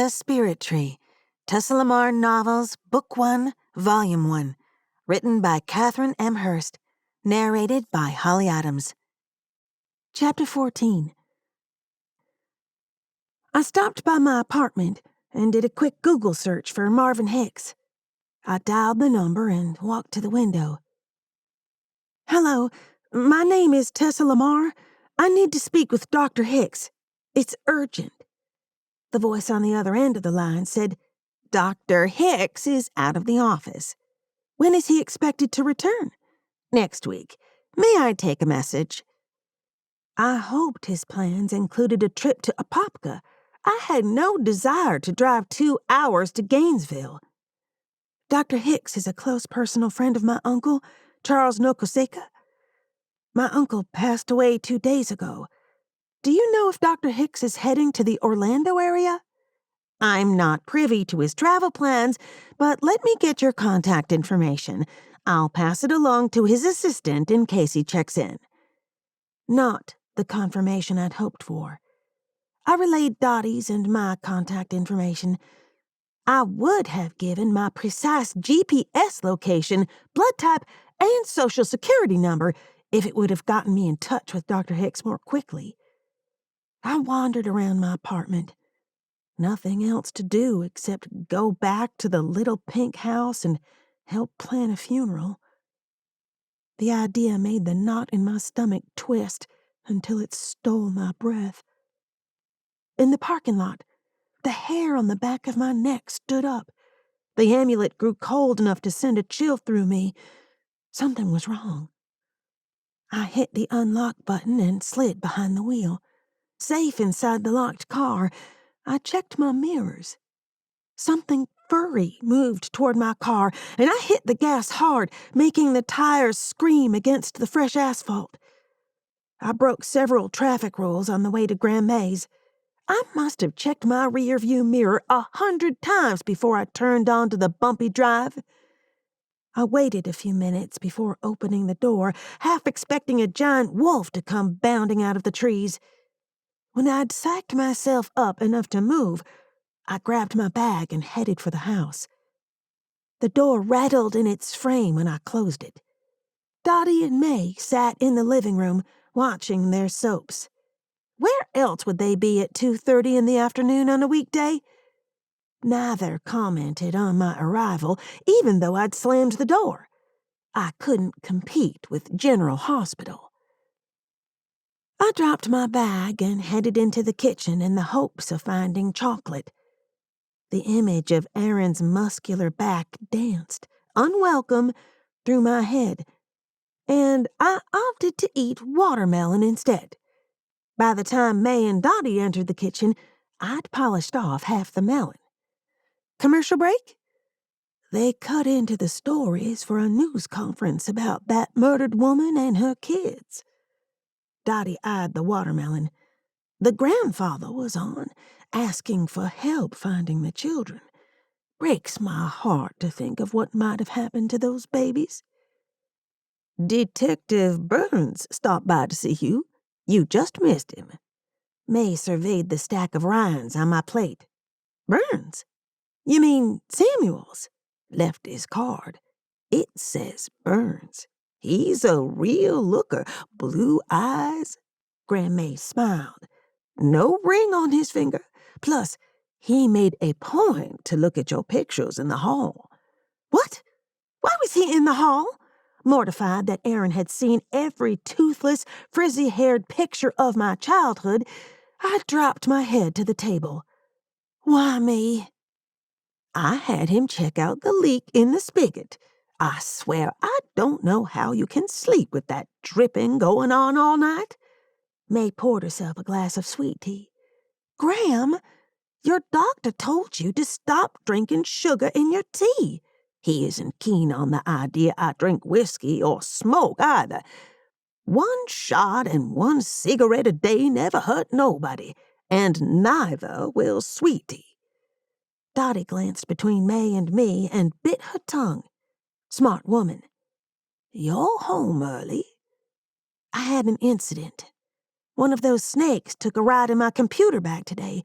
The Spirit Tree, Tessa Lamar Novels, Book 1, Volume 1. Written by Kathryn M. Hearst. Narrated by Holly Adams. Chapter 14. I stopped by my apartment and did a quick Google search for Marvin Hicks. I dialed the number and walked to the window. "Hello, my name is Tessa Lamar. I need to speak with Dr. Hicks. It's urgent." The voice on the other end of the line said, "Dr. Hicks is out of the office. When is he expected to return?" "Next week. May I take a message?" I hoped his plans included a trip to Apopka. I had no desire to drive 2 hours to Gainesville. Dr. Hicks is a close personal friend of my uncle, Charles Nokoseka. My uncle passed away 2 days ago. Do you know if Dr. Hicks is heading to the Orlando area? I'm not privy to his travel plans, but let me get your contact information. I'll pass it along to his assistant in case he checks in. Not the confirmation I'd hoped for. I relayed Dottie's and my contact information. I would have given my precise GPS location, blood type, and social security number if it would have gotten me in touch with Dr. Hicks more quickly. I wandered around my apartment. Nothing else to do except go back to the little pink house and help plan a funeral. The idea made the knot in my stomach twist until it stole my breath. In the parking lot, the hair on the back of my neck stood up. The amulet grew cold enough to send a chill through me. Something was wrong. I hit the unlock button and slid behind the wheel. Safe inside the locked car, I checked my mirrors. Something furry moved toward my car, and I hit the gas hard, making the tires scream against the fresh asphalt. I broke several traffic rules on the way to Grand Maze. I must have checked my rearview mirror 100 times before I turned onto the bumpy drive. I waited a few minutes before opening the door, half expecting a giant wolf to come bounding out of the trees. When I'd psyched myself up enough to move, I grabbed my bag and headed for the house. The door rattled in its frame when I closed it. Dottie and May sat in the living room, watching their soaps. Where else would they be at 2:30 in the afternoon on a weekday? Neither commented on my arrival, even though I'd slammed the door. I couldn't compete with General Hospital. I dropped my bag and headed into the kitchen in the hopes of finding chocolate. The image of Aaron's muscular back danced, unwelcome, through my head, and I opted to eat watermelon instead. By the time May and Dottie entered the kitchen, I'd polished off half the melon. Commercial break? They cut into the stories for a news conference about that murdered woman and her kids. Dottie eyed the watermelon. The grandfather was on, asking for help finding the children. Breaks my heart to think of what might have happened to those babies. "Detective Burns stopped by to see you. You just missed him." May surveyed the stack of rinds on my plate. "Burns? You mean Samuels?" Left his card. "It says Burns. He's a real looker. Blue eyes." Grandma smiled. "No ring on his finger. Plus, he made a point to look at your pictures in the hall." "What? Why was he in the hall?" Mortified that Aaron had seen every toothless, frizzy-haired picture of my childhood, I dropped my head to the table. "Why me?" "I had him check out the leak in the spigot. I swear I don't know how you can sleep with that dripping going on all night." May poured herself a glass of sweet tea. "Graham, your doctor told you to stop drinking sugar in your tea. He isn't keen on the idea I drink whiskey or smoke either. 1 shot and 1 cigarette a day never hurt nobody, and neither will sweet tea." Dottie glanced between May and me and bit her tongue. Smart woman. "You're home early." "I had an incident. One of those snakes took a ride in my computer bag today.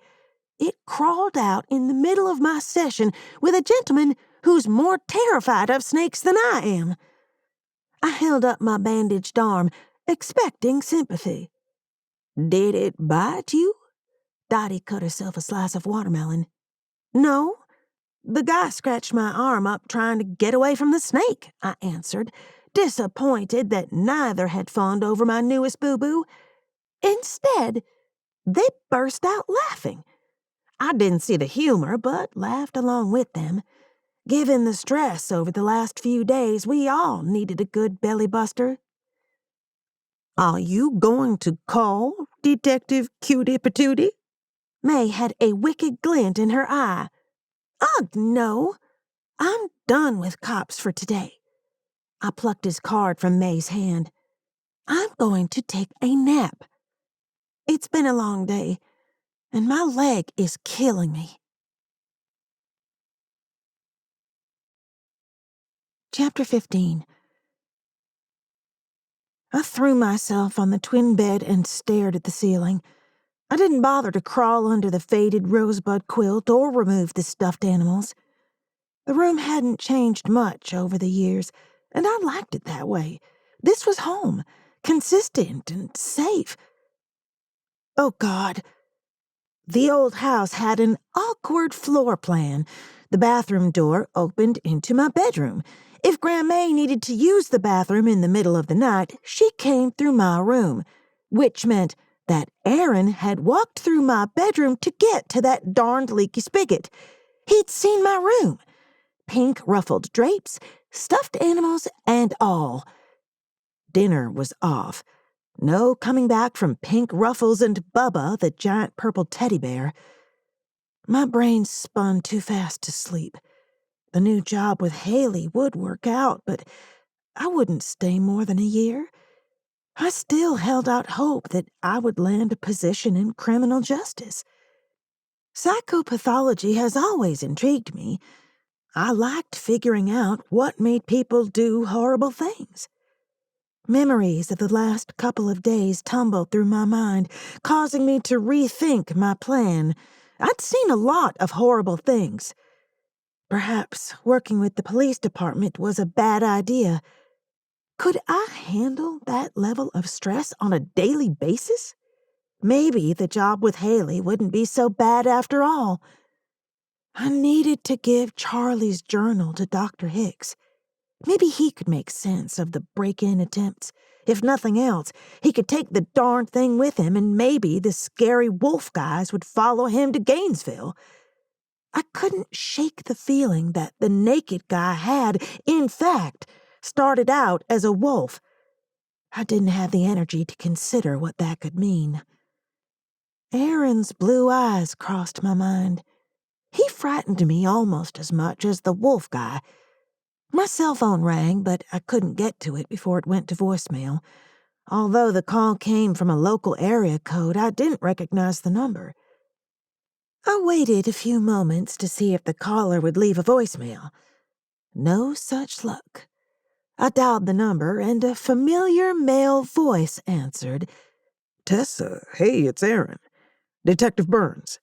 It crawled out in the middle of my session with a gentleman who's more terrified of snakes than I am. I held up my bandaged arm, expecting sympathy. "Did it bite you?" Dottie cut herself a slice of watermelon. "No. The guy scratched my arm up trying to get away from the snake," I answered, disappointed that neither had fawned over my newest boo-boo. Instead, they burst out laughing. I didn't see the humor, but laughed along with them. Given the stress over the last few days, we all needed a good belly buster. "Are you going to call Detective Cutie Patootie?" May had a wicked glint in her eye. "Ugh, no. I'm done with cops for today." I plucked his card from May's hand. "I'm going to take a nap. It's been a long day, and my leg is killing me." Chapter 15. I threw myself on the twin bed and stared at the ceiling. I didn't bother to crawl under the faded rosebud quilt or remove the stuffed animals. The room hadn't changed much over the years, and I liked it that way. This was home, consistent and safe. Oh, God. The old house had an awkward floor plan. The bathroom door opened into my bedroom. If Grandma needed to use the bathroom in the middle of the night, she came through my room, which meant that Aaron had walked through my bedroom to get to that darned leaky spigot. He'd seen my room. Pink ruffled drapes, stuffed animals, and all. Dinner was off. No coming back from Pink Ruffles and Bubba, the giant purple teddy bear. My brain spun too fast to sleep. The new job with Haley would work out, but I wouldn't stay more than a year. I still held out hope that I would land a position in criminal justice. Psychopathology has always intrigued me. I liked figuring out what made people do horrible things. Memories of the last couple of days tumbled through my mind, causing me to rethink my plan. I'd seen a lot of horrible things. Perhaps working with the police department was a bad idea. Could I handle that level of stress on a daily basis? Maybe the job with Haley wouldn't be so bad after all. I needed to give Charlie's journal to Dr. Hicks. Maybe he could make sense of the break-in attempts. If nothing else, he could take the darned thing with him, and maybe the scary wolf guys would follow him to Gainesville. I couldn't shake the feeling that the naked guy had, in fact, started out as a wolf. I didn't have the energy to consider what that could mean. Aaron's blue eyes crossed my mind. He frightened me almost as much as the wolf guy. My cell phone rang, but I couldn't get to it before it went to voicemail. Although the call came from a local area code, I didn't recognize the number. I waited a few moments to see if the caller would leave a voicemail. No such luck. I dialed the number, and a familiar male voice answered. "Tessa, hey, it's Aaron. Detective Burns."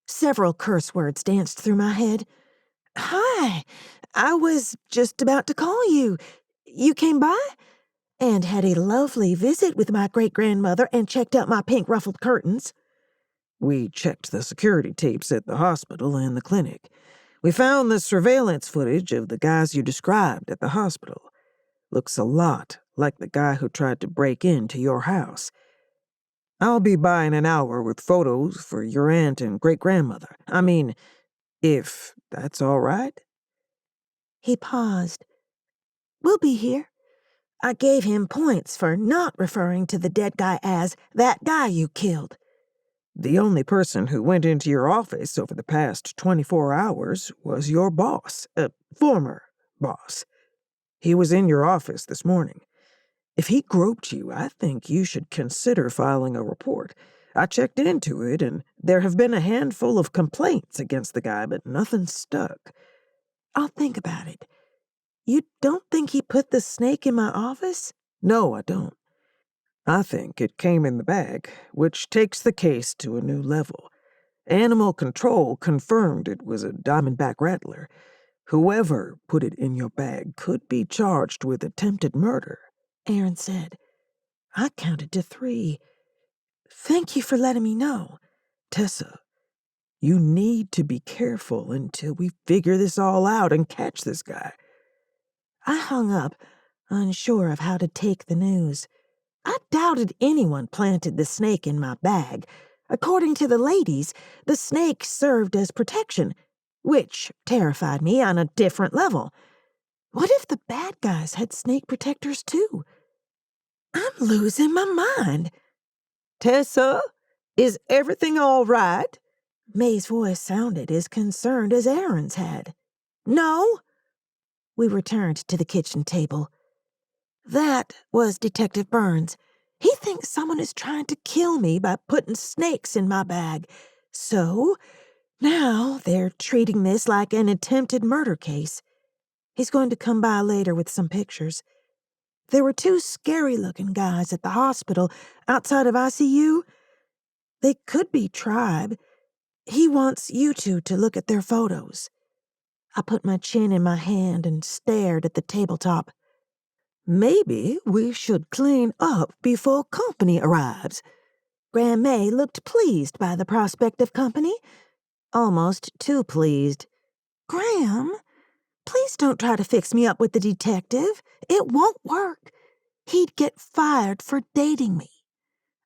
Several curse words danced through my head. "Hi, I was just about to call you. You came by?" And had a lovely visit with my great-grandmother and checked out my pink ruffled curtains. "We checked the security tapes at the hospital and the clinic. We found the surveillance footage of the guys you described at the hospital. Looks a lot like the guy who tried to break into your house. I'll be by in an hour with photos for your aunt and great-grandmother. I mean, if that's all right." He paused. "We'll be here." I gave him points for not referring to the dead guy as that guy you killed. "The only person who went into your office over the past 24 hours was your boss, former boss. He was in your office this morning. If he groped you, I think you should consider filing a report. I checked into it, and there have been a handful of complaints against the guy, but nothing stuck." "I'll think about it. You don't think he put the snake in my office?" "No, I don't. I think it came in the bag, which takes the case to a new level. Animal control confirmed it was a diamondback rattler. Whoever put it in your bag could be charged with attempted murder, Aaron said. I counted to 3. Thank you for letting me know. Tessa, you need to be careful until we figure this all out and catch this guy. I hung up, unsure of how to take the news. I doubted anyone planted the snake in my bag. According to the ladies, the snake served as protection, which terrified me on a different level. What if the bad guys had snake protectors too? I'm losing my mind. Tessa, is everything all right? May's voice sounded as concerned as Aaron's had. No. We returned to the kitchen table. That was Detective Burns. He thinks someone is trying to kill me by putting snakes in my bag. So, now they're treating this like an attempted murder case. He's going to come by later with some pictures. There were 2 scary-looking guys at the hospital outside of ICU. They could be tribe. He wants you two to look at their photos. I put my chin in my hand and stared at the tabletop. Maybe we should clean up before company arrives. Graham May looked pleased by the prospect of company. Almost too pleased. Graham, please don't try to fix me up with the detective. It won't work. He'd get fired for dating me.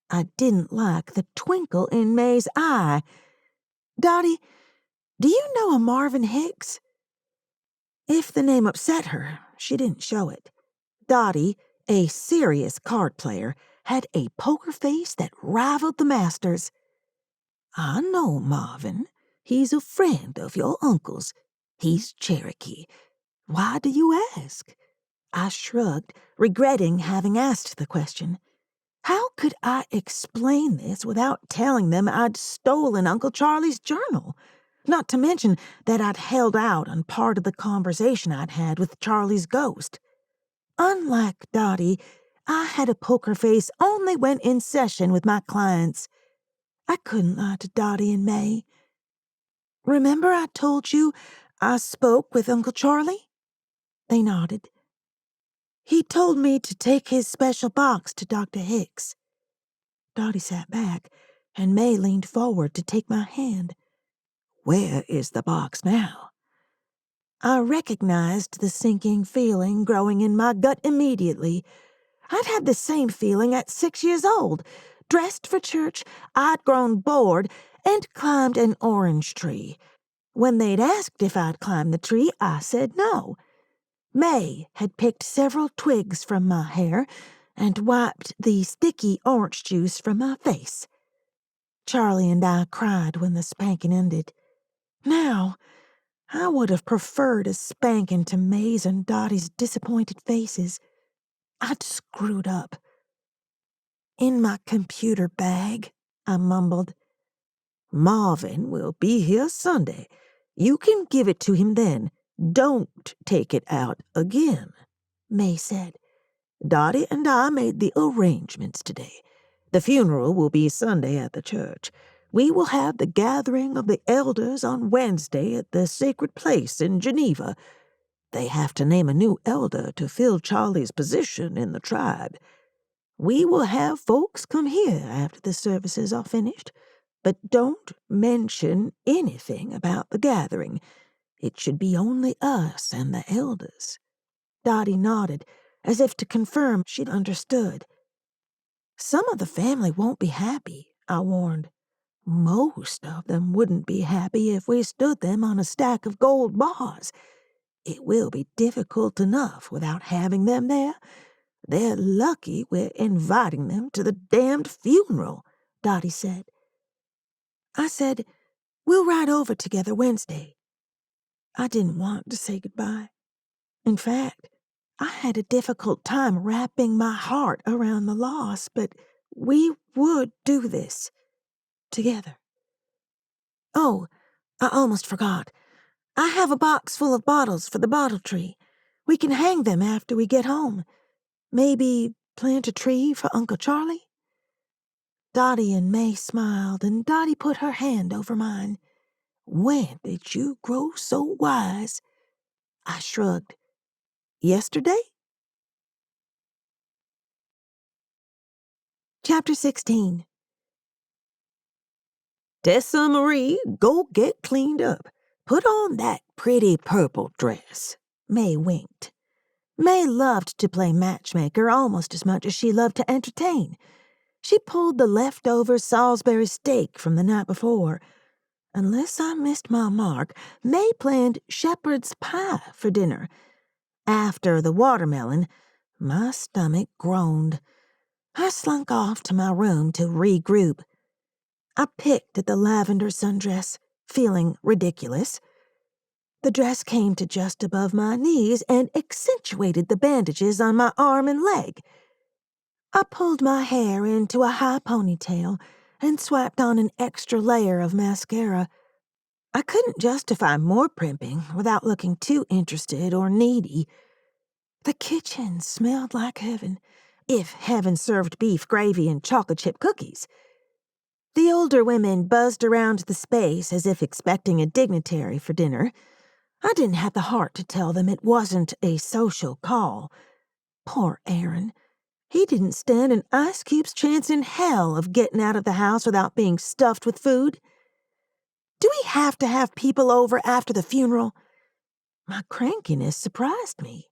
I didn't like the twinkle in May's eye. Dottie, do you know a Marvin Hicks? If the name upset her, she didn't show it. Dottie, a serious card player, had a poker face that rivaled the master's. I know Marvin. He's a friend of your uncle's. He's Cherokee. Why do you ask? I shrugged, regretting having asked the question. How could I explain this without telling them I'd stolen Uncle Charlie's journal? Not to mention that I'd held out on part of the conversation I'd had with Charlie's ghost. Unlike Dottie, I had a poker face only when in session with my clients. I couldn't lie to Dottie and May. Remember I told you I spoke with Uncle Charlie? They nodded. He told me to take his special box to Dr. Hicks. Dottie sat back, and May leaned forward to take my hand. Where is the box now? I recognized the sinking feeling growing in my gut immediately. I'd had the same feeling at 6 years old. Dressed for church, I'd grown bored and climbed an orange tree. When they'd asked if I'd climbed the tree, I said no. May had picked several twigs from my hair and wiped the sticky orange juice from my face. Charlie and I cried when the spanking ended. Now, I would have preferred a spanking to May's and Dottie's disappointed faces. I'd screwed up. In my computer bag, I mumbled. Marvin will be here Sunday. You can give it to him then. Don't take it out again, May said. Dottie and I made the arrangements today. The funeral will be Sunday at the church. We will have the gathering of the elders on Wednesday at the sacred place in Geneva. They have to name a new elder to fill Charlie's position in the tribe. We will have folks come here after the services are finished, but don't mention anything about the gathering. It should be only us and the elders. Dottie nodded, as if to confirm she'd understood. Some of the family won't be happy, I warned. Most of them wouldn't be happy if we stood them on a stack of gold bars. It will be difficult enough without having them there. They're lucky we're inviting them to the damned funeral, Dottie said. I said, we'll ride over together Wednesday. I didn't want to say goodbye. In fact, I had a difficult time wrapping my heart around the loss, but we would do this together. Oh, I almost forgot. I have a box full of bottles for the bottle tree. We can hang them after we get home. Maybe plant a tree for Uncle Charlie? Dottie and May smiled, and Dottie put her hand over mine. When did you grow so wise? I shrugged. Yesterday? Chapter 16. Tessa Marie, go get cleaned up. Put on that pretty purple dress. May winked. May loved to play matchmaker almost as much as she loved to entertain. She pulled the leftover Salisbury steak from the night before. Unless I missed my mark, May planned shepherd's pie for dinner. After the watermelon, my stomach groaned. I slunk off to my room to regroup. I picked at the lavender sundress, feeling ridiculous. The dress came to just above my knees and accentuated the bandages on my arm and leg. I pulled my hair into a high ponytail and swiped on an extra layer of mascara. I couldn't justify more primping without looking too interested or needy. The kitchen smelled like heaven, if heaven served beef gravy and chocolate chip cookies. The older women buzzed around the space as if expecting a dignitary for dinner. I didn't have the heart to tell them it wasn't a social call. Poor Aaron. He didn't stand an ice cube's chance in hell of getting out of the house without being stuffed with food. Do we have to have people over after the funeral? My crankiness surprised me.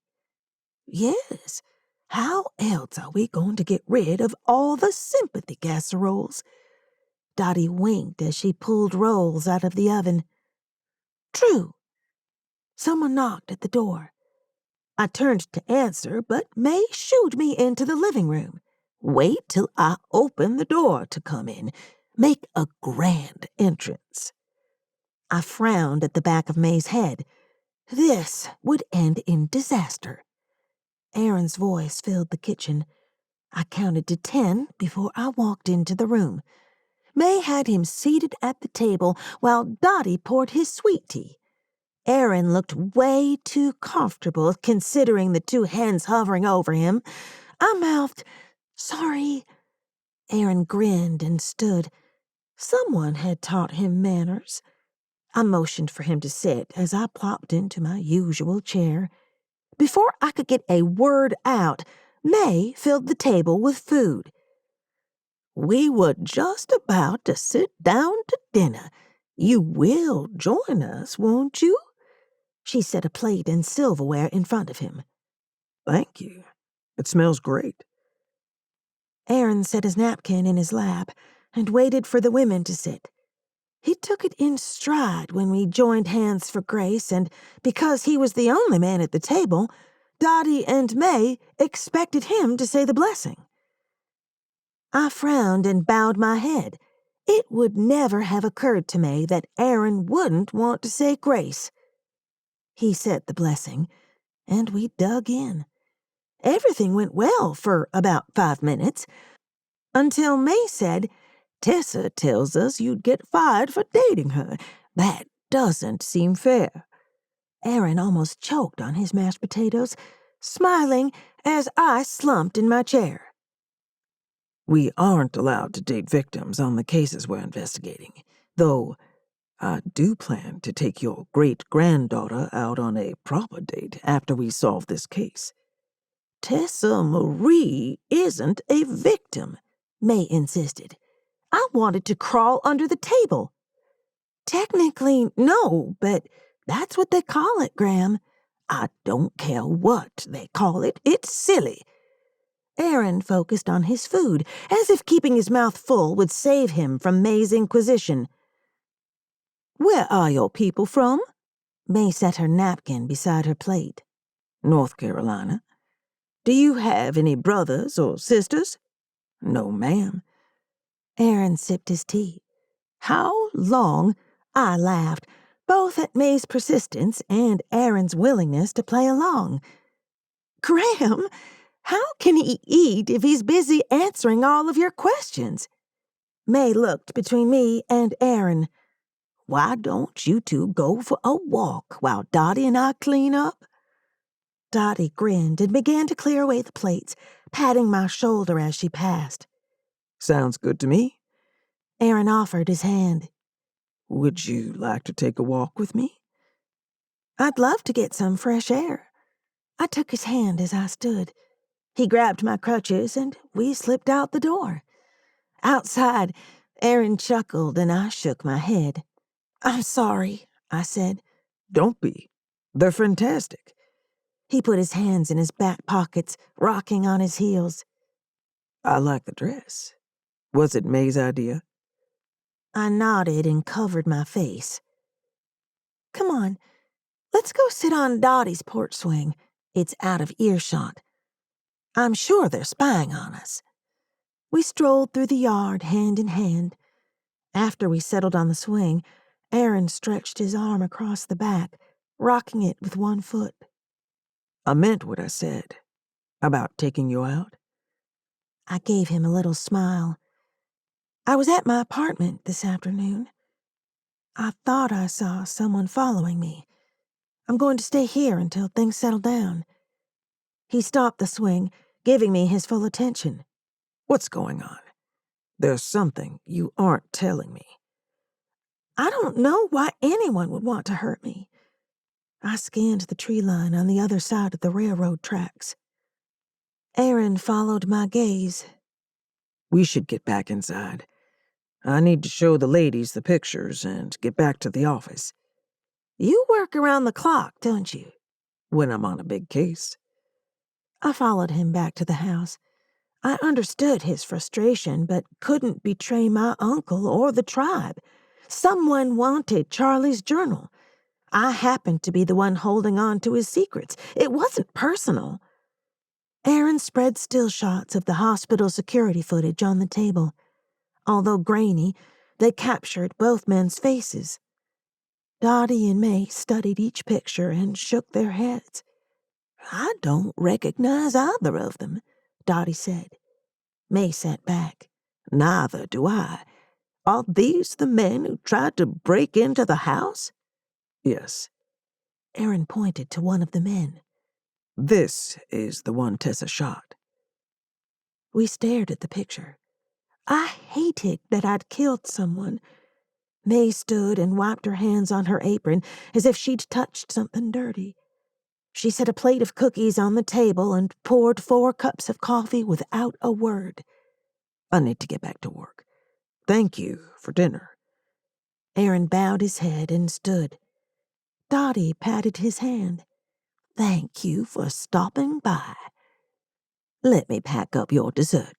Yes. How else are we going to get rid of all the sympathy casseroles? Dottie winked as she pulled rolls out of the oven. True. Someone knocked at the door. I turned to answer, but May shooed me into the living room. Wait till I open the door to come in. Make a grand entrance. I frowned at the back of May's head. This would end in disaster. Aaron's voice filled the kitchen. I counted to 10 before I walked into the room. May had him seated at the table while Dottie poured his sweet tea. Aaron looked way too comfortable considering the two hens hovering over him. I mouthed, "Sorry." Aaron grinned and stood. Someone had taught him manners. I motioned for him to sit as I plopped into my usual chair. Before I could get a word out, May filled the table with food. We were just about to sit down to dinner. You will join us, won't you? She set a plate and silverware in front of him. Thank you. It smells great. Aaron set his napkin in his lap and waited for the women to sit. He took it in stride when we joined hands for grace, and because he was the only man at the table, Dottie and May expected him to say the blessing. I frowned and bowed my head. It would never have occurred to May that Aaron wouldn't want to say grace. He said the blessing, and we dug in. Everything went well for about 5 minutes, until May said, Tessa tells us you'd get fired for dating her. That doesn't seem fair. Aaron almost choked on his mashed potatoes, smiling as I slumped in my chair. We aren't allowed to date victims on the cases we're investigating, though I do plan to take your great-granddaughter out on a proper date after we solve this case. Tessa Marie isn't a victim, May insisted. I wanted to crawl under the table. Technically, no, but that's what they call it, Graham. I don't care what they call it. It's silly. Aaron focused on his food, as if keeping his mouth full would save him from May's inquisition. Where are your people from? May set her napkin beside her plate. North Carolina. Do you have any brothers or sisters? No, ma'am. Aaron sipped his tea. How long? I laughed, both at May's persistence and Aaron's willingness to play along. Graham, how can he eat if he's busy answering all of your questions? May looked between me and Aaron. Why don't you two go for a walk while Dottie and I clean up? Dottie grinned and began to clear away the plates, patting my shoulder as she passed. Sounds good to me. Aaron offered his hand. Would you like to take a walk with me? I'd love to get some fresh air. I took his hand as I stood. He grabbed my crutches and we slipped out the door. Outside, Aaron chuckled and I shook my head. I'm sorry, I said. Don't be. They're fantastic. He put his hands in his back pockets, rocking on his heels. I like the dress. Was it May's idea? I nodded and covered my face. Come on, let's go sit on Dottie's porch swing. It's out of earshot. I'm sure they're spying on us. We strolled through the yard hand in hand. After we settled on the swing, Aaron stretched his arm across the back, rocking it with one foot. I meant what I said about taking you out. I gave him a little smile. I was at my apartment this afternoon. I thought I saw someone following me. I'm going to stay here until things settle down. He stopped the swing, giving me his full attention. What's going on? There's something you aren't telling me. I don't know why anyone would want to hurt me. I scanned the tree line on the other side of the railroad tracks. Aaron followed my gaze. We should get back inside. I need to show the ladies the pictures and get back to the office. You work around the clock, don't you? When I'm on a big case. I followed him back to the house. I understood his frustration, but couldn't betray my uncle or the tribe. Someone wanted Charlie's journal. I happened to be the one holding on to his secrets. It wasn't personal. Aaron spread still shots of the hospital security footage on the table. Although grainy, they captured both men's faces. Dottie and May studied each picture and shook their heads. I don't recognize either of them, Dottie said. May sat back. Neither do I. Are these the men who tried to break into the house? Yes. Aaron pointed to one of the men. This is the one Tessa shot. We stared at the picture. I hated that I'd killed someone. May stood and wiped her hands on her apron as if she'd touched something dirty. She set a plate of cookies on the table and poured 4 cups of coffee without a word. I need to get back to work. Thank you for dinner. Aaron bowed his head and stood. Dottie patted his hand. Thank you for stopping by. Let me pack up your dessert.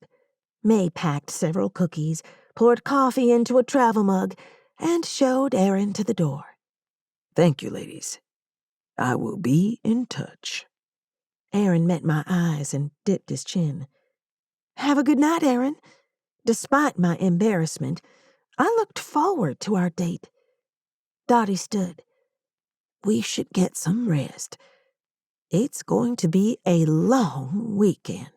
May packed several cookies, poured coffee into a travel mug, and showed Aaron to the door. Thank you, ladies. I will be in touch. Aaron met my eyes and dipped his chin. Have a good night, Aaron. Despite my embarrassment, I looked forward to our date. Dottie stood. We should get some rest. It's going to be a long weekend.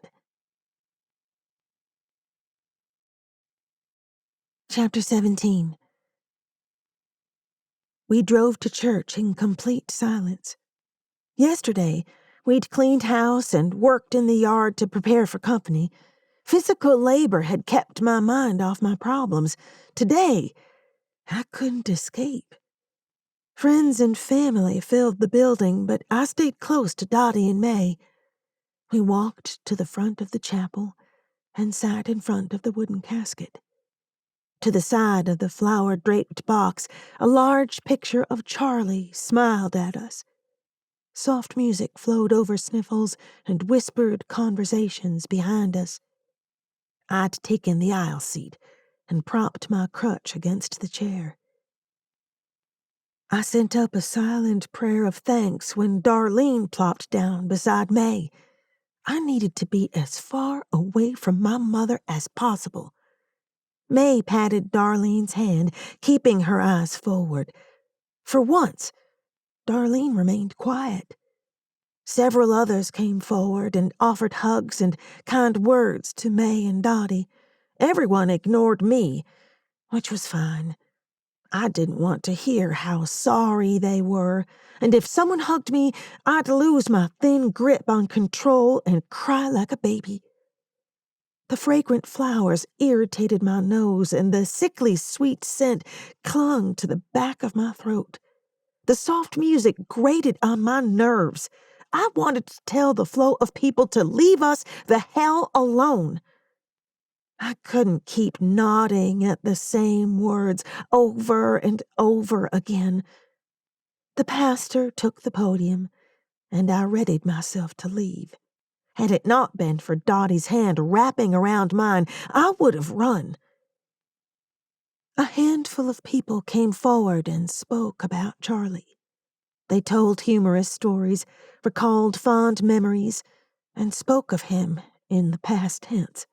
Chapter 17. We drove to church in complete silence. Yesterday, we'd cleaned house and worked in the yard to prepare for company. Physical labor had kept my mind off my problems. Today, I couldn't escape. Friends and family filled the building, but I stayed close to Dottie and May. We walked to the front of the chapel and sat in front of the wooden casket. To the side of the flower-draped box, a large picture of Charlie smiled at us. Soft music flowed over sniffles and whispered conversations behind us. I'd taken the aisle seat and propped my crutch against the chair. I sent up a silent prayer of thanks when Darlene plopped down beside May. I needed to be as far away from my mother as possible. May patted Darlene's hand, keeping her eyes forward. For once, Darlene remained quiet. Several others came forward and offered hugs and kind words to May and Dottie. Everyone ignored me, which was fine. I didn't want to hear how sorry they were, and if someone hugged me, I'd lose my thin grip on control and cry like a baby. The fragrant flowers irritated my nose, and the sickly sweet scent clung to the back of my throat. The soft music grated on my nerves. I wanted to tell the flow of people to leave us the hell alone. I couldn't keep nodding at the same words over and over again. The pastor took the podium, and I readied myself to leave. Had it not been for Dottie's hand wrapping around mine, I would have run. A handful of people came forward and spoke about Charlie. They told humorous stories, recalled fond memories, and spoke of him in the past tense.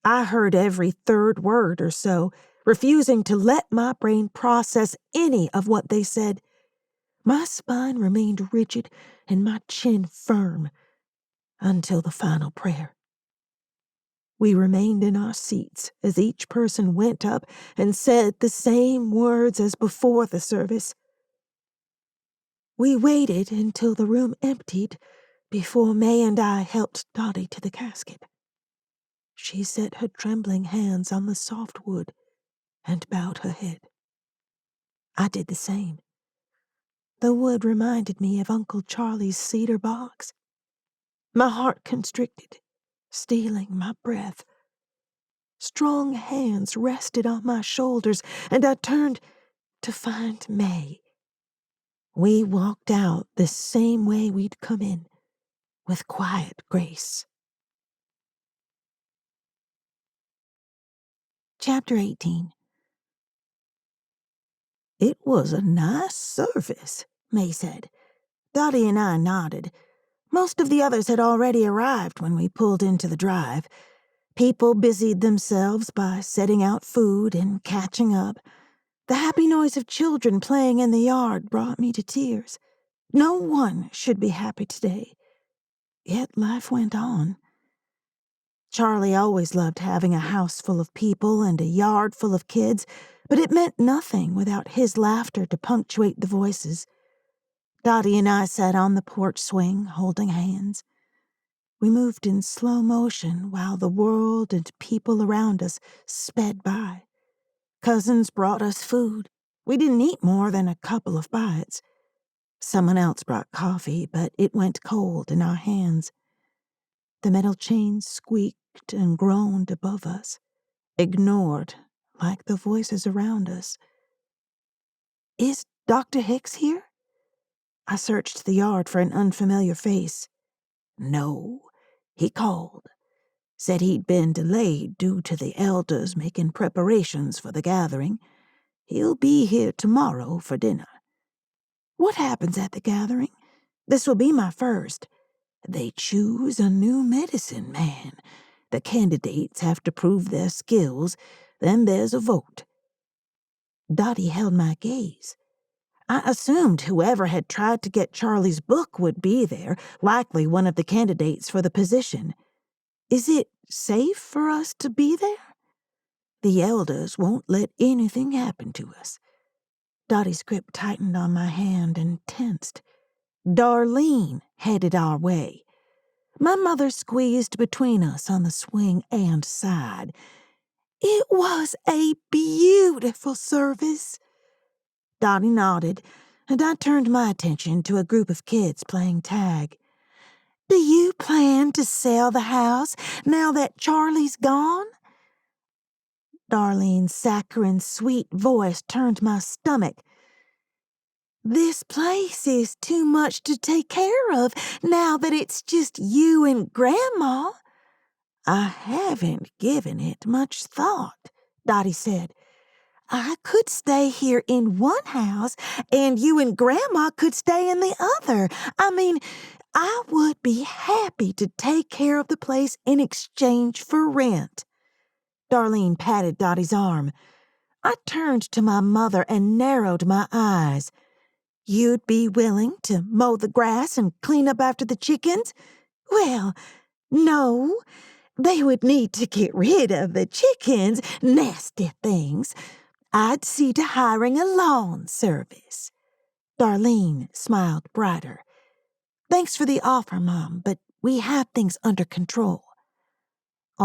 I heard every third word or so, refusing to let my brain process any of what they said. My spine remained rigid and my chin firm until the final prayer. We remained in our seats as each person went up and said the same words as before the service. We waited until the room emptied before May and I helped Dottie to the casket. She set her trembling hands on the soft wood and bowed her head. I did the same. The wood reminded me of Uncle Charlie's cedar box. My heart constricted, stealing my breath. Strong hands rested on my shoulders, and I turned to find May. We walked out the same way we'd come in, with quiet grace. Chapter 18. It was a nice service, May said. Dottie and I nodded. Most of the others had already arrived when we pulled into the drive. People busied themselves by setting out food and catching up. The happy noise of children playing in the yard brought me to tears. No one should be happy today. Yet life went on. Charlie always loved having a house full of people and a yard full of kids, but it meant nothing without his laughter to punctuate the voices. Dottie and I sat on the porch swing, holding hands. We moved in slow motion while the world and people around us sped by. Cousins brought us food. We didn't eat more than a couple of bites. Someone else brought coffee, but it went cold in our hands. The metal chains squeaked and groaned above us, ignored like the voices around us. Is Dr. Hicks here? I searched the yard for an unfamiliar face. No, he called. Said he'd been delayed due to the elders making preparations for the gathering. He'll be here tomorrow for dinner. What happens at the gathering? This will be my first. They choose a new medicine man. The candidates have to prove their skills, then there's a vote. Dottie held my gaze. I assumed whoever had tried to get Charlie's book would be there, likely one of the candidates for the position. Is it safe for us to be there? The elders won't let anything happen to us. Dottie's grip tightened on my hand and tensed. Darlene headed our way. My mother squeezed between us on the swing and sighed. It was a beautiful service. Dottie nodded, and I turned my attention to a group of kids playing tag. Do you plan to sell the house now that Charlie's gone? Darlene's saccharine, sweet voice turned my stomach. This place is too much to take care of now that it's just you and Grandma. I haven't given it much thought, Dottie said. I could stay here in one house, and you and Grandma could stay in the other. I would be happy to take care of the place in exchange for rent. Darlene patted Dottie's arm. I turned to my mother and narrowed my eyes. You'd be willing to mow the grass and clean up after the chickens? Well, no. They would need to get rid of the chickens, nasty things. I'd see to hiring a lawn service. Darlene smiled brighter. Thanks for the offer, Mom, but we have things under control.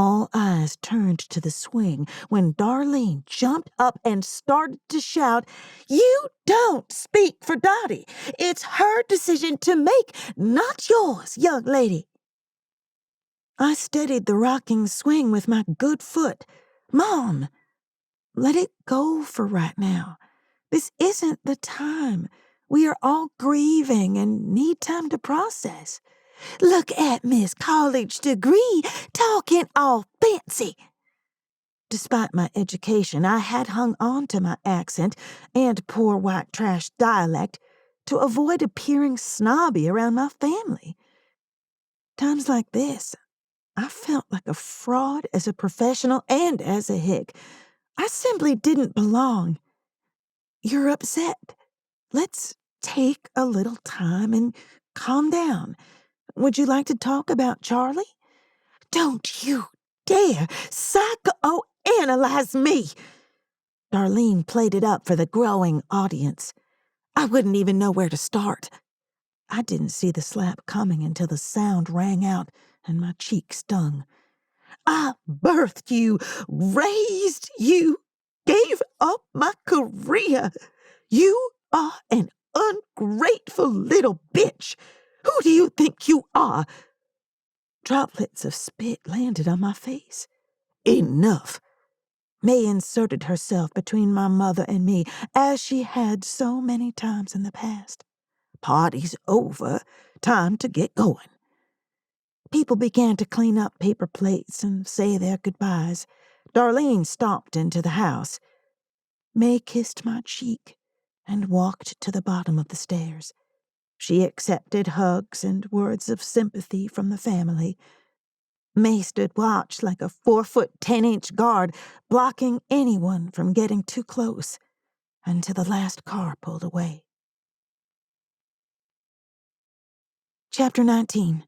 All eyes turned to the swing when Darlene jumped up and started to shout, "You don't speak for Dottie. It's her decision to make, not yours, young lady." I steadied the rocking swing with my good foot. "Mom, let it go for right now. This isn't the time. We are all grieving and need time to process. Look at Miss College degree, talking all fancy." Despite my education, I had hung on to my accent and poor white trash dialect to avoid appearing snobby around my family. Times like this, I felt like a fraud as a professional and as a hick. I simply didn't belong. "You're upset. Let's take a little time and calm down. Would you like to talk about Charlie?" "Don't you dare psychoanalyze me!" Darlene played it up for the growing audience. I wouldn't even know where to start. I didn't see the slap coming until the sound rang out and my cheek stung. "I birthed you, raised you, gave up my career. You are an ungrateful little bitch. Who do you think you are?" Droplets of spit landed on my face. "Enough." May inserted herself between my mother and me, as she had so many times in the past. "Party's over. Time to get going." People began to clean up paper plates and say their goodbyes. Darlene stomped into the house. May kissed my cheek and walked to the bottom of the stairs. She accepted hugs and words of sympathy from the family. May stood watch like a 4-foot-10-inch guard, blocking anyone from getting too close, until the last car pulled away. Chapter 19.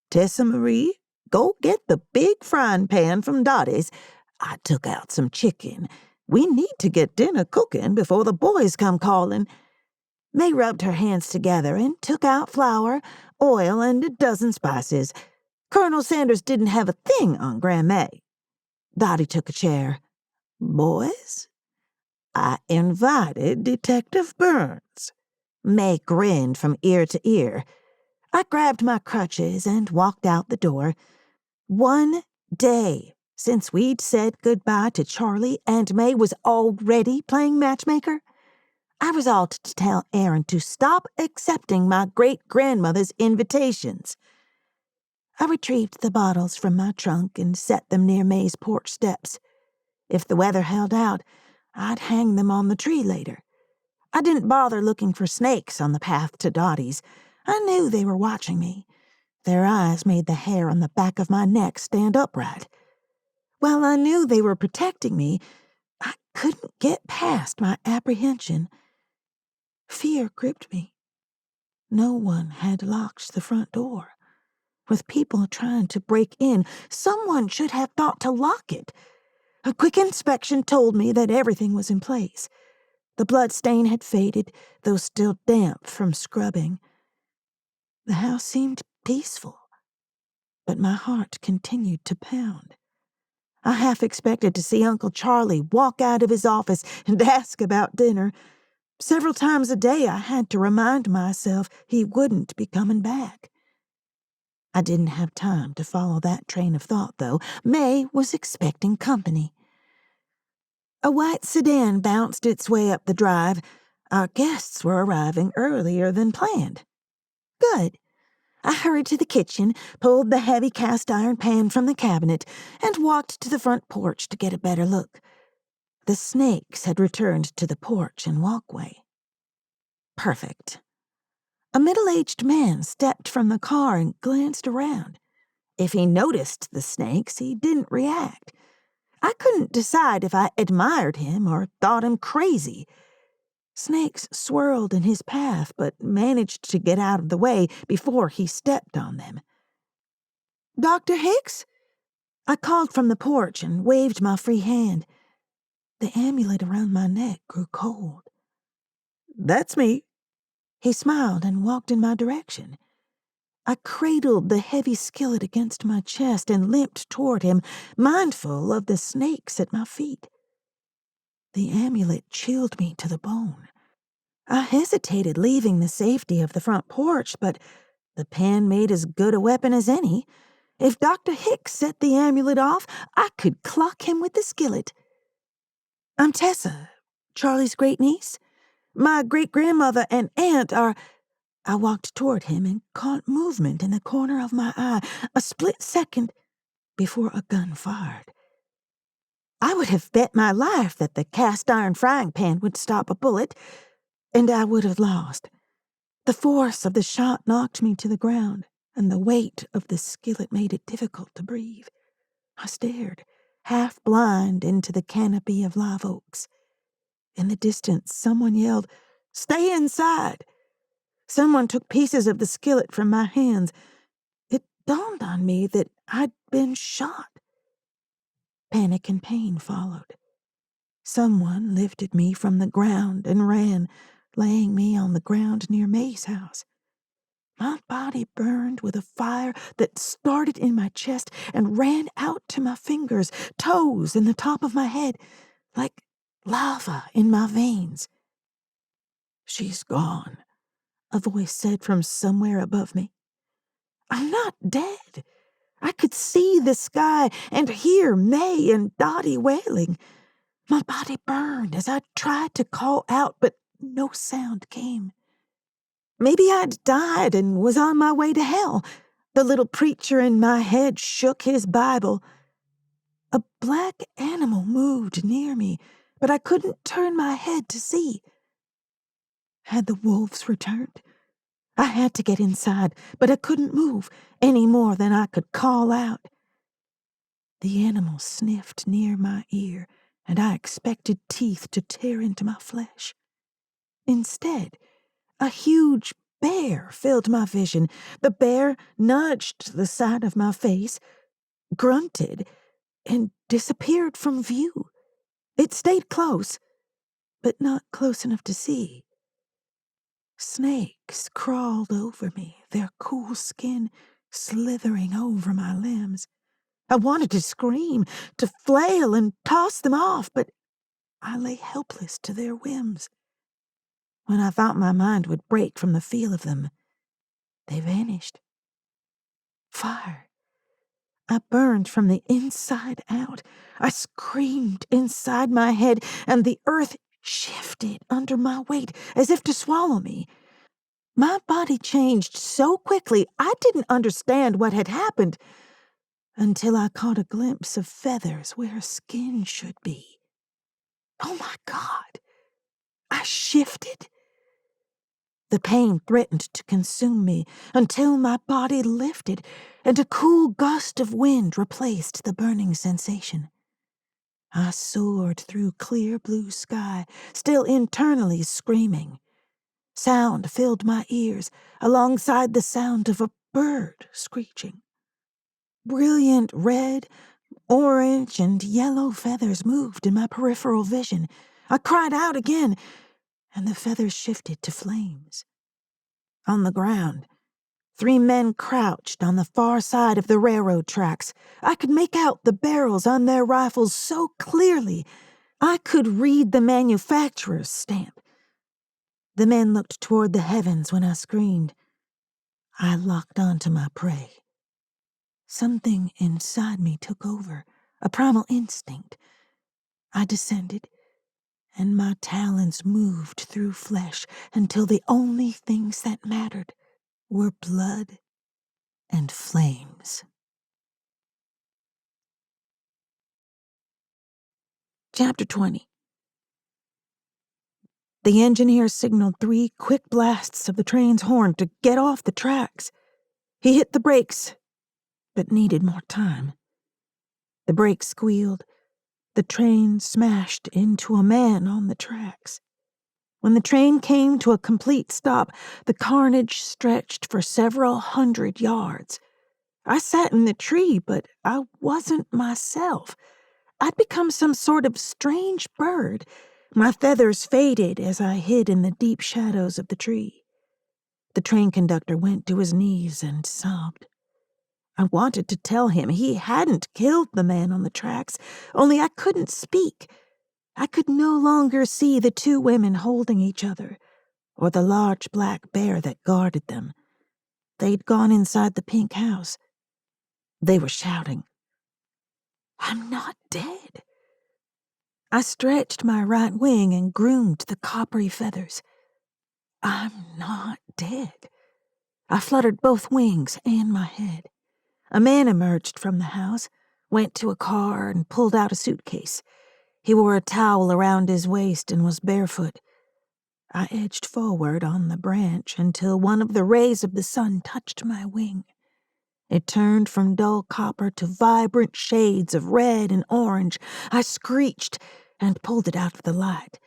"Tessa Marie, go get the big frying pan from Dottie's. I took out some chicken. We need to get dinner cooking before the boys come calling." May rubbed her hands together and took out flour, oil, and a dozen spices. Colonel Sanders didn't have a thing on Grand May. Dottie took a chair. "Boys, I invited Detective Burns." May grinned from ear to ear. I grabbed my crutches and walked out the door. 1 day since we'd said goodbye to Charlie and May was already playing matchmaker. I resolved to tell Aaron to stop accepting my great-grandmother's invitations. I retrieved the bottles from my trunk and set them near May's porch steps. If the weather held out, I'd hang them on the tree later. I didn't bother looking for snakes on the path to Dottie's. I knew they were watching me. Their eyes made the hair on the back of my neck stand upright. While I knew they were protecting me, I couldn't get past my apprehension. Fear gripped me. No one had locked the front door. With people trying to break in, someone should have thought to lock it. A quick inspection told me that everything was in place. The blood stain had faded, though still damp from scrubbing. The house seemed peaceful, but my heart continued to pound. I half expected to see Uncle Charlie walk out of his office and ask about dinner. Several times a day I had to remind myself he wouldn't be coming back. I didn't have time to follow that train of thought, though. May was expecting company. A white sedan bounced its way up the drive. Our guests were arriving earlier than planned. Good. I hurried to the kitchen, pulled the heavy cast-iron pan from the cabinet, and walked to the front porch to get a better look. The snakes had returned to the porch and walkway. Perfect. A middle-aged man stepped from the car and glanced around. If he noticed the snakes, he didn't react. I couldn't decide if I admired him or thought him crazy. Snakes swirled in his path, but managed to get out of the way before he stepped on them. "Dr. Hicks?" I called from the porch and waved my free hand. The amulet around my neck grew cold. "That's me." He smiled and walked in my direction. I cradled the heavy skillet against my chest and limped toward him, mindful of the snakes at my feet. The amulet chilled me to the bone. I hesitated leaving the safety of the front porch, but the pen made as good a weapon as any. If Dr. Hicks set the amulet off, I could clock him with the skillet. I'm Tessa, Charlie's great-niece. My great-grandmother and aunt are... I walked toward him and caught movement in the corner of my eye, a split second before a gun fired. I would have bet my life that the cast-iron frying pan would stop a bullet, and I would have lost. The force of the shot knocked me to the ground, and the weight of the skillet made it difficult to breathe. I stared, half blind, into the canopy of live oaks. In the distance, someone yelled, "Stay inside!" Someone took pieces of the skillet from my hands. It dawned on me that I'd been shot. Panic and pain followed. Someone lifted me from the ground and ran, laying me on the ground near May's house. My body burned with a fire that started in my chest and ran out to my fingers, toes, and the top of my head, like lava in my veins. "She's gone," a voice said from somewhere above me. I'm not dead. I could see the sky and hear May and Dottie wailing. My body burned as I tried to call out, but no sound came. Maybe I'd died and was on my way to hell. The little preacher in my head shook his Bible. A black animal moved near me, but I couldn't turn my head to see. Had the wolves returned? I had to get inside, but I couldn't move any more than I could call out. The animal sniffed near my ear, and I expected teeth to tear into my flesh. Instead, a huge bear filled my vision. The bear nudged the side of my face, grunted, and disappeared from view. It stayed close, but not close enough to see. Snakes crawled over me, their cool skin slithering over my limbs. I wanted to scream, to flail and toss them off, but I lay helpless to their whims. When I thought my mind would break from the feel of them, they vanished. Fire. I burned from the inside out. I screamed inside my head, and the earth shifted under my weight as if to swallow me. My body changed so quickly I didn't understand what had happened until I caught a glimpse of feathers where skin should be. Oh my God! I shifted. The pain threatened to consume me until my body lifted and a cool gust of wind replaced the burning sensation. I soared through clear blue sky, still internally screaming. Sound filled my ears alongside the sound of a bird screeching. Brilliant red, orange, and yellow feathers moved in my peripheral vision. I cried out again, and the feathers shifted to flames. On the ground, 3 men crouched on the far side of the railroad tracks. I could make out the barrels on their rifles so clearly, I could read the manufacturer's stamp. The men looked toward the heavens when I screamed. I locked onto my prey. Something inside me took over, a primal instinct. I descended, and my talons moved through flesh until the only things that mattered were blood and flames. Chapter 20. The engineer signaled 3 quick blasts of the train's horn to get off the tracks. He hit the brakes, but needed more time. The brakes squealed. The train smashed into a man on the tracks. When the train came to a complete stop, the carnage stretched for several hundred yards. I sat in the tree, but I wasn't myself. I'd become some sort of strange bird. My feathers faded as I hid in the deep shadows of the tree. The train conductor went to his knees and sobbed. I wanted to tell him he hadn't killed the man on the tracks, only I couldn't speak. I could no longer see the two women holding each other, or the large black bear that guarded them. They'd gone inside the pink house. They were shouting, "I'm not dead." I stretched my right wing and groomed the coppery feathers. I'm not dead. I fluttered both wings and my head. A man emerged from the house, went to a car, and pulled out a suitcase. He wore a towel around his waist and was barefoot. I edged forward on the branch until one of the rays of the sun touched my wing. It turned from dull copper to vibrant shades of red and orange. I screeched and pulled it out of the light.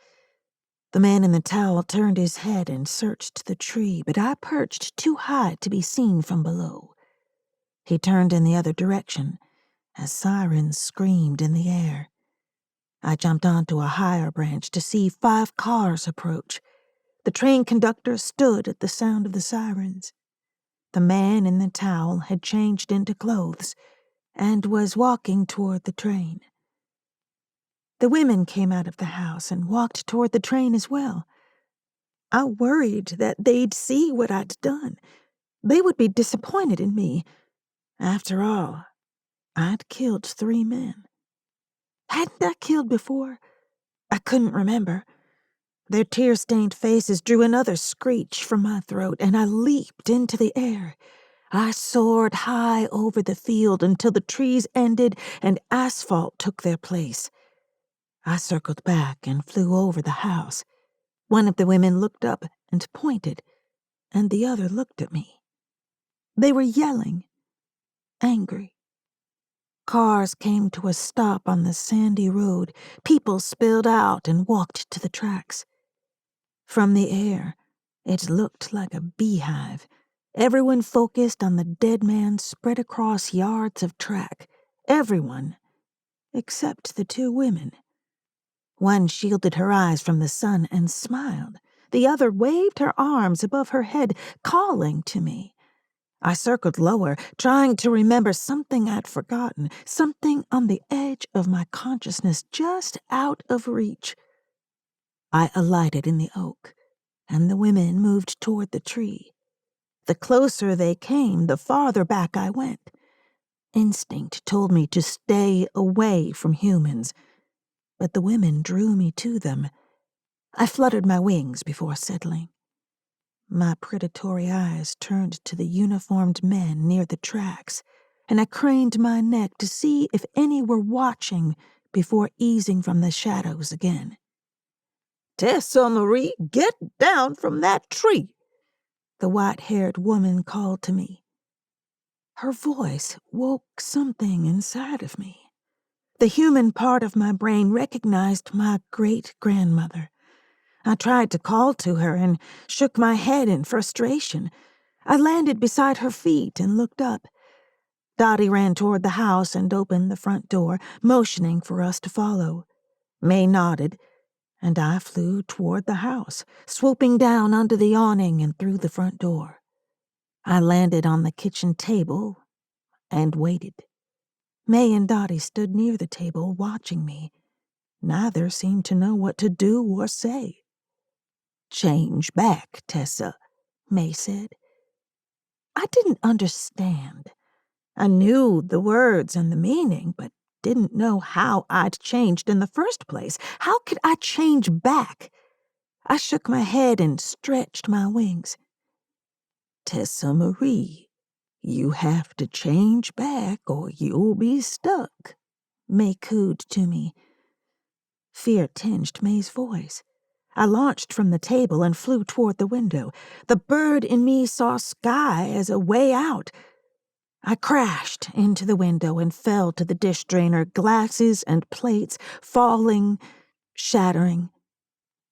The man in the towel turned his head and searched the tree, but I perched too high to be seen from below. He turned in the other direction as sirens screamed in the air. I jumped onto a higher branch to see 5 cars approach. The train conductor stood at the sound of the sirens. The man in the towel had changed into clothes and was walking toward the train. The women came out of the house and walked toward the train as well. I worried that they'd see what I'd done. They would be disappointed in me. After all, I'd killed 3 men. Hadn't I killed before? I couldn't remember. Their tear-stained faces drew another screech from my throat, and I leaped into the air. I soared high over the field until the trees ended and asphalt took their place. I circled back and flew over the house. One of the women looked up and pointed, and the other looked at me. They were yelling, angry. Cars came to a stop on the sandy road. People spilled out and walked to the tracks. From the air, it looked like a beehive. Everyone focused on the dead man spread across yards of track. Everyone, except the 2 women. One shielded her eyes from the sun and smiled. The other waved her arms above her head, calling to me. I circled lower, trying to remember something I'd forgotten, something on the edge of my consciousness, just out of reach. I alighted in the oak, and the women moved toward the tree. The closer they came, the farther back I went. Instinct told me to stay away from humans, but the women drew me to them. I fluttered my wings before settling. My predatory eyes turned to the uniformed men near the tracks, and I craned my neck to see if any were watching before easing from the shadows again. "Tessa Marie, get down from that tree!" the white-haired woman called to me. Her voice woke something inside of me. The human part of my brain recognized my great-grandmother. I tried to call to her and shook my head in frustration. I landed beside her feet and looked up. Dottie ran toward the house and opened the front door, motioning for us to follow. May nodded, and I flew toward the house, swooping down under the awning and through the front door. I landed on the kitchen table and waited. May and Dottie stood near the table, watching me. Neither seemed to know what to do or say. "Change back, Tessa," May said. I didn't understand. I knew the words and the meaning, but didn't know how I'd changed in the first place. How could I change back? I shook my head and stretched my wings. "Tessa Marie, you have to change back or you'll be stuck," May cooed to me. Fear tinged May's voice. I launched from the table and flew toward the window. The bird in me saw sky as a way out. I crashed into the window and fell to the dish drainer, glasses and plates falling, shattering.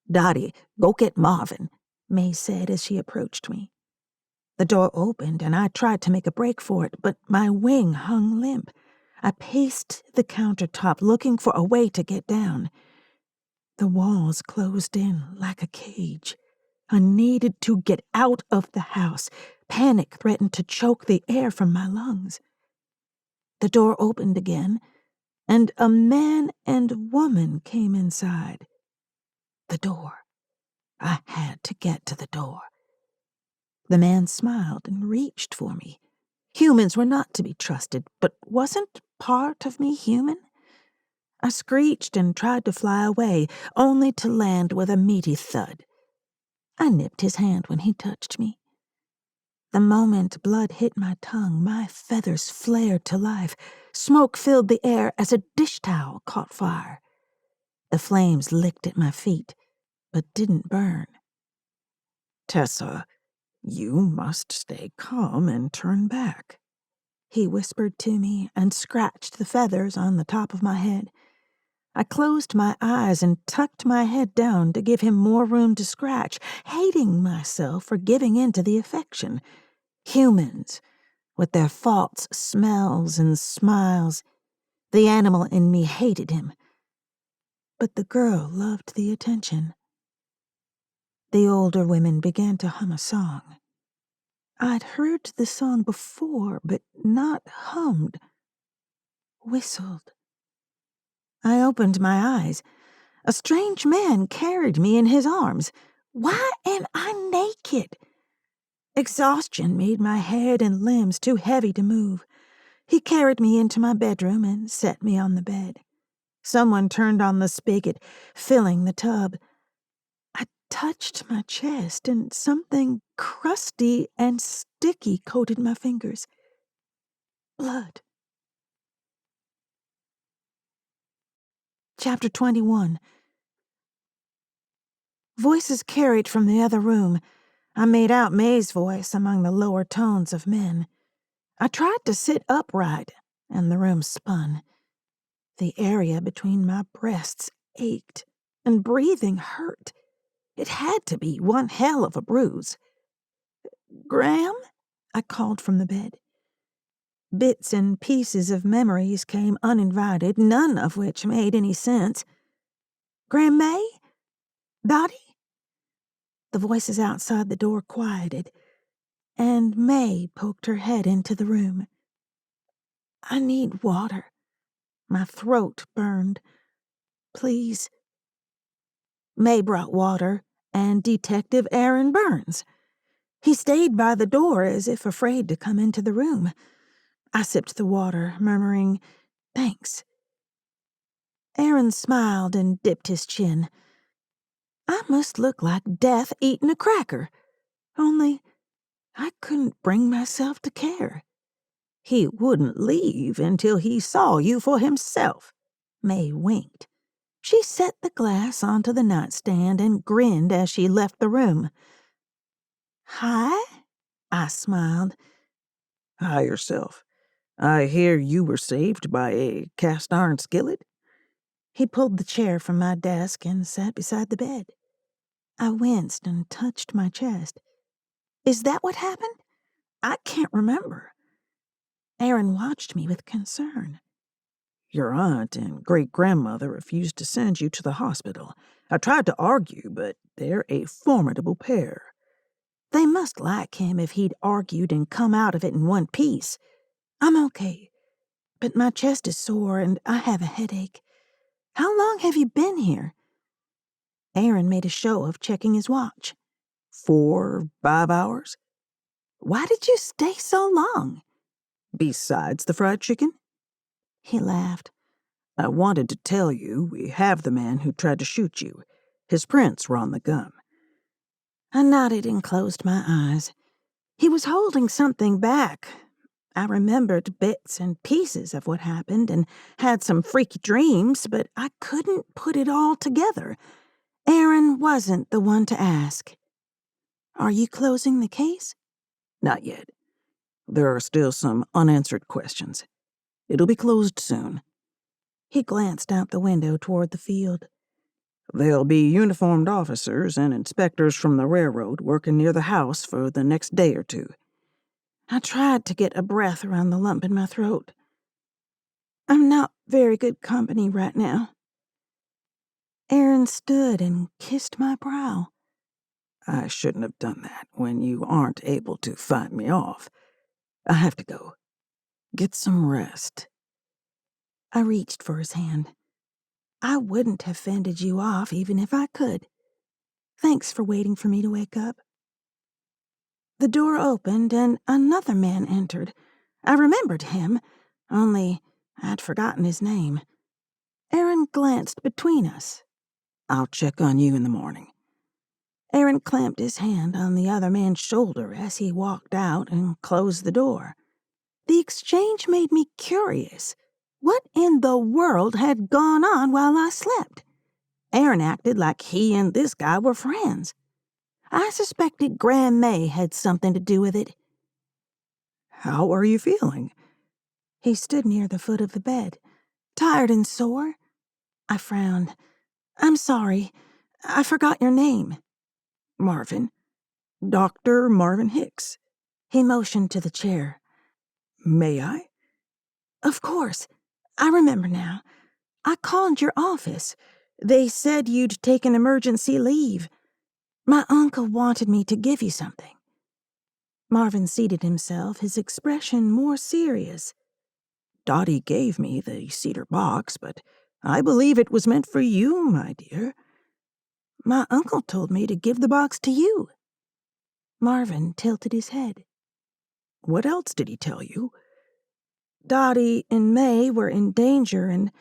"Dottie, go get Marvin," May said as she approached me. The door opened and I tried to make a break for it, but my wing hung limp. I paced the countertop, looking for a way to get down. The walls closed in like a cage. I needed to get out of the house. Panic threatened to choke the air from my lungs. The door opened again, and a man and woman came inside. The door. I had to get to the door. The man smiled and reached for me. Humans were not to be trusted, but wasn't part of me human? I screeched and tried to fly away, only to land with a meaty thud. I nipped his hand when he touched me. The moment blood hit my tongue, my feathers flared to life. Smoke filled the air as a dish towel caught fire. The flames licked at my feet, but didn't burn. Tessa, you must stay calm and turn back, he whispered to me and scratched the feathers on the top of my head. I closed my eyes and tucked my head down to give him more room to scratch, hating myself for giving in to the affection. Humans, with their faults, smells, and smiles. The animal in me hated him. But the girl loved the attention. The older women began to hum a song. I'd heard the song before, but not hummed. Whistled. I opened my eyes. A strange man carried me in his arms. Why am I naked? Exhaustion made my head and limbs too heavy to move. He carried me into my bedroom and set me on the bed. Someone turned on the spigot, filling the tub. I touched my chest, and something crusty and sticky coated my fingers. Blood. Chapter 21. Voices carried from the other room. I made out May's voice among the lower tones of men. I tried to sit upright, and the room spun. The area between my breasts ached, and breathing hurt. It had to be one hell of a bruise. "Graham?" I called from the bed. Bits and pieces of memories came uninvited, none of which made any sense. "Graham May? Dottie?" The voices outside the door quieted, and May poked her head into the room. "I need water. My throat burned. Please." May brought water, and Detective Aaron Burns. He stayed by the door as if afraid to come into the room. I sipped the water, murmuring, "Thanks." Aaron smiled and dipped his chin. I must look like death eating a cracker. Only I couldn't bring myself to care. "He wouldn't leave until he saw you for himself." May winked. She set the glass onto the nightstand and grinned as she left the room. "Hi?" I smiled. Hi yourself. I hear you were saved by a cast-iron skillet? He pulled the chair from my desk and sat beside the bed. I winced and touched my chest. "Is that what happened? I can't remember." Aaron watched me with concern. Your aunt and great-grandmother refused to send you to the hospital. I tried to argue, but they're a formidable pair. They must like him if he'd argued and come out of it in one piece. "I'm okay, but my chest is sore and I have a headache. How long have you been here?" Aaron made a show of checking his watch. 4, 5 hours? "Why did you stay so long?" Besides the fried chicken? He laughed. I wanted to tell you we have the man who tried to shoot you. His prints were on the gun. I nodded and closed my eyes. He was holding something back. I remembered bits and pieces of what happened and had some freaky dreams, but I couldn't put it all together. Aaron wasn't the one to ask. "Are you closing the case?" Not yet. There are still some unanswered questions. It'll be closed soon. He glanced out the window toward the field. There'll be uniformed officers and inspectors from the railroad working near the house for the next day or two. I tried to get a breath around the lump in my throat. "I'm not very good company right now." Aaron stood and kissed my brow. I shouldn't have done that when you aren't able to find me off. I have to go. Get some rest." I reached for his hand. "I wouldn't have fended you off even if I could. Thanks for waiting for me to wake up." The door opened and another man entered. I remembered him, only I'd forgotten his name. Aaron glanced between us. "I'll check on you in the morning." Aaron clamped his hand on the other man's shoulder as he walked out and closed the door. The exchange made me curious. What in the world had gone on while I slept? Aaron acted like he and this guy were friends. I suspected Graham May had something to do with it. "How are you feeling?" He stood near the foot of the bed. "Tired and sore?" I frowned. "I'm sorry. I forgot your name." "Marvin. Dr. Marvin Hicks." He motioned to the chair. "May I?" "Of course. I remember now. I called your office. They said you'd taken emergency leave. My uncle wanted me to give you something." Marvin seated himself, his expression more serious. "Dottie gave me the cedar box, but I believe it was meant for you, my dear." "My uncle told me to give the box to you." Marvin tilted his head. "What else did he tell you?" "Dottie and May were in danger, and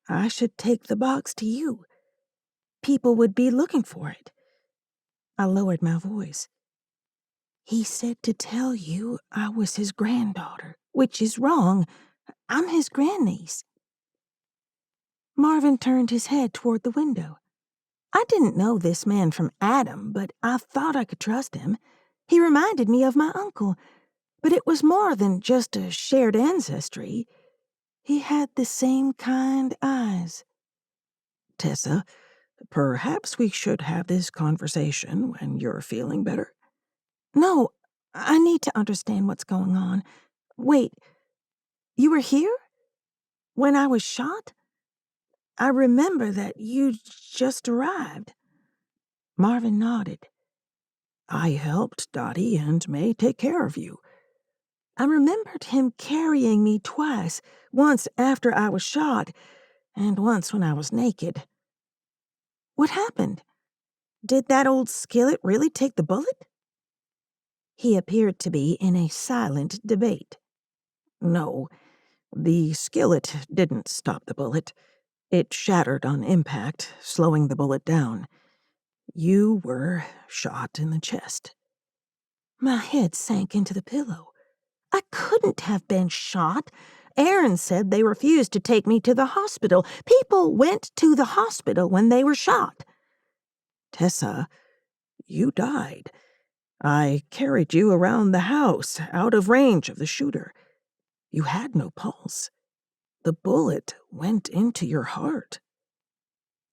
I should take the box to you. People would be looking for it." I lowered my voice. "He said to tell you I was his granddaughter, which is wrong. I'm his grandniece." Marvin turned his head toward the window. I didn't know this man from Adam, but I thought I could trust him. He reminded me of my uncle, but it was more than just a shared ancestry. He had the same kind eyes. "Tessa, perhaps we should have this conversation when you're feeling better." "No, I need to understand what's going on. Wait, you were here? When I was shot? I remember that you just arrived." Marvin nodded. "I helped Dottie and May take care of you." I remembered him carrying me twice, once after I was shot, and once when I was naked. "What happened? Did that old skillet really take the bullet?" He appeared to be in a silent debate. "No, the skillet didn't stop the bullet. It shattered on impact, slowing the bullet down. You were shot in the chest." My head sank into the pillow. I couldn't have been shot. Aaron said they refused to take me to the hospital. People went to the hospital when they were shot. "Tessa, you died. I carried you around the house, out of range of the shooter. You had no pulse. The bullet went into your heart."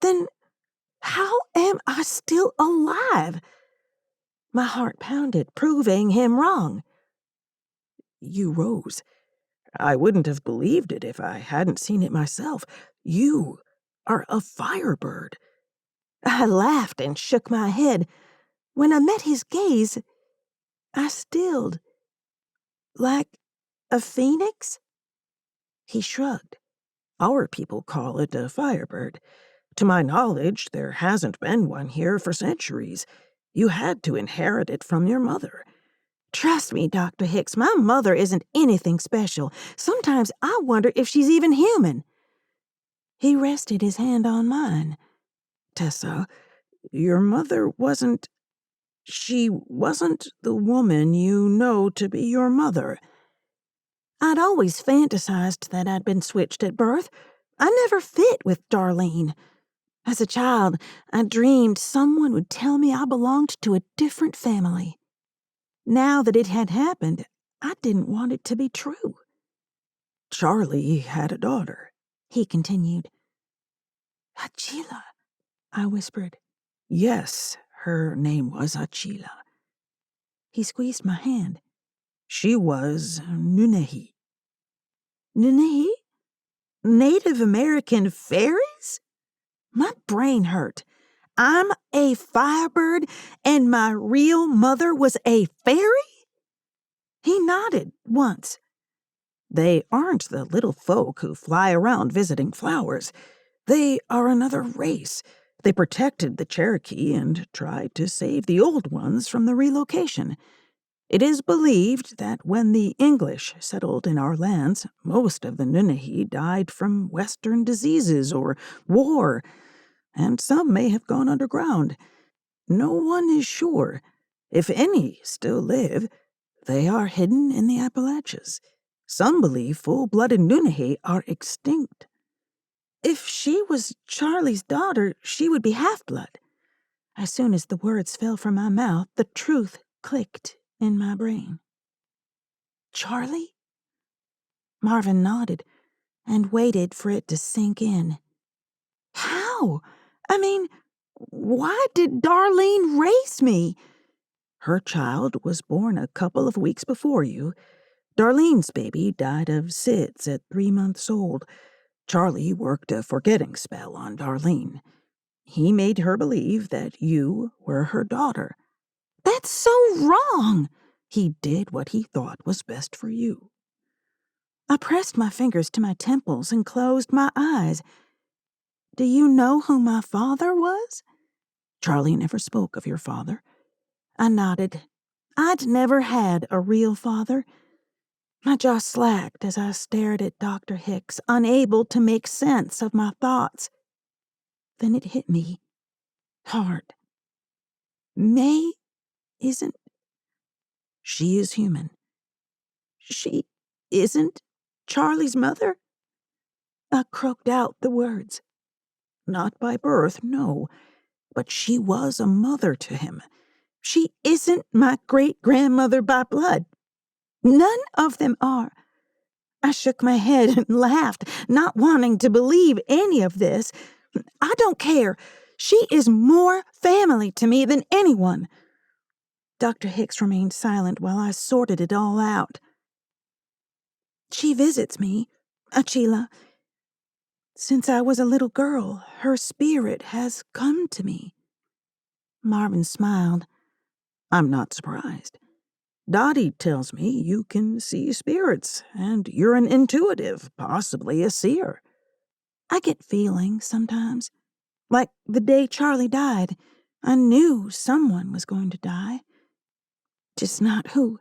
Then how am I still alive? My heart pounded, proving him wrong. "You rose. I wouldn't have believed it if I hadn't seen it myself. You are a firebird." I laughed and shook my head. When I met his gaze, I stilled. "Like a phoenix?" He shrugged. "Our people call it a firebird. To my knowledge, there hasn't been one here for centuries. You had to inherit it from your mother." "Trust me, Dr. Hicks, my mother isn't anything special. Sometimes I wonder if she's even human." He rested his hand on mine. "Tessa, your mother wasn't... She wasn't the woman you know to be your mother." I'd always fantasized that I'd been switched at birth. I never fit with Darlene. As a child, I dreamed someone would tell me I belonged to a different family. Now that it had happened, I didn't want it to be true. "Charlie had a daughter," he continued. "Achila," I whispered. "Yes, her name was Achila." He squeezed my hand. "She was Nunehi." "Nunehi? Native American fairies?" My brain hurt. I'm a firebird and my real mother was a fairy? He nodded once. They aren't the little folk who fly around visiting flowers. They are another race. They protected the Cherokee and tried to save the old ones from the relocation. It is believed that when the English settled in our lands, most of the Nunnehi died from Western diseases or war, and some may have gone underground. No one is sure. If any still live, they are hidden in the Appalachians. Some believe full-blooded Nunnehi are extinct. If she was Charlie's daughter, she would be half-blood. As soon as the words fell from my mouth, the truth clicked in my brain. Charlie? Marvin nodded and waited for it to sink in. How? I mean, why did Darlene raise me? Her child was born a couple of weeks before you. Darlene's baby died of SIDS at 3 months old. Charlie worked a forgetting spell on Darlene. He made her believe that you were her daughter. That's so wrong. He did what he thought was best for you. I pressed my fingers to my temples and closed my eyes. Do you know who my father was? Charlie never spoke of your father. I nodded. I'd never had a real father. My jaw slacked as I stared at Dr. Hicks, unable to make sense of my thoughts. Then it hit me hard. May isn't... She is human. She isn't Charlie's mother? I croaked out the words. Not by birth, no, but she was a mother to him. She isn't my great-grandmother by blood. None of them are. I shook my head and laughed, not wanting to believe any of this. I don't care. She is more family to me than anyone. Dr. Hicks remained silent while I sorted it all out. She visits me, Achila. Since I was a little girl, her spirit has come to me. Marvin smiled. I'm not surprised. Dottie tells me you can see spirits, and you're an intuitive, possibly a seer. I get feelings sometimes. Like the day Charlie died, I knew someone was going to die. Just not who.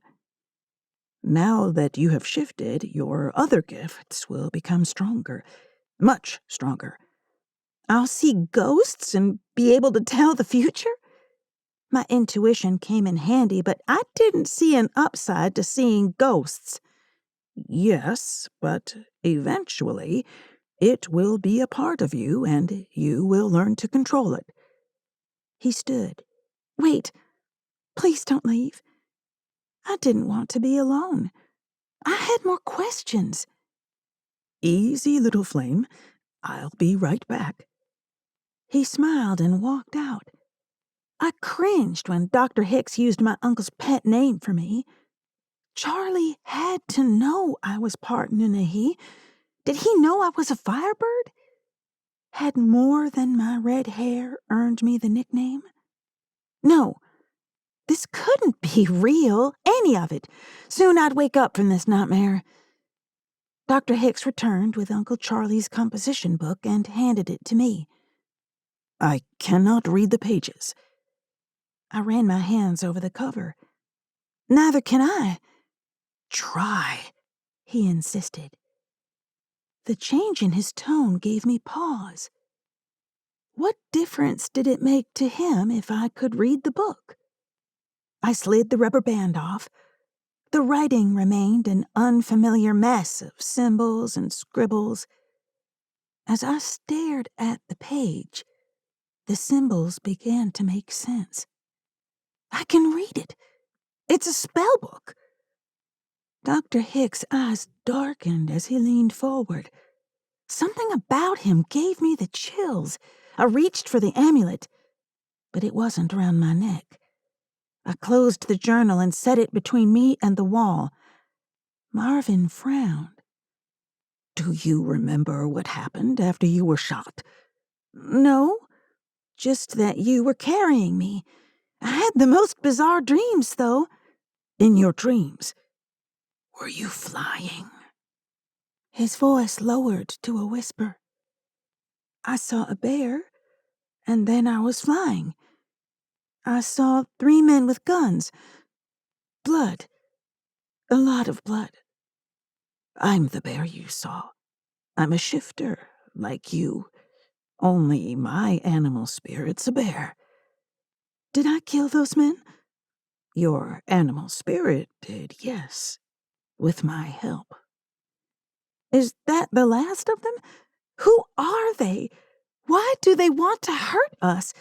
Now that you have shifted, your other gifts will become stronger. Much stronger. I'll see ghosts and be able to tell the future? My intuition came in handy, but I didn't see an upside to seeing ghosts. Yes, but eventually it will be a part of you, and you will learn to control it. He stood. Wait, please don't leave. I didn't want to be alone. I had more questions. Easy, little flame. I'll be right back. He smiled and walked out. I cringed when Dr. Hicks used my uncle's pet name for me. Charlie had to know I was part Nunnehi. Did he know I was a firebird? Had more than my red hair earned me the nickname? No, this couldn't be real, any of it. Soon I'd wake up from this nightmare. Dr. Hicks returned with Uncle Charlie's composition book and handed it to me. I cannot read the pages. I ran my hands over the cover. Neither can I. Try, he insisted. The change in his tone gave me pause. What difference did it make to him if I could read the book? I slid the rubber band off. The writing remained an unfamiliar mess of symbols and scribbles. As I stared at the page, the symbols began to make sense. I can read it. It's a spell book. Dr. Hicks' eyes darkened as he leaned forward. Something about him gave me the chills. I reached for the amulet, but it wasn't around my neck. I closed the journal and set it between me and the wall. Marvin frowned. Do you remember what happened after you were shot? No. just that you were carrying me. I had the most bizarre dreams, though. In your dreams, were you flying? His voice lowered to a whisper. I saw a bear, and then I was flying. I saw 3 men with guns. Blood. A lot of blood. I'm the bear you saw. I'm a shifter, like you. Only my animal spirit's a bear. Did I kill those men? Your animal spirit did, yes. With my help. Is that the last of them? Who are they? Why do they want to hurt us?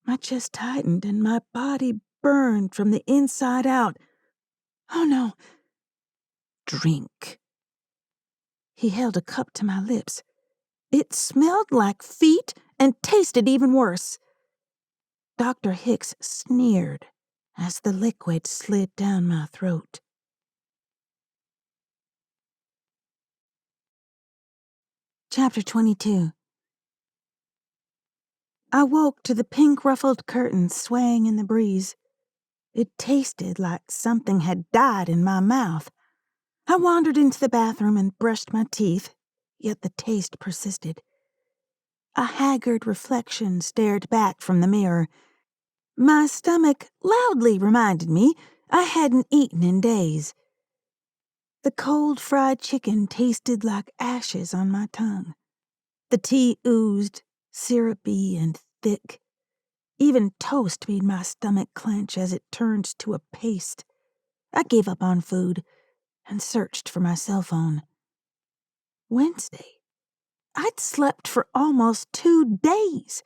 My chest tightened and my body burned from the inside out. Oh no. Drink. He held a cup to my lips. It smelled like feet and tasted even worse. Dr. Hicks sneered as the liquid slid down my throat. Chapter 22. I woke to the pink-ruffled curtains swaying in the breeze. It tasted like something had died in my mouth. I wandered into the bathroom and brushed my teeth, yet the taste persisted. A haggard reflection stared back from the mirror. My stomach loudly reminded me I hadn't eaten in days. The cold fried chicken tasted like ashes on my tongue. The tea oozed, syrupy and thick. Even toast made my stomach clench as it turned to a paste. I gave up on food and searched for my cell phone. Wednesday. I'd slept for almost 2 days.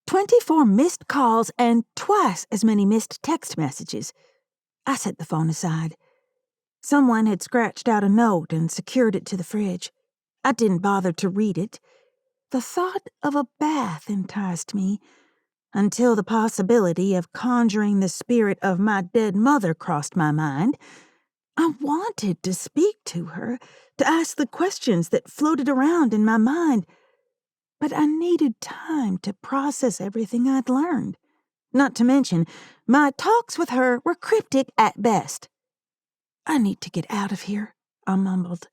24 missed calls and twice as many missed text messages. I set the phone aside. Someone had scratched out a note and secured it to the fridge. I didn't bother to read it. The thought of a bath enticed me, until the possibility of conjuring the spirit of my dead mother crossed my mind. I wanted to speak to her, to ask the questions that floated around in my mind, but I needed time to process everything I'd learned. Not to mention, my talks with her were cryptic at best. I need to get out of here, I mumbled.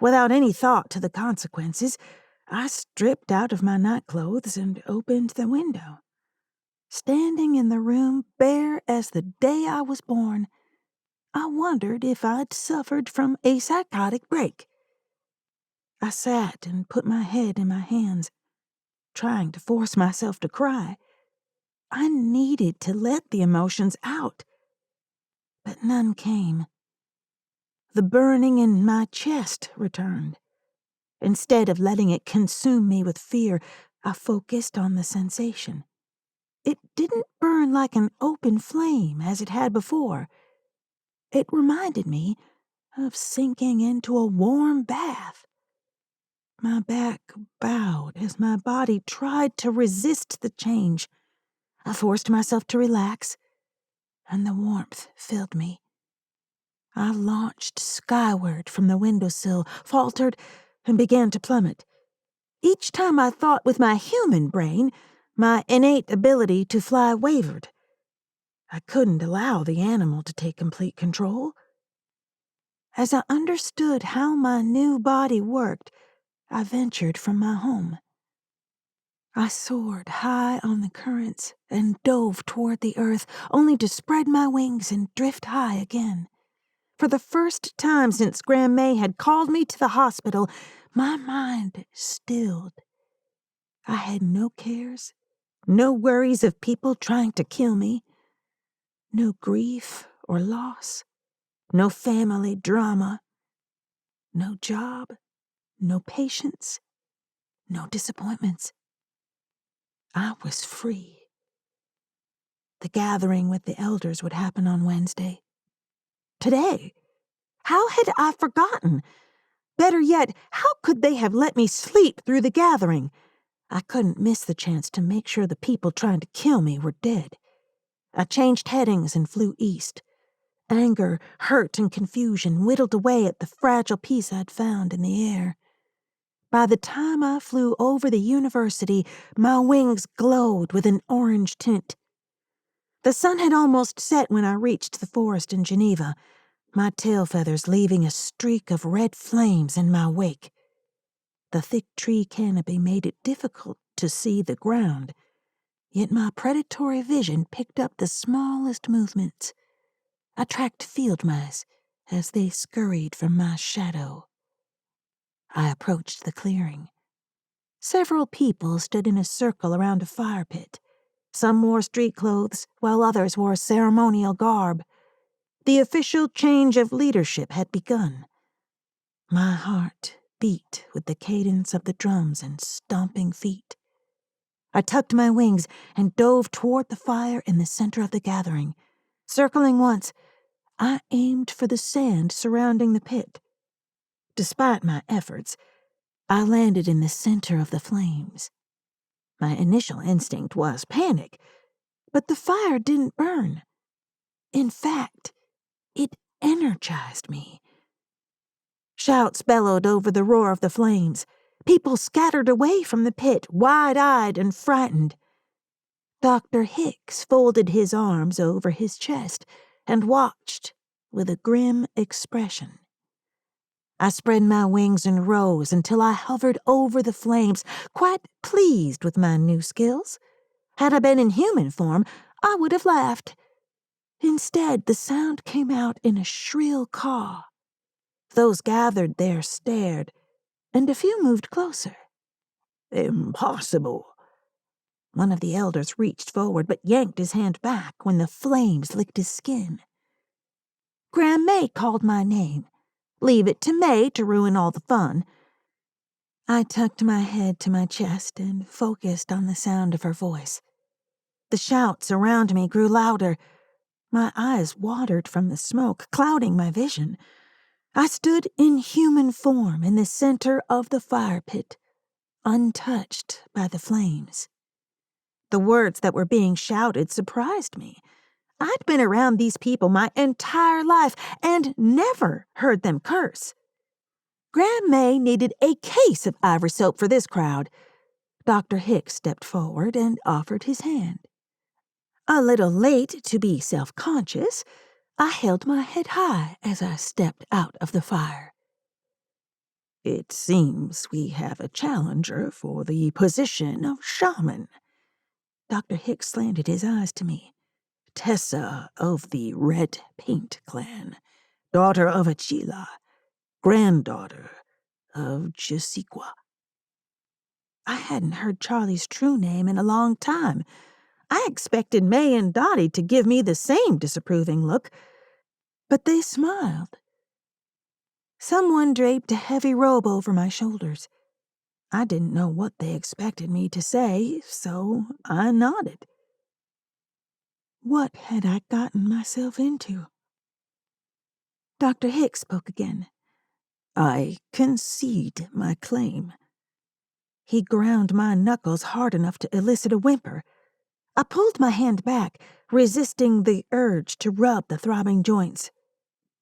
Without any thought to the consequences, I stripped out of my nightclothes and opened the window. Standing in the room bare as the day I was born, I wondered if I'd suffered from a psychotic break. I sat and put my head in my hands, trying to force myself to cry. I needed to let the emotions out, but none came. The burning in my chest returned. Instead of letting it consume me with fear, I focused on the sensation. It didn't burn like an open flame as it had before. It reminded me of sinking into a warm bath. My back bowed as my body tried to resist the change. I forced myself to relax, and the warmth filled me. I launched skyward from the windowsill, faltered, and began to plummet. Each time I thought with my human brain, my innate ability to fly wavered. I couldn't allow the animal to take complete control. As I understood how my new body worked, I ventured from my home. I soared high on the currents and dove toward the earth, only to spread my wings and drift high again. For the first time since Grandma May had called me to the hospital, my mind stilled. I had no cares, no worries of people trying to kill me, no grief or loss, no family drama, no job, no patience, no disappointments. I was free. The gathering with the elders would happen on Wednesday. Today? How had I forgotten? Better yet, how could they have let me sleep through the gathering? I couldn't miss the chance to make sure the people trying to kill me were dead. I changed headings and flew east. Anger, hurt, and confusion whittled away at the fragile peace I'd found in the air. By the time I flew over the university, my wings glowed with an orange tint. The sun had almost set when I reached the forest in Geneva, my tail feathers leaving a streak of red flames in my wake. The thick tree canopy made it difficult to see the ground, yet my predatory vision picked up the smallest movements. I tracked field mice as they scurried from my shadow. I approached the clearing. Several people stood in a circle around a fire pit. Some wore street clothes, while others wore ceremonial garb. The official change of leadership had begun. My heart beat with the cadence of the drums and stomping feet. I tucked my wings and dove toward the fire in the center of the gathering. Circling once, I aimed for the sand surrounding the pit. Despite my efforts, I landed in the center of the flames. My initial instinct was panic, but the fire didn't burn. In fact, it energized me. Shouts bellowed over the roar of the flames. People scattered away from the pit, wide-eyed and frightened. Dr. Hicks folded his arms over his chest and watched with a grim expression. I spread my wings and rose until I hovered over the flames, quite pleased with my new skills. Had I been in human form, I would have laughed. Instead, the sound came out in a shrill caw. Those gathered there stared, and a few moved closer. Impossible. One of the elders reached forward but yanked his hand back when the flames licked his skin. Graham May called my name. Leave it to May to ruin all the fun. I tucked my head to my chest and focused on the sound of her voice. The shouts around me grew louder. My eyes watered from the smoke, clouding my vision. I stood in human form in the center of the fire pit, untouched by the flames. The words that were being shouted surprised me. I'd been around these people my entire life and never heard them curse. Graham May needed a case of ivory soap for this crowd. Dr. Hicks stepped forward and offered his hand. A little late to be self-conscious, I held my head high as I stepped out of the fire. It seems we have a challenger for the position of shaman. Dr. Hicks slanted his eyes to me. Tessa of the Red Paint Clan, daughter of Achila, granddaughter of Jessiqua. I hadn't heard Charlie's true name in a long time. I expected May and Dottie to give me the same disapproving look, but they smiled. Someone draped a heavy robe over my shoulders. I didn't know what they expected me to say, so I nodded. What had I gotten myself into? Dr. Hicks spoke again. I concede my claim. He ground my knuckles hard enough to elicit a whimper. I pulled my hand back, resisting the urge to rub the throbbing joints.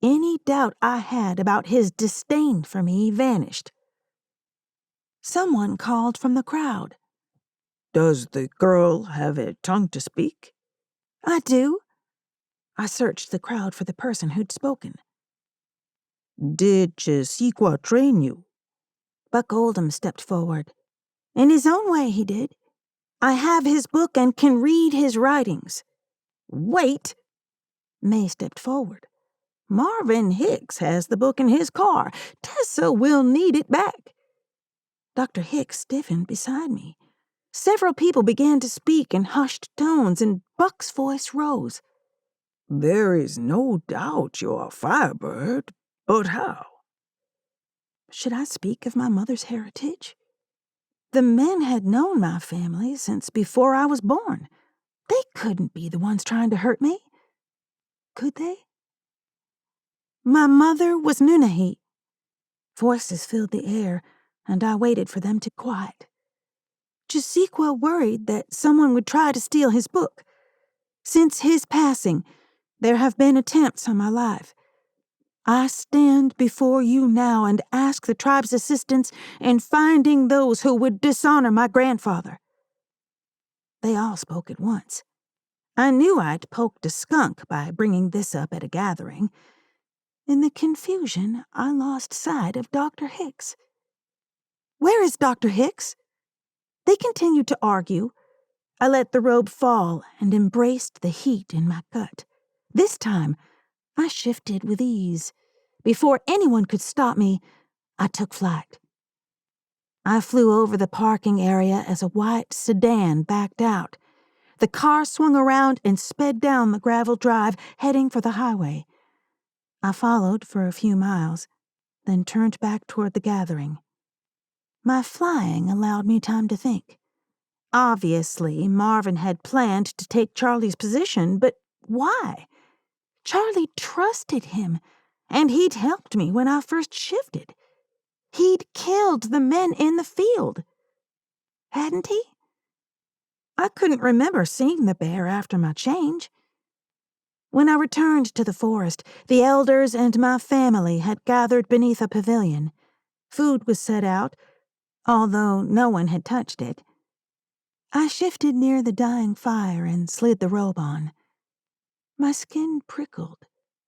Any doubt I had about his disdain for me vanished. Someone called from the crowd. Does the girl have a tongue to speak? I do. I searched the crowd for the person who'd spoken. Did Jessiqua train you? Buck Oldham stepped forward. In his own way, he did. I have his book and can read his writings. Wait! May stepped forward. Marvin Hicks has the book in his car. Tessa will need it back. Dr. Hicks stiffened beside me. Several people began to speak in hushed tones, and Buck's voice rose. There is no doubt you're a firebird, but how? Should I speak of my mother's heritage? The men had known my family since before I was born. They couldn't be the ones trying to hurt me. Could they? My mother was Nunahi. Voices filled the air, and I waited for them to quiet. Jessiqua worried that someone would try to steal his book. Since his passing, there have been attempts on my life. I stand before you now and ask the tribe's assistance in finding those who would dishonor my grandfather." They all spoke at once. I knew I'd poked a skunk by bringing this up at a gathering. In the confusion, I lost sight of Dr. Hicks. "Where is Dr. Hicks?" They continued to argue. I let the robe fall and embraced the heat in my gut. This time, I shifted with ease. Before anyone could stop me, I took flight. I flew over the parking area as a white sedan backed out. The car swung around and sped down the gravel drive, heading for the highway. I followed for a few miles, then turned back toward the gathering. My flying allowed me time to think. Obviously, Marvin had planned to take Charlie's position, but why? Charlie trusted him, and he'd helped me when I first shifted. He'd killed the men in the field. Hadn't he? I couldn't remember seeing the bear after my change. When I returned to the forest, the elders and my family had gathered beneath a pavilion. Food was set out, although no one had touched it. I shifted near the dying fire and slid the robe on. My skin prickled,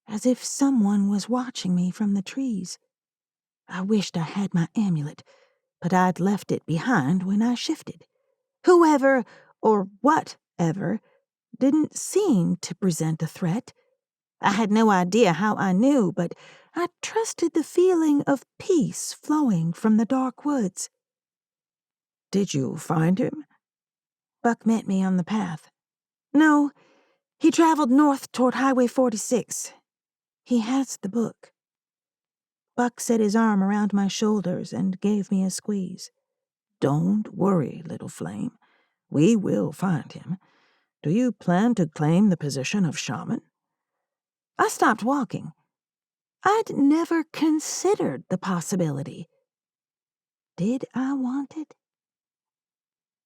as if someone was watching me from the trees. I wished I had my amulet, but I'd left it behind when I shifted. Whoever, or whatever, didn't seem to present a threat. I had no idea how I knew, but I trusted the feeling of peace flowing from the dark woods. Did you find him? Buck met me on the path. No, he traveled north toward Highway 46. He has the book. Buck set his arm around my shoulders and gave me a squeeze. Don't worry, little flame. We will find him. Do you plan to claim the position of shaman? I stopped walking. I'd never considered the possibility. Did I want it?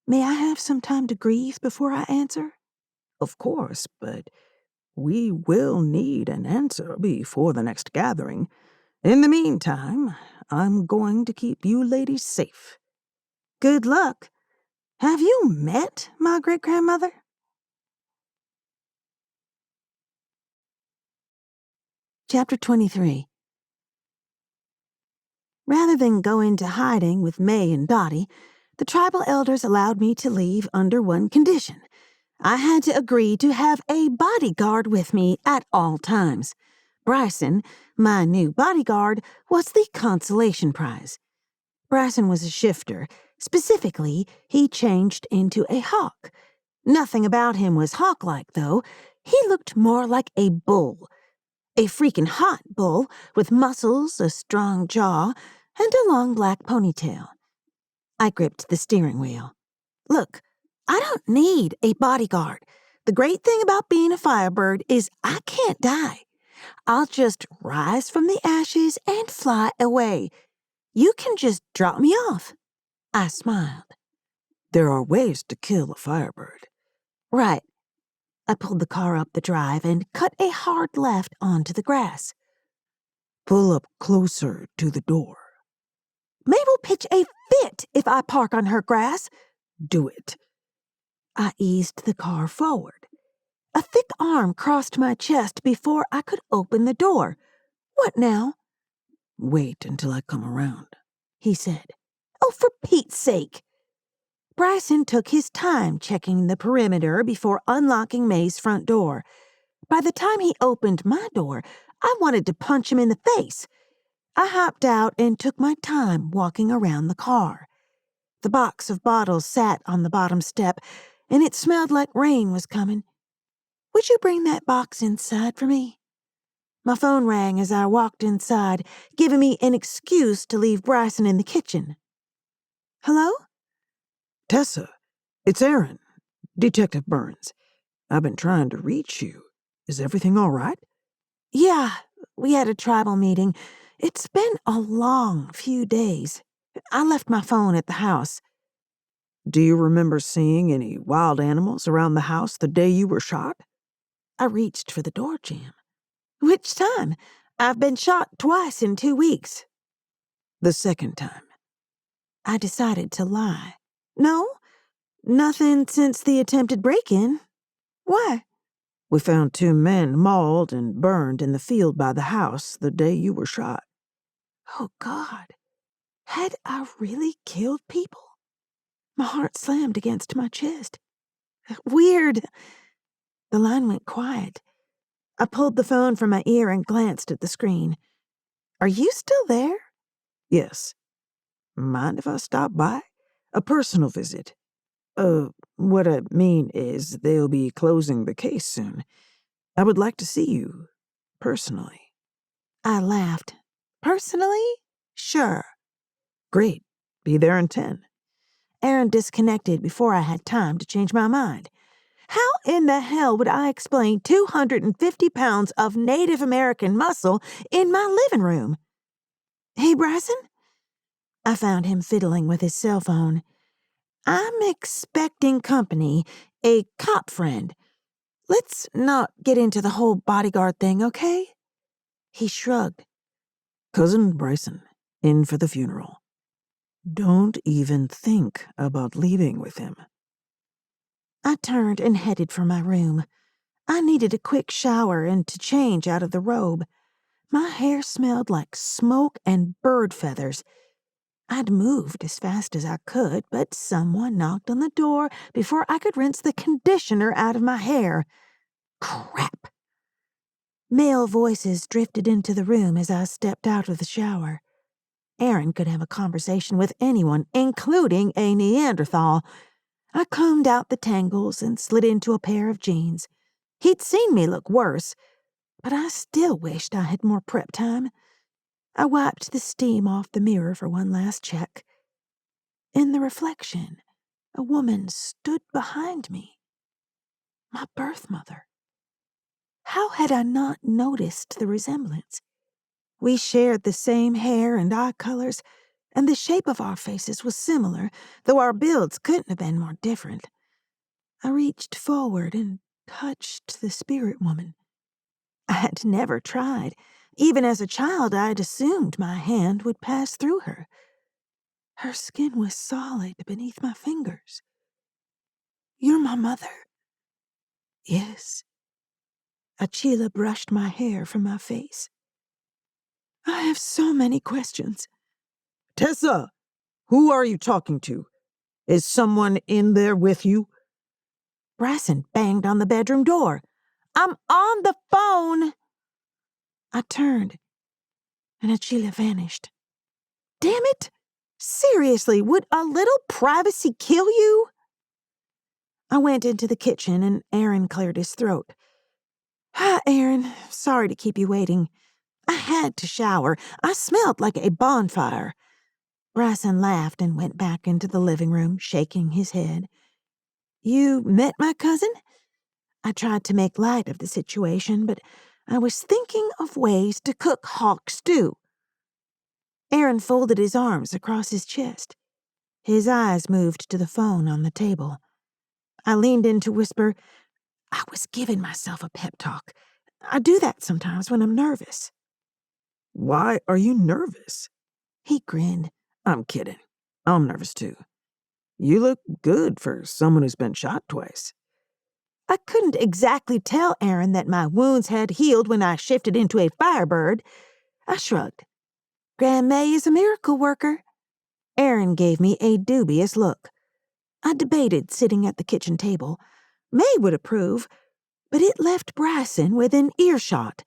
May I have some time to grieve before I answer? Of course, but we will need an answer before the next gathering. In the meantime, I'm going to keep you ladies safe. Good luck. Have you met my great-grandmother? Chapter 23. Rather than go into hiding with May and Dottie, the tribal elders allowed me to leave under one condition. I had to agree to have a bodyguard with me at all times. Bryson, my new bodyguard, was the consolation prize. Bryson was a shifter. Specifically, he changed into a hawk. Nothing about him was hawk-like, though. He looked more like a bull. A freaking hot bull with muscles, a strong jaw, and a long black ponytail. I gripped the steering wheel. Look, I don't need a bodyguard. The great thing about being a firebird is I can't die. I'll just rise from the ashes and fly away. You can just drop me off. I smiled. There are ways to kill a firebird. Right. I pulled the car up the drive and cut a hard left onto the grass. Pull up closer to the door. Mabel pitch a fit if I park on her grass. Do it. I eased the car forward. A thick arm crossed my chest before I could open the door. What now? Wait until I come around, he said. Oh, for Pete's sake. Bryson took his time checking the perimeter before unlocking May's front door. By the time he opened my door, I wanted to punch him in the face. I hopped out and took my time walking around the car. The box of bottles sat on the bottom step, and it smelled like rain was coming. Would you bring that box inside for me? My phone rang as I walked inside, giving me an excuse to leave Bryson in the kitchen. Hello? Tessa, it's Aaron, Detective Burns. I've been trying to reach you. Is everything all right? Yeah, we had a tribal meeting. It's been a long few days. I left my phone at the house. Do you remember seeing any wild animals around the house the day you were shot? I reached for the door jamb. Which time? I've been shot twice in 2 weeks. The second time. I decided to lie. No, nothing since the attempted break-in. Why? We found 2 men mauled and burned in the field by the house the day you were shot. Oh, God. Had I really killed people? My heart slammed against my chest. Weird. The line went quiet. I pulled the phone from my ear and glanced at the screen. Are you still there? Yes. Mind if I stop by? A personal visit. What I mean is they'll be closing the case soon. I would like to see you, personally. I laughed. Personally? Sure. Great. Be there in 10. Aaron disconnected before I had time to change my mind. How in the hell would I explain 250 pounds of Native American muscle in my living room? Hey, Bryson? I found him fiddling with his cell phone. I'm expecting company, a cop friend. Let's not get into the whole bodyguard thing, okay? He shrugged. Cousin Bryson, in for the funeral. Don't even think about leaving with him. I turned and headed for my room. I needed a quick shower and to change out of the robe. My hair smelled like smoke and bird feathers. I'd moved as fast as I could, but someone knocked on the door before I could rinse the conditioner out of my hair. Crap. Male voices drifted into the room as I stepped out of the shower. Aaron could have a conversation with anyone, including a Neanderthal. I combed out the tangles and slid into a pair of jeans. He'd seen me look worse, but I still wished I had more prep time. I wiped the steam off the mirror for one last check. In the reflection, a woman stood behind me. My birth mother. How had I not noticed the resemblance? We shared the same hair and eye colors, and the shape of our faces was similar, though our builds couldn't have been more different. I reached forward and touched the spirit woman. I had never tried. Even as a child, I'd assumed my hand would pass through her. Her skin was solid beneath my fingers. You're my mother. Yes. Achila brushed my hair from my face. I have so many questions. Tessa! Who are you talking to? Is someone in there with you? Bryson banged on the bedroom door. I'm on the phone! I turned, and Achila vanished. Damn it! Seriously, would a little privacy kill you? I went into the kitchen, and Aaron cleared his throat. Hi, Aaron. Sorry to keep you waiting. I had to shower. I smelled like a bonfire. Bryson laughed and went back into the living room, shaking his head. You met my cousin? I tried to make light of the situation, but I was thinking of ways to cook hawk stew. Aaron folded his arms across his chest. His eyes moved to the phone on the table. I leaned in to whisper, I was giving myself a pep talk. I do that sometimes when I'm nervous. Why are you nervous? He grinned. I'm kidding. I'm nervous too. You look good for someone who's been shot twice. I couldn't exactly tell Aaron that my wounds had healed when I shifted into a firebird. I shrugged. Grandma is a miracle worker. Aaron gave me a dubious look. I debated sitting at the kitchen table. May would approve, but it left Bryson within earshot.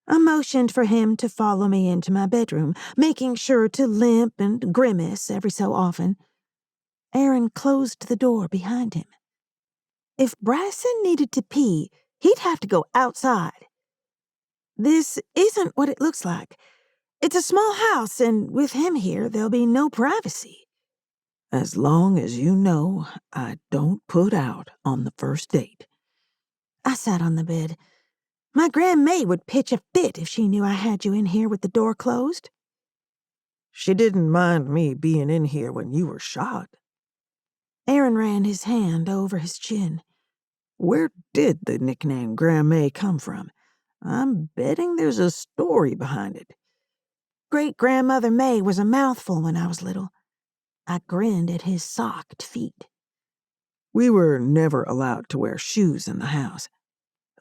I motioned for him to follow me into my bedroom, making sure to limp and grimace every so often. Aaron closed the door behind him. If Bryson needed to pee, he'd have to go outside. This isn't what it looks like. It's a small house, and with him here, there'll be no privacy. As long as you know I don't put out on the first date. I sat on the bed. My grandma would pitch a fit if she knew I had you in here with the door closed. She didn't mind me being in here when you were shot. Aaron ran his hand over his chin. Where did the nickname Grandma come from? I'm betting there's a story behind it. Great-grandmother May was a mouthful when I was little. I grinned at his socked feet. We were never allowed to wear shoes in the house.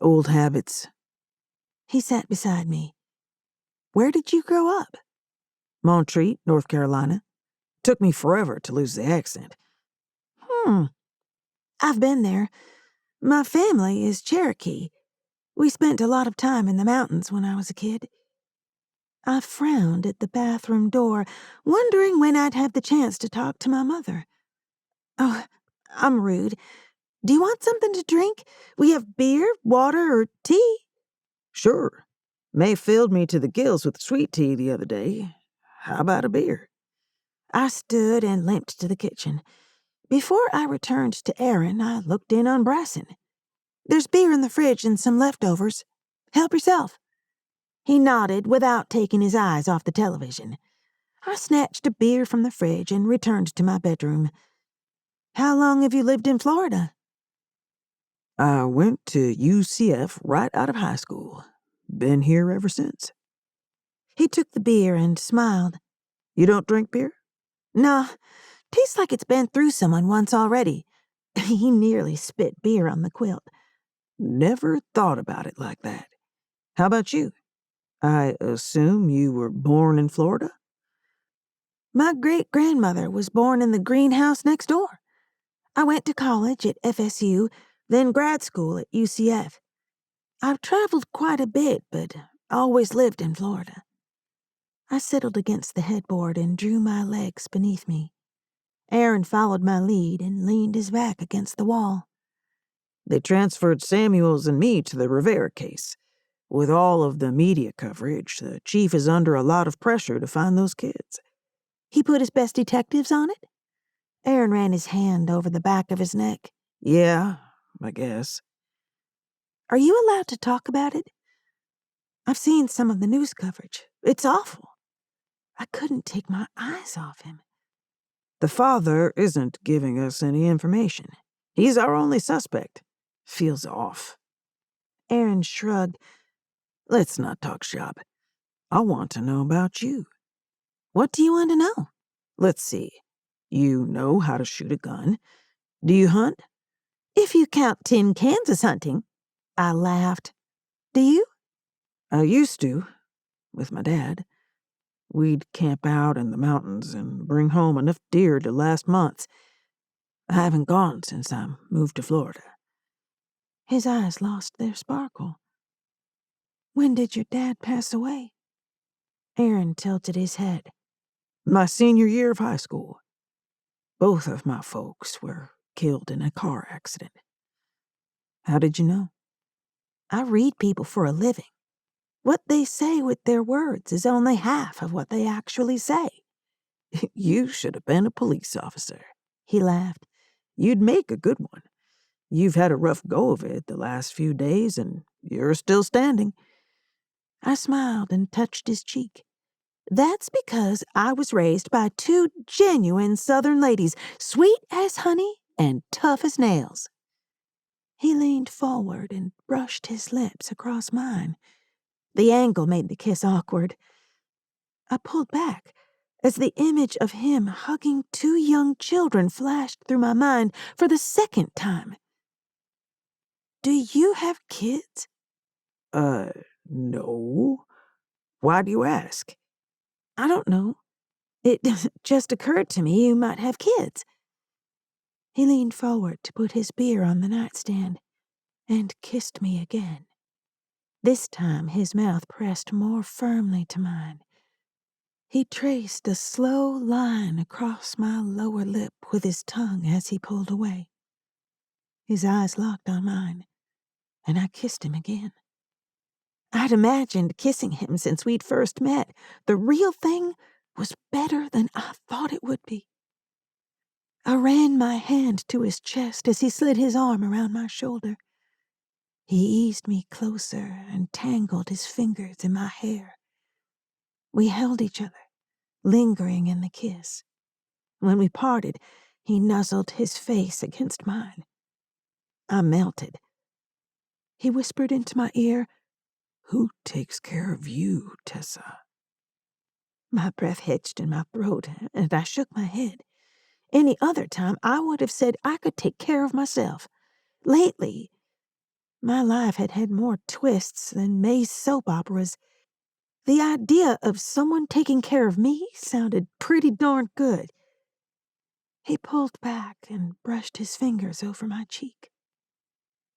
Old habits. He sat beside me. Where did you grow up? Montreat, North Carolina. Took me forever to lose the accent. I've been there. My family is Cherokee. We spent a lot of time in the mountains when I was a kid. I frowned at the bathroom door, wondering when I'd have the chance to talk to my mother. Oh, I'm rude. Do you want something to drink? We have beer, water, or tea? Sure. May filled me to the gills with sweet tea the other day. How about a beer? I stood and limped to the kitchen. Before I returned to Aaron, I looked in on Brasson. There's beer in the fridge and some leftovers. Help yourself. He nodded without taking his eyes off the television. I snatched a beer from the fridge and returned to my bedroom. How long have you lived in Florida? I went to UCF right out of high school. Been here ever since. He took the beer and smiled. You don't drink beer? Nah, tastes like it's been through someone once already. He nearly spit beer on the quilt. Never thought about it like that. How about you? I assume you were born in Florida? My great-grandmother was born in the greenhouse next door. I went to college at FSU, then grad school at UCF. I've traveled quite a bit, but always lived in Florida. I settled against the headboard and drew my legs beneath me. Aaron followed my lead and leaned his back against the wall. They transferred Samuels and me to the Rivera case. With all of the media coverage, the chief is under a lot of pressure to find those kids. He put his best detectives on it? Aaron ran his hand over the back of his neck. Yeah, I guess. Are you allowed to talk about it? I've seen some of the news coverage. It's awful. I couldn't take my eyes off him. The father isn't giving us any information. He's our only suspect. Feels off. Aaron shrugged. Let's not talk shop. I want to know about you. What do you want to know? Let's see. You know how to shoot a gun. Do you hunt? If you count tin Kansas hunting. I laughed. Do you? I used to, with my dad. We'd camp out in the mountains and bring home enough deer to last months. I haven't gone since I moved to Florida. His eyes lost their sparkle. When did your dad pass away? Aaron tilted his head. My senior year of high school. Both of my folks were killed in a car accident. How did you know? I read people for a living. What they say with their words is only half of what they actually say. You should have been a police officer. He laughed. You'd make a good one. You've had a rough go of it the last few days, and you're still standing. I smiled and touched his cheek. That's because I was raised by two genuine Southern ladies, sweet as honey and tough as nails. He leaned forward and brushed his lips across mine. The angle made the kiss awkward. I pulled back as the image of him hugging two young children flashed through my mind for the second time. Do you have kids? No. Why do you ask? I don't know. It just occurred to me you might have kids. He leaned forward to put his beer on the nightstand and kissed me again. This time his mouth pressed more firmly to mine. He traced a slow line across my lower lip with his tongue as he pulled away. His eyes locked on mine, and I kissed him again. I'd imagined kissing him since we'd first met. The real thing was better than I thought it would be. I ran my hand to his chest as he slid his arm around my shoulder. He eased me closer and tangled his fingers in my hair. We held each other, lingering in the kiss. When we parted, he nuzzled his face against mine. I melted. He whispered into my ear, Who takes care of you, Tessa? My breath hitched in my throat, and I shook my head. Any other time, I would have said I could take care of myself. Lately, my life had had more twists than May's soap operas. The idea of someone taking care of me sounded pretty darn good. He pulled back and brushed his fingers over my cheek.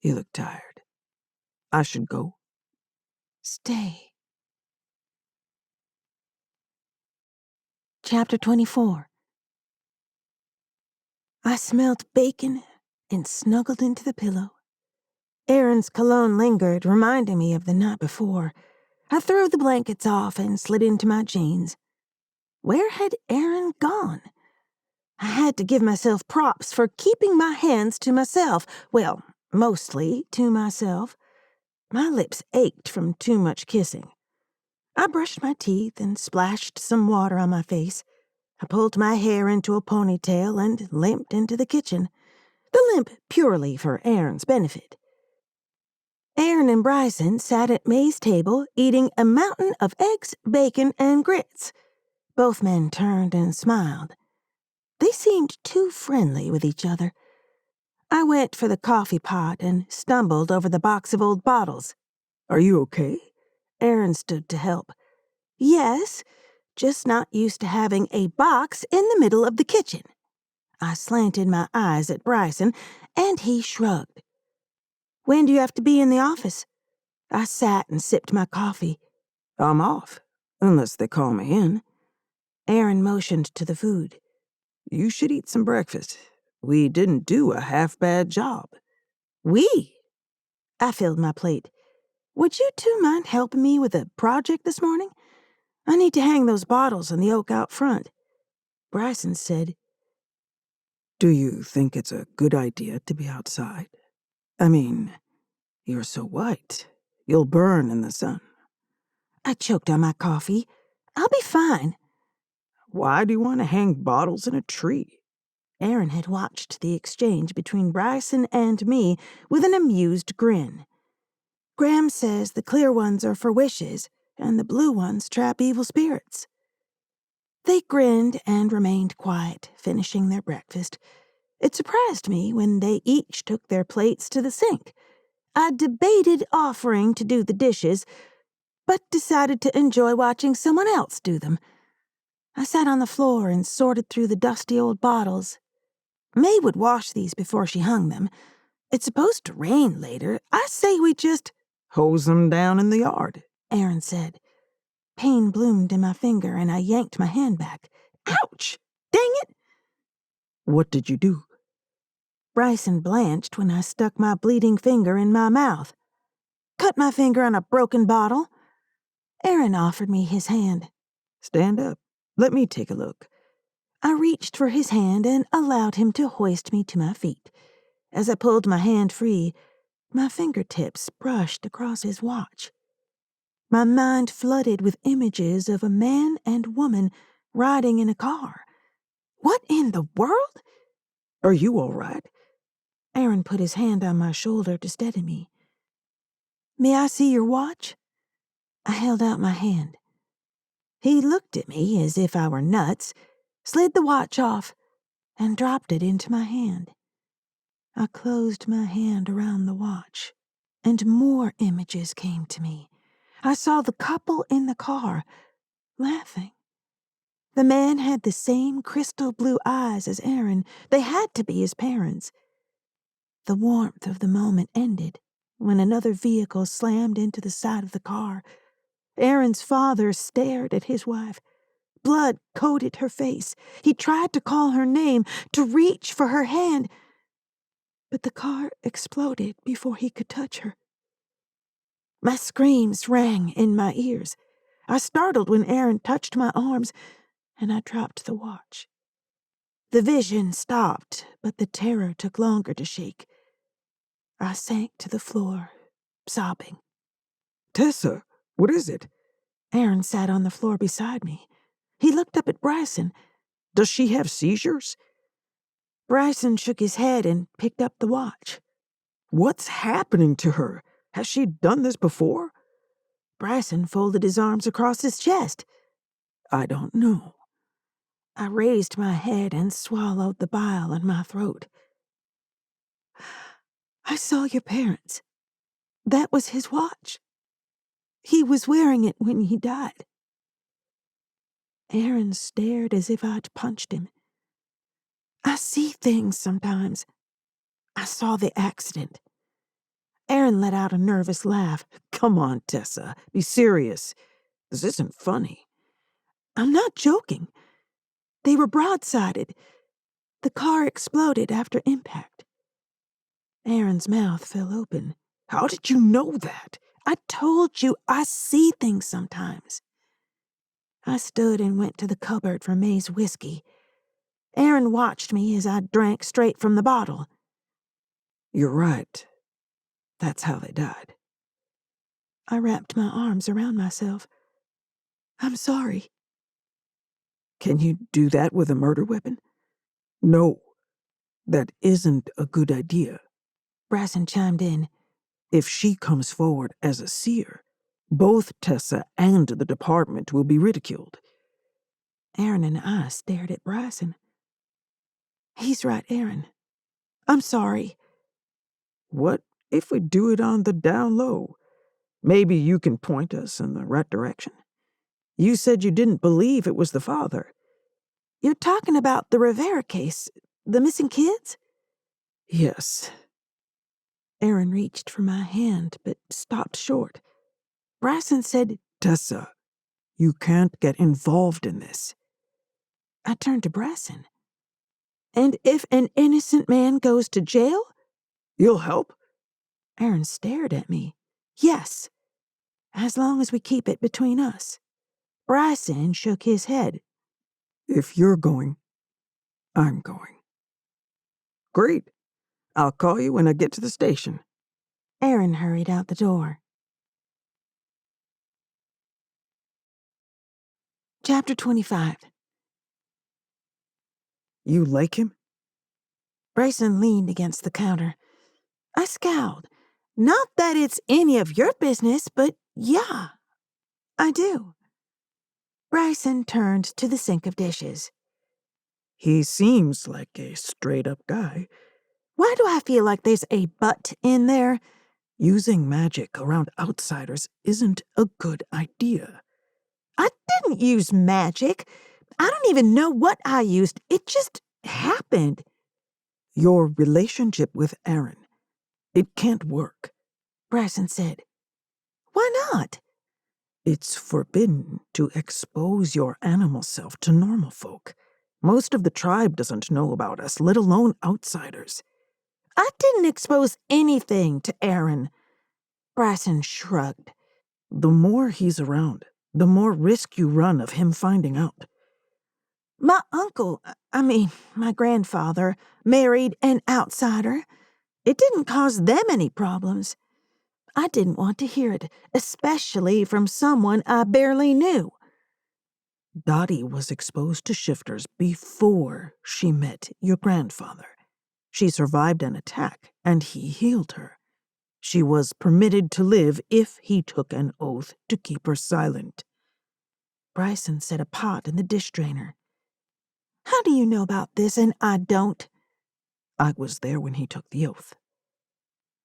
You look tired. I should go. Stay. Chapter 24. I smelled bacon and snuggled into the pillow. Aaron's cologne lingered, reminding me of the night before. I threw the blankets off and slid into my jeans. Where had Aaron gone? I had to give myself props for keeping my hands to myself. Well, mostly to myself. My lips ached from too much kissing. I brushed my teeth and splashed some water on my face. I pulled my hair into a ponytail and limped into the kitchen. The limp purely for Aaron's benefit. Aaron and Bryson sat at May's table eating a mountain of eggs, bacon, and grits. Both men turned and smiled. They seemed too friendly with each other. I went for the coffee pot and stumbled over the box of old bottles. Are you okay? Aaron stood to help. Yes, just not used to having a box in the middle of the kitchen. I slanted my eyes at Bryson, and he shrugged. When do you have to be in the office? I sat and sipped my coffee. I'm off, unless they call me in. Aaron motioned to the food. You should eat some breakfast. We didn't do a half-bad job. We? I filled my plate. Would you two mind helping me with a project this morning? I need to hang those bottles in the oak out front. Bryson said, Do you think it's a good idea to be outside? I mean, you're so white. You'll burn in the sun. I choked on my coffee. I'll be fine. Why do you want to hang bottles in a tree? Aaron had watched the exchange between Bryson and me with an amused grin. Graham says the clear ones are for wishes, and the blue ones trap evil spirits. They grinned and remained quiet, finishing their breakfast. It surprised me when they each took their plates to the sink. I debated offering to do the dishes, but decided to enjoy watching someone else do them. I sat on the floor and sorted through the dusty old bottles. May would wash these before she hung them. It's supposed to rain later. I say we just hose them down in the yard, Aaron said. Pain bloomed in my finger, and I yanked my hand back. Ouch! Dang it! What did you do? Bryson blanched when I stuck my bleeding finger in my mouth. Cut my finger on a broken bottle. Aaron offered me his hand. Stand up. Let me take a look. I reached for his hand and allowed him to hoist me to my feet. As I pulled my hand free, my fingertips brushed across his watch. My mind flooded with images of a man and woman riding in a car. What in the world? Are you all right? Aaron put his hand on my shoulder to steady me. May I see your watch? I held out my hand. He looked at me as if I were nuts, slid the watch off, and dropped it into my hand. I closed my hand around the watch, and more images came to me. I saw the couple in the car, laughing. The man had the same crystal blue eyes as Aaron. They had to be his parents. The warmth of the moment ended when another vehicle slammed into the side of the car. Aaron's father stared at his wife. Blood coated her face. He tried to call her name, to reach for her hand, but the car exploded before he could touch her. My screams rang in my ears. I startled when Aaron touched my arms, and I dropped the watch. The vision stopped, but the terror took longer to shake. I sank to the floor, sobbing. Tessa, what is it? Aaron sat on the floor beside me. He looked up at Bryson. Does she have seizures? Bryson shook his head and picked up the watch. What's happening to her? Has she done this before? Bryson folded his arms across his chest. I don't know. I raised my head and swallowed the bile in my throat. I saw your parents. That was his watch. He was wearing it when he died. Aaron stared as if I'd punched him. I see things sometimes. I saw the accident. Aaron let out a nervous laugh. Come on, Tessa. Be serious. This isn't funny. I'm not joking. They were broadsided. The car exploded after impact. Aaron's mouth fell open. How did you know that? I told you I see things sometimes. I stood and went to the cupboard for May's whiskey. Aaron watched me as I drank straight from the bottle. You're right. That's how they died. I wrapped my arms around myself. I'm sorry. Can you do that with a murder weapon? No, that isn't a good idea. Bryson chimed in. If she comes forward as a seer, both Tessa and the department will be ridiculed. Aaron and I stared at Bryson. He's right, Aaron. I'm sorry. What if we do it on the down low? Maybe you can point us in the right direction. You said you didn't believe it was the father. You're talking about the Rivera case, the missing kids? Yes. Aaron reached for my hand, but stopped short. Bryson said, Tessa, you can't get involved in this. I turned to Bryson. And if an innocent man goes to jail? You'll help? Aaron stared at me. Yes, as long as we keep it between us. Bryson shook his head. If you're going, I'm going. Great. I'll call you when I get to the station. Aaron hurried out the door. Chapter 25. You like him? Bryson leaned against the counter. I scowled. Not that it's any of your business, but yeah, I do. Bryson turned to the sink of dishes. He seems like a straight-up guy. Why do I feel like there's a but in there? Using magic around outsiders isn't a good idea. I didn't use magic. I don't even know what I used. It just happened. Your relationship with Aaron, it can't work, Bryson said. Why not? It's forbidden to expose your animal self to normal folk. Most of the tribe doesn't know about us, let alone outsiders. I didn't expose anything to Aaron. Bryson shrugged. The more he's around, the more risk you run of him finding out. My my grandfather, married an outsider. It didn't cause them any problems. I didn't want to hear it, especially from someone I barely knew. Dottie was exposed to shifters before she met your grandfather. She survived an attack, and he healed her. She was permitted to live if he took an oath to keep her silent. Bryson set a pot in the dish drainer. How do you know about this and I don't? I was there when he took the oath.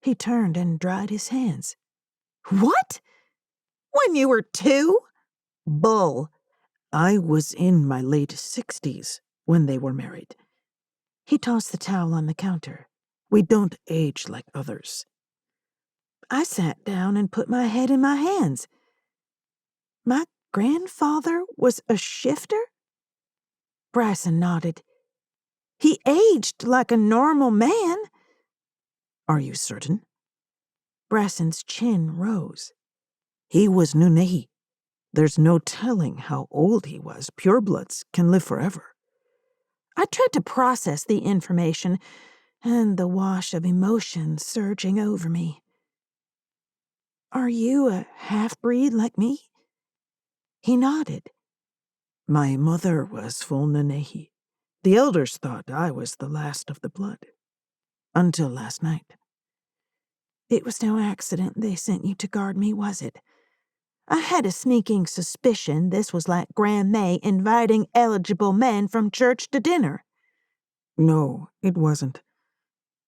He turned and dried his hands. What? When you were 2? Bull. I was in my late 60s when they were married. He tossed the towel on the counter. We don't age like others. I sat down and put my head in my hands. My grandfather was a shifter? Bryson nodded. He aged like a normal man. Are you certain? Bryson's chin rose. He was Nunehi. There's no telling how old he was. Purebloods can live forever. I tried to process the information and the wash of emotion surging over me. Are you a half-breed like me? He nodded. My mother was full Nunehi. The elders thought I was the last of the blood. Until last night. It was no accident they sent you to guard me, was it? I had a sneaking suspicion this was like Grandma May inviting eligible men from church to dinner. No, it wasn't.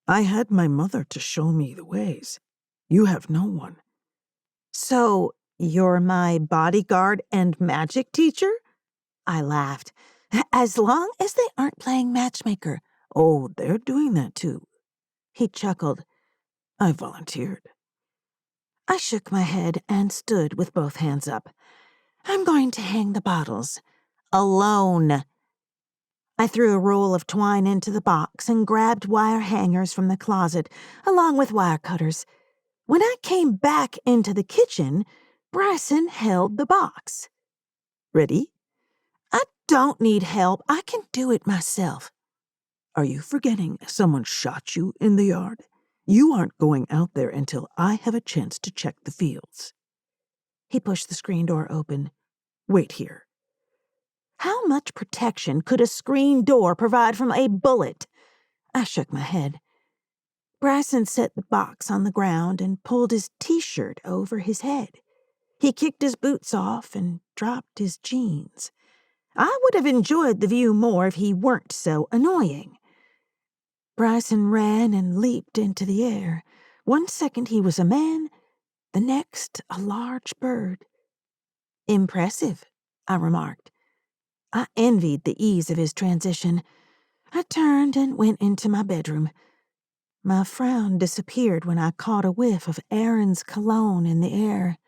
I had my mother to show me the ways. You have no one. So, you're my bodyguard and magic teacher? I laughed. As long as they aren't playing matchmaker. Oh, they're doing that too. He chuckled. I volunteered. I shook my head and stood with both hands up. I'm going to hang the bottles. Alone. I threw a roll of twine into the box and grabbed wire hangers from the closet, along with wire cutters. When I came back into the kitchen, Bryson held the box. Ready? I don't need help. I can do it myself. Are you forgetting someone shot you in the yard? You aren't going out there until I have a chance to check the fields. He pushed the screen door open. Wait here. How much protection could a screen door provide from a bullet? I shook my head. Bryson set the box on the ground and pulled his t-shirt over his head. He kicked his boots off and dropped his jeans. I would have enjoyed the view more if he weren't so annoying. Bryson ran and leaped into the air. 1 second he was a man, the next a large bird. Impressive, I remarked. I envied the ease of his transition. I turned and went into my bedroom. My frown disappeared when I caught a whiff of Aaron's cologne in the air.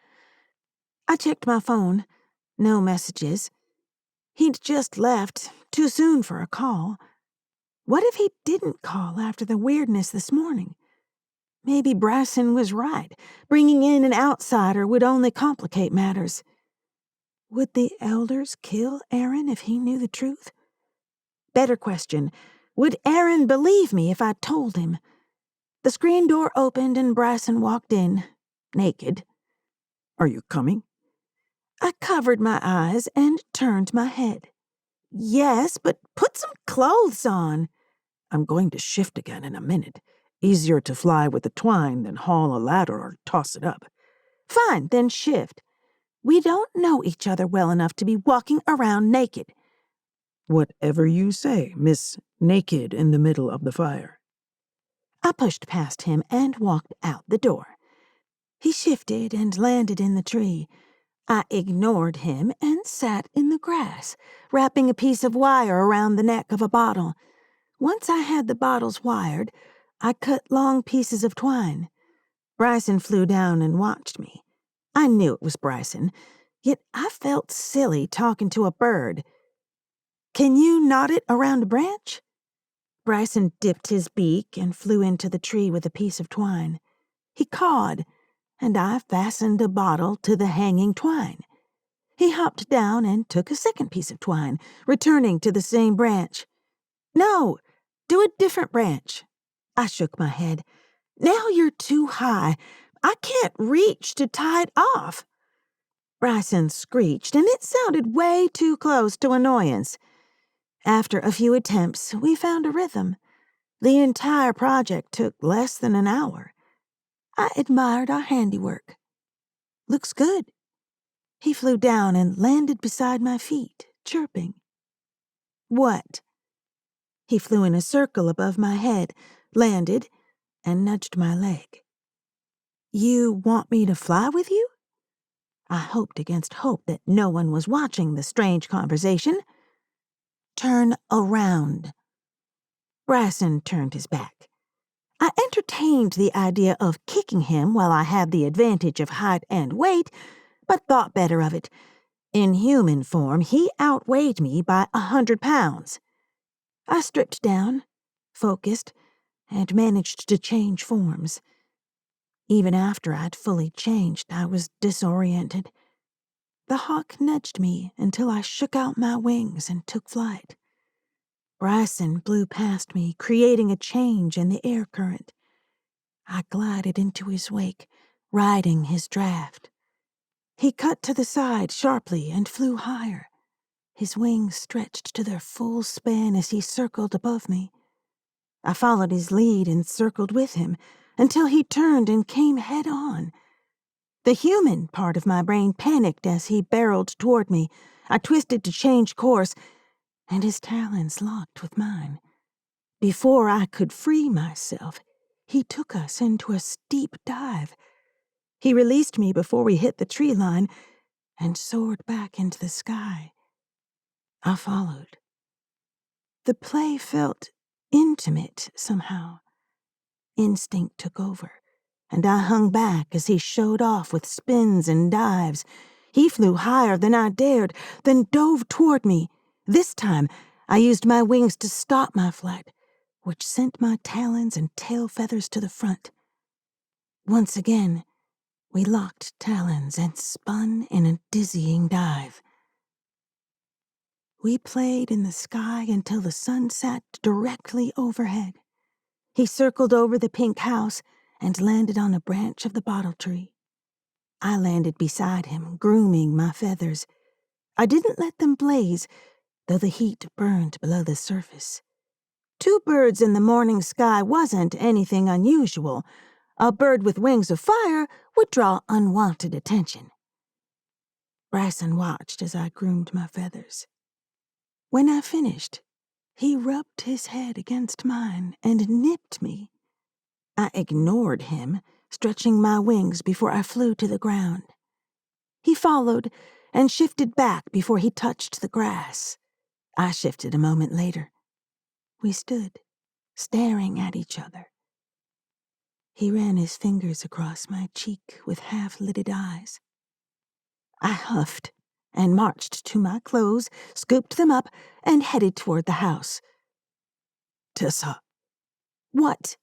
I checked my phone. No messages. He'd just left, too soon for a call. What if he didn't call after the weirdness this morning? Maybe Bryson was right. Bringing in an outsider would only complicate matters. Would the elders kill Aaron if he knew the truth? Better question, would Aaron believe me if I told him? The screen door opened and Bryson walked in, naked. Are you coming? I covered my eyes and turned my head. Yes, but put some clothes on. I'm going to shift again in a minute. Easier to fly with the twine than haul a ladder or toss it up. Fine, then shift. We don't know each other well enough to be walking around naked. Whatever you say, Miss Naked in the middle of the fire. I pushed past him and walked out the door. He shifted and landed in the tree. I ignored him and sat in the grass, wrapping a piece of wire around the neck of a bottle. Once I had the bottles wired, I cut long pieces of twine. Bryson flew down and watched me. I knew it was Bryson, yet I felt silly talking to a bird. Can you knot it around a branch? Bryson dipped his beak and flew into the tree with a piece of twine. He cawed, and I fastened a bottle to the hanging twine. He hopped down and took a second piece of twine, returning to the same branch. No, do a different branch. I shook my head. Now you're too high. I can't reach to tie it off. Bryson screeched, and it sounded way too close to annoyance. After a few attempts, we found a rhythm. The entire project took less than an hour. I admired our handiwork. Looks good. He flew down and landed beside my feet, chirping. What? He flew in a circle above my head, landed, and nudged my leg. You want me to fly with you? I hoped against hope that no one was watching the strange conversation. Turn around. Bryson turned his back. I entertained the idea of kicking him while I had the advantage of height and weight, but thought better of it. In human form, he outweighed me by 100 pounds. I stripped down, focused, and managed to change forms. Even after I'd fully changed, I was disoriented. The hawk nudged me until I shook out my wings and took flight. Bryson blew past me, creating a change in the air current. I glided into his wake, riding his draft. He cut to the side sharply and flew higher. His wings stretched to their full span as he circled above me. I followed his lead and circled with him until he turned and came head on. The human part of my brain panicked as he barreled toward me. I twisted to change course, and his talons locked with mine. Before I could free myself, he took us into a steep dive. He released me before we hit the tree line and soared back into the sky. I followed. The play felt intimate somehow. Instinct took over, and I hung back as he showed off with spins and dives. He flew higher than I dared, then dove toward me. This time, I used my wings to stop my flight, which sent my talons and tail feathers to the front. Once again, we locked talons and spun in a dizzying dive. We played in the sky until the sun sat directly overhead. He circled over the pink house and landed on a branch of the bottle tree. I landed beside him, grooming my feathers. I didn't let them blaze, though the heat burned below the surface. 2 birds in the morning sky wasn't anything unusual. A bird with wings of fire would draw unwanted attention. Bryson watched as I groomed my feathers. When I finished, he rubbed his head against mine and nipped me. I ignored him, stretching my wings before I flew to the ground. He followed and shifted back before he touched the grass. I shifted a moment later. We stood, staring at each other. He ran his fingers across my cheek with half-lidded eyes. I huffed and marched to my clothes, scooped them up, and headed toward the house. Tessa, What?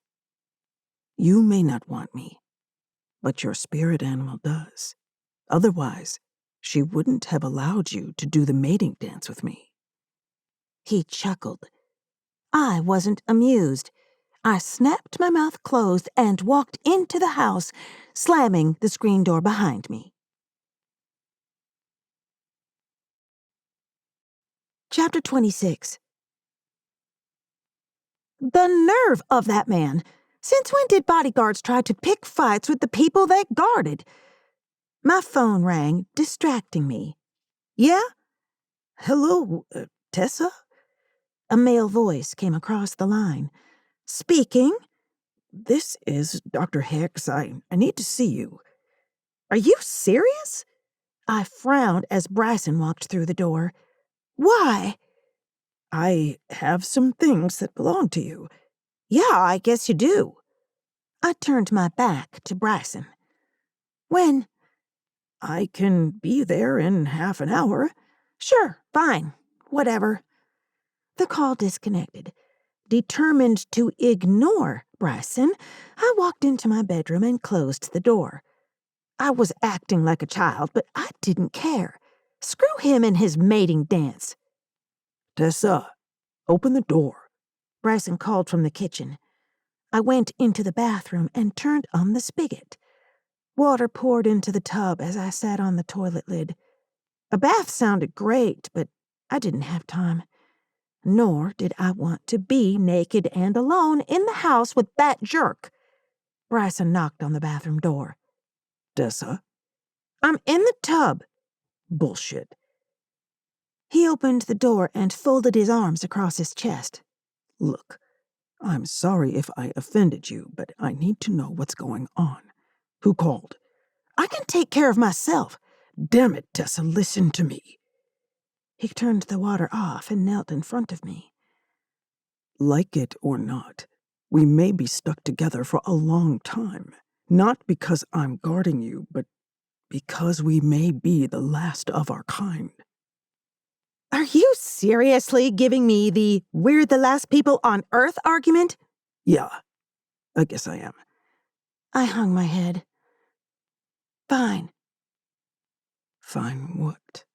you may not want me, but your spirit animal does. Otherwise, she wouldn't have allowed you to do the mating dance with me. He chuckled. I wasn't amused. I snapped my mouth closed and walked into the house, slamming the screen door behind me. Chapter 26. The nerve of that man! Since when did bodyguards try to pick fights with the people they guarded? My phone rang, distracting me. Yeah? Hello, Tessa? A male voice came across the line. Speaking. This is Dr. Hicks. I need to see you. Are you serious? I frowned as Bryson walked through the door. Why? I have some things that belong to you. Yeah, I guess you do. I turned my back to Bryson. When? I can be there in half an hour. Sure, fine, whatever. The call disconnected. Determined to ignore Bryson, I walked into my bedroom and closed the door. I was acting like a child, but I didn't care. Screw him and his mating dance. Tessa, open the door. Bryson called from the kitchen. I went into the bathroom and turned on the spigot. Water poured into the tub as I sat on the toilet lid. A bath sounded great, but I didn't have time. Nor did I want to be naked and alone in the house with that jerk. Bryson knocked on the bathroom door. Tessa? I'm in the tub. Bullshit. He opened the door and folded his arms across his chest. Look, I'm sorry if I offended you, but I need to know what's going on. Who called? I can take care of myself. Damn it, Tessa, listen to me. He turned the water off and knelt in front of me. Like it or not, we may be stuck together for a long time. Not because I'm guarding you, but because we may be the last of our kind. Are you seriously giving me the "we're the last people on Earth" argument? Yeah, I guess I am. I hung my head. Fine. Fine what?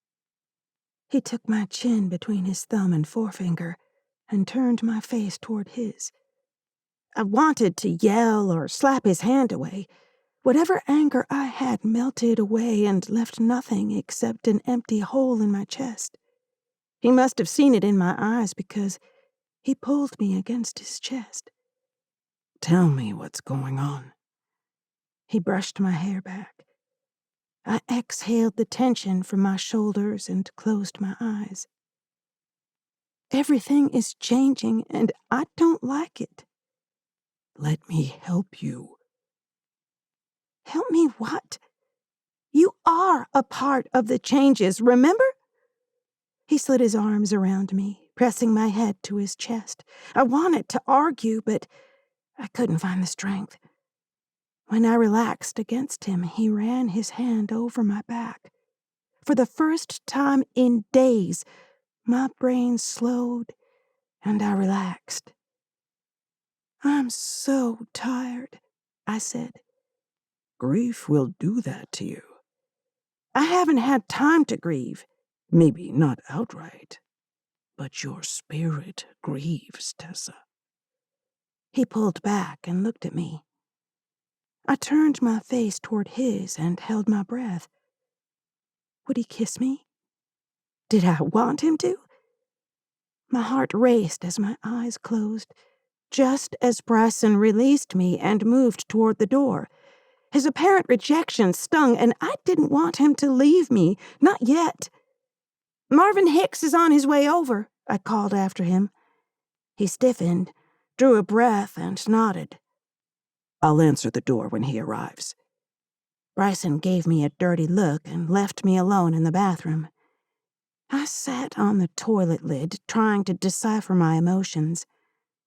He took my chin between his thumb and forefinger and turned my face toward his. I wanted to yell or slap his hand away. Whatever anger I had melted away and left nothing except an empty hole in my chest. He must have seen it in my eyes because he pulled me against his chest. Tell me what's going on. He brushed my hair back. I exhaled the tension from my shoulders and closed my eyes. Everything is changing, and I don't like it. Let me help you. Help me what? You are a part of the changes, remember? He slid his arms around me, pressing my head to his chest. I wanted to argue, but I couldn't find the strength. When I relaxed against him, he ran his hand over my back. For the first time in days, my brain slowed and I relaxed. I'm so tired, I said. Grief will do that to you. I haven't had time to grieve. Maybe not outright, but your spirit grieves, Tessa. He pulled back and looked at me. I turned my face toward his and held my breath. Would he kiss me? Did I want him to? My heart raced as my eyes closed, just as Bryson released me and moved toward the door. His apparent rejection stung, and I didn't want him to leave me, not yet. Marvin Hicks is on his way over, I called after him. He stiffened, drew a breath, and nodded. I'll answer the door when he arrives. Bryson gave me a dirty look and left me alone in the bathroom. I sat on the toilet lid, trying to decipher my emotions.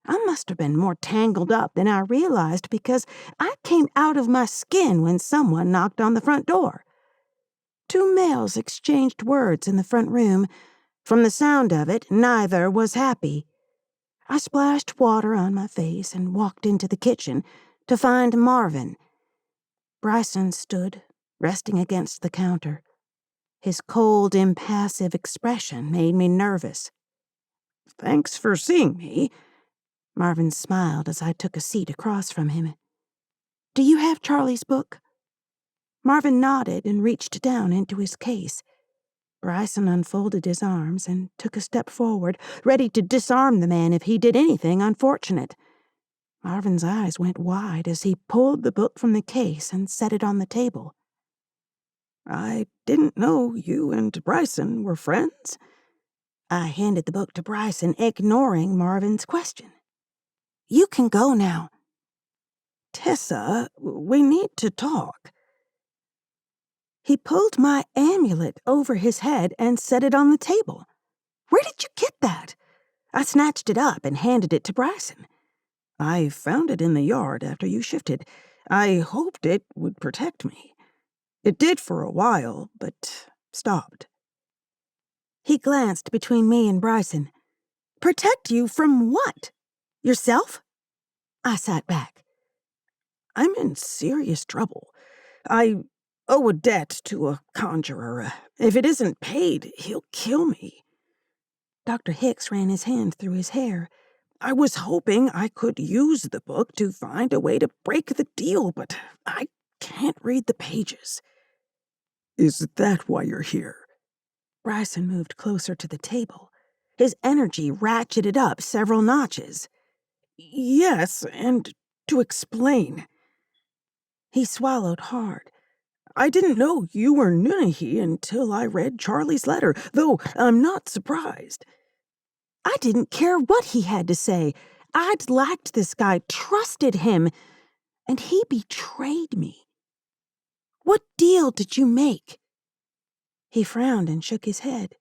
I must have been more tangled up than I realized because I came out of my skin when someone knocked on the front door. Two males exchanged words in the front room. From the sound of it, neither was happy. I splashed water on my face and walked into the kitchen to find Marvin. Bryson stood, resting against the counter. His cold, impassive expression made me nervous. Thanks for seeing me. Marvin smiled as I took a seat across from him. Do you have Charlie's book? Marvin nodded and reached down into his case. Bryson unfolded his arms and took a step forward, ready to disarm the man if he did anything unfortunate. Marvin's eyes went wide as he pulled the book from the case and set it on the table. I didn't know you and Bryson were friends. I handed the book to Bryson, ignoring Marvin's question. You can go now. Tessa, we need to talk. He pulled my amulet over his head and set it on the table. Where did you get that? I snatched it up and handed it to Bryson. I found it in the yard after you shifted. I hoped it would protect me. It did for a while, but stopped. He glanced between me and Bryson. Protect you from what? Yourself? I sat back. I'm in serious trouble. I owe a debt to a conjurer. If it isn't paid, he'll kill me. Dr. Hicks ran his hand through his hair. I was hoping I could use the book to find a way to break the deal, but I can't read the pages. Is that why you're here? Bryson moved closer to the table. His energy ratcheted up several notches. Yes, and to explain. He swallowed hard. I didn't know you were Nunahi until I read Charlie's letter, though I'm not surprised. I didn't care what he had to say. I'd liked this guy, trusted him, and he betrayed me. What deal did you make? He frowned and shook his head.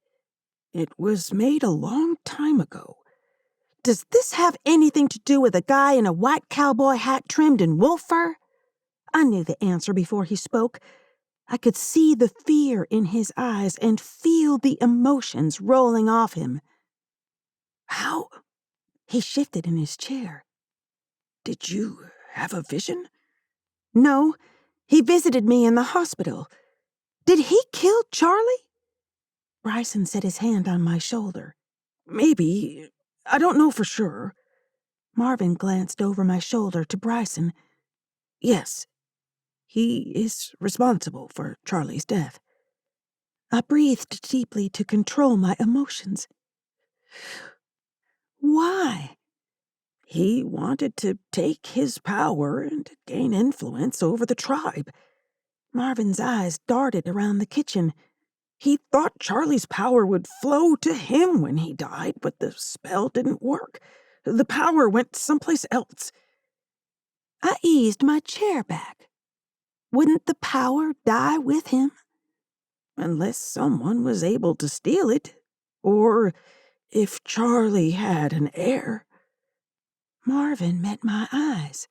It was made a long time ago. Does this have anything to do with a guy in a white cowboy hat trimmed in wolf fur? I knew the answer before he spoke. I could see the fear in his eyes and feel the emotions rolling off him. How? He shifted in his chair. Did you have a vision? No, he visited me in the hospital. Did he kill Charlie? Bryson set his hand on my shoulder. Maybe. I don't know for sure. Marvin glanced over my shoulder to Bryson. Yes, he is responsible for Charlie's death. I breathed deeply to control my emotions. Why? He wanted to take his power and gain influence over the tribe. Marvin's eyes darted around the kitchen. He thought Charlie's power would flow to him when he died, but the spell didn't work. The power went someplace else. I eased my chair back. Wouldn't the power die with him? Unless someone was able to steal it, or if Charlie had an heir. Marvin met my eyes.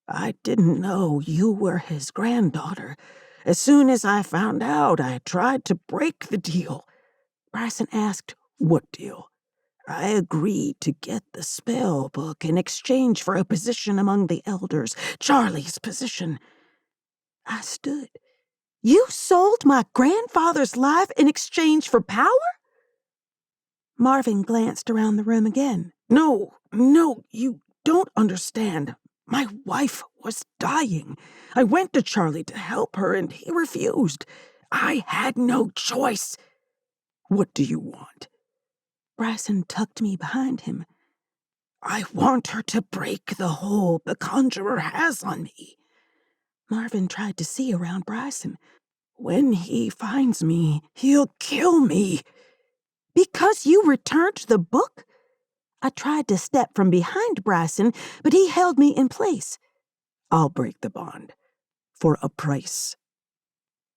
I didn't know you were his granddaughter. As soon as I found out, I tried to break the deal. Bryson asked, "What deal?" I agreed to get the spell book in exchange for a position among the elders, Charlie's position. I stood. You sold my grandfather's life in exchange for power? Marvin glanced around the room again. No, you don't understand. My wife was dying. I went to Charlie to help her, and he refused. I had no choice. What do you want? Bryson tucked me behind him. I want her to break the hold the conjurer has on me. Marvin tried to see around Bryson. When he finds me, he'll kill me. Because you returned the book? I tried to step from behind Bryson, but he held me in place. I'll break the bond. For a price.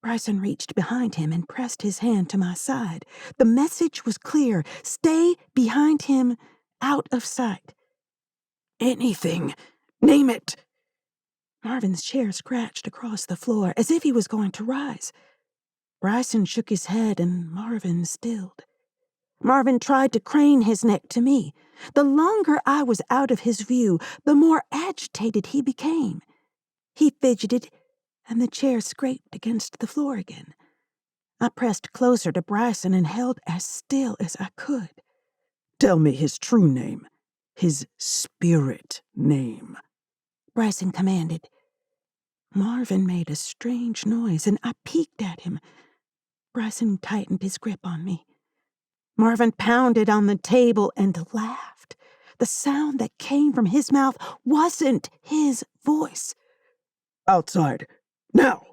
Bryson reached behind him and pressed his hand to my side. The message was clear. Stay behind him, out of sight. Anything. Name it. Marvin's chair scratched across the floor as if he was going to rise. Bryson shook his head and Marvin stilled. Marvin tried to crane his neck to me. The longer I was out of his view, the more agitated he became. He fidgeted, and the chair scraped against the floor again. I pressed closer to Bryson and held as still as I could. Tell me his true name, his spirit name, Bryson commanded. Marvin made a strange noise, and I peeked at him. Bryson tightened his grip on me. Marvin pounded on the table and laughed. The sound that came from his mouth wasn't his voice. Outside. Now.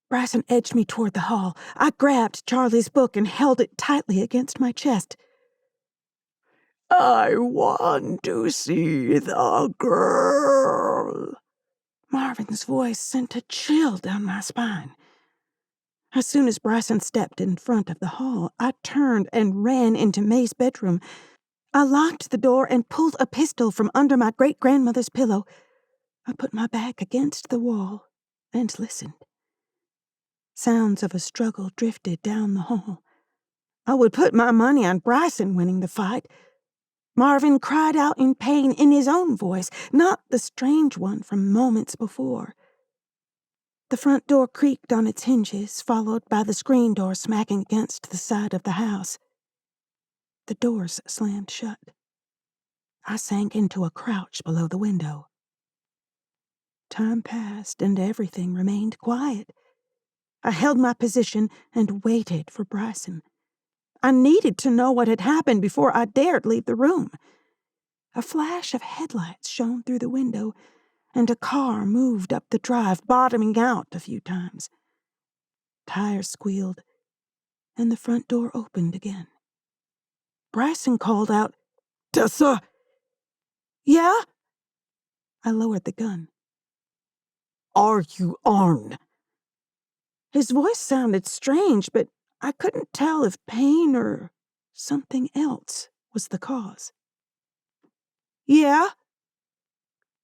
Bryson edged me toward the hall. I grabbed Charlie's book and held it tightly against my chest. I want to see the girl. Marvin's voice sent a chill down my spine. As soon as Bryson stepped in front of the hall, I turned and ran into May's bedroom. I locked the door and pulled a pistol from under my great-grandmother's pillow. I put my back against the wall and listened. Sounds of a struggle drifted down the hall. I would put my money on Bryson winning the fight. Marvin cried out in pain in his own voice, not the strange one from moments before. The front door creaked on its hinges, followed by the screen door smacking against the side of the house. The doors slammed shut. I sank into a crouch below the window. Time passed and everything remained quiet. I held my position and waited for Bryson. I needed to know what had happened before I dared leave the room. A flash of headlights shone through the window, and a car moved up the drive, bottoming out a few times. Tires squealed, and the front door opened again. Bryson called out, Tessa! Yeah? I lowered the gun. Are you armed? His voice sounded strange, but I couldn't tell if pain or something else was the cause. Yeah?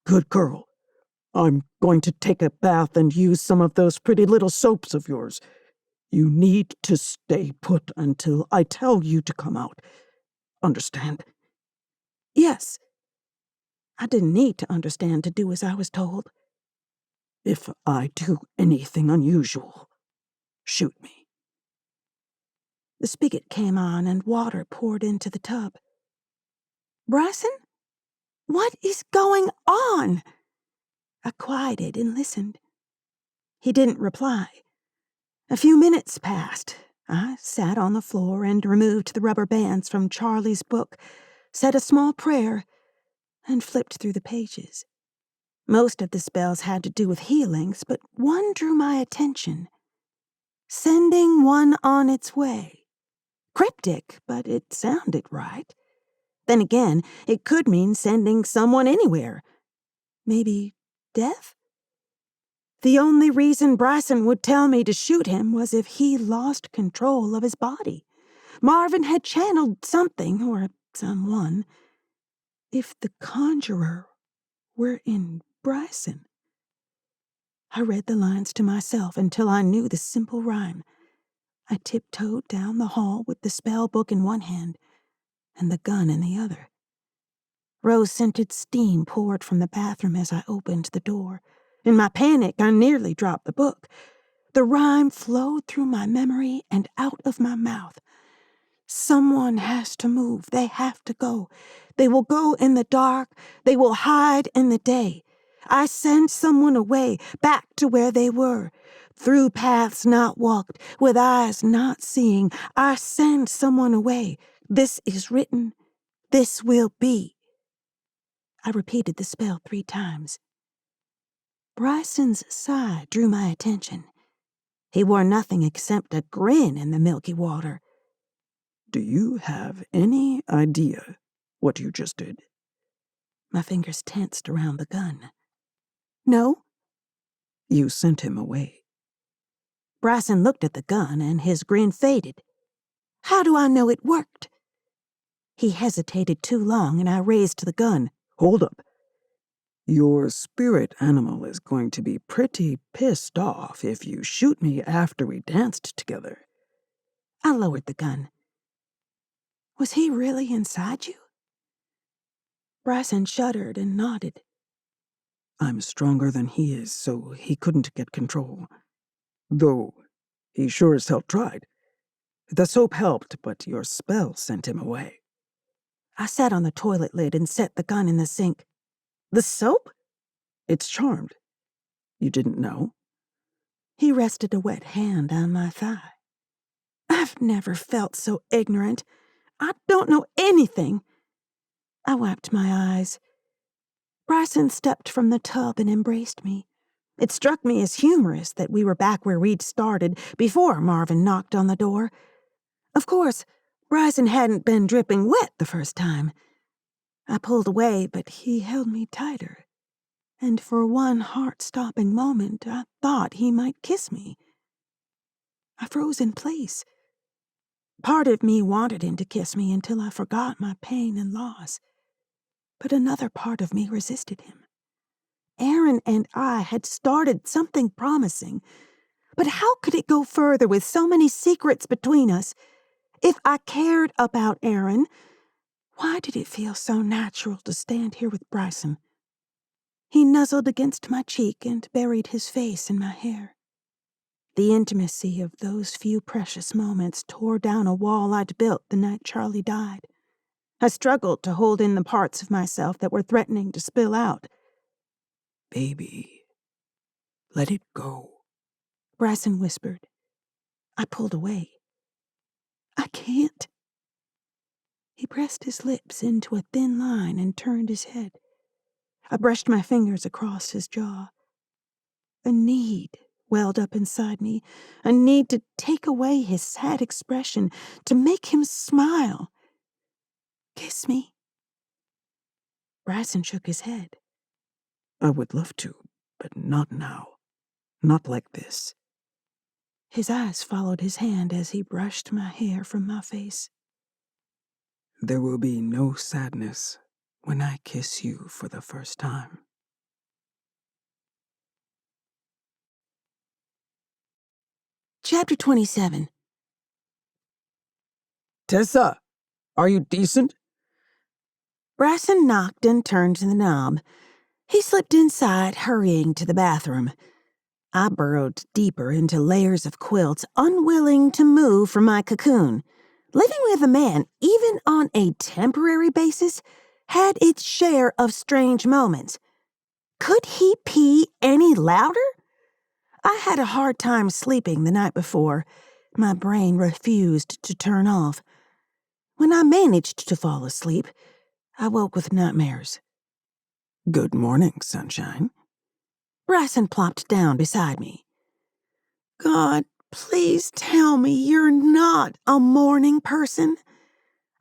Good girl. I'm going to take a bath and use some of those pretty little soaps of yours. You need to stay put until I tell you to come out. Understand? Yes. I didn't need to understand to do as I was told. If I do anything unusual, shoot me. The spigot came on and water poured into the tub. Bryson? What is going on? I quieted and listened. He didn't reply. A few minutes passed. I sat on the floor and removed the rubber bands from Charlie's book, said a small prayer, and flipped through the pages. Most of the spells had to do with healings, but one drew my attention. Sending one on its way. Cryptic, but it sounded right. Then again, it could mean sending someone anywhere. Maybe death? The only reason Bryson would tell me to shoot him was if he lost control of his body. Marvin had channeled something or someone. If the conjurer were in Bryson. I read the lines to myself until I knew the simple rhyme. I tiptoed down the hall with the spell book in one hand and the gun in the other. Rose-scented steam poured from the bathroom as I opened the door. In my panic, I nearly dropped the book. The rhyme flowed through my memory and out of my mouth. Someone has to move. They have to go. They will go in the dark. They will hide in the day. I send someone away, back to where they were. Through paths not walked, with eyes not seeing. I send someone away. This is written. This will be. I repeated the spell 3 times. Bryson's sigh drew my attention. He wore nothing except a grin in the milky water. Do you have any idea what you just did? My fingers tensed around the gun. No? You sent him away. Bryson looked at the gun and his grin faded. How do I know it worked? He hesitated too long and I raised the gun. Hold up. Your spirit animal is going to be pretty pissed off if you shoot me after we danced together. I lowered the gun. Was he really inside you? Bryson shuddered and nodded. I'm stronger than he is, so he couldn't get control. Though he sure as hell tried. The soap helped, but your spell sent him away. I sat on the toilet lid and set the gun in the sink. The soap? It's charmed. You didn't know? He rested a wet hand on my thigh. I've never felt so ignorant. I don't know anything. I wiped my eyes. Bryson stepped from the tub and embraced me. It struck me as humorous that we were back where we'd started before Marvin knocked on the door. Of course, Bryson hadn't been dripping wet the first time. I pulled away, but he held me tighter. And for one heart-stopping moment, I thought he might kiss me. I froze in place. Part of me wanted him to kiss me until I forgot my pain and loss. But another part of me resisted him. Aaron and I had started something promising. But how could it go further with so many secrets between us? If I cared about Aaron, why did it feel so natural to stand here with Bryson? He nuzzled against my cheek and buried his face in my hair. The intimacy of those few precious moments tore down a wall I'd built the night Charlie died. I struggled to hold in the parts of myself that were threatening to spill out. Baby, let it go, Bryson whispered. I pulled away. I can't. He pressed his lips into a thin line and turned his head. I brushed my fingers across his jaw. A need welled up inside me, a need to take away his sad expression, to make him smile. Kiss me. Bryson shook his head. I would love to, but not now. Not like this. His eyes followed his hand as he brushed my hair from my face. There will be no sadness when I kiss you for the first time. Chapter 27. Tessa, are you decent? Bryson knocked and turned the knob. He slipped inside, hurrying to the bathroom. I burrowed deeper into layers of quilts, unwilling to move from my cocoon. Living with a man, even on a temporary basis, had its share of strange moments. Could he pee any louder? I had a hard time sleeping the night before. My brain refused to turn off. When I managed to fall asleep, I woke with nightmares. Good morning, sunshine. Bryson plopped down beside me. God, please tell me you're not a morning person.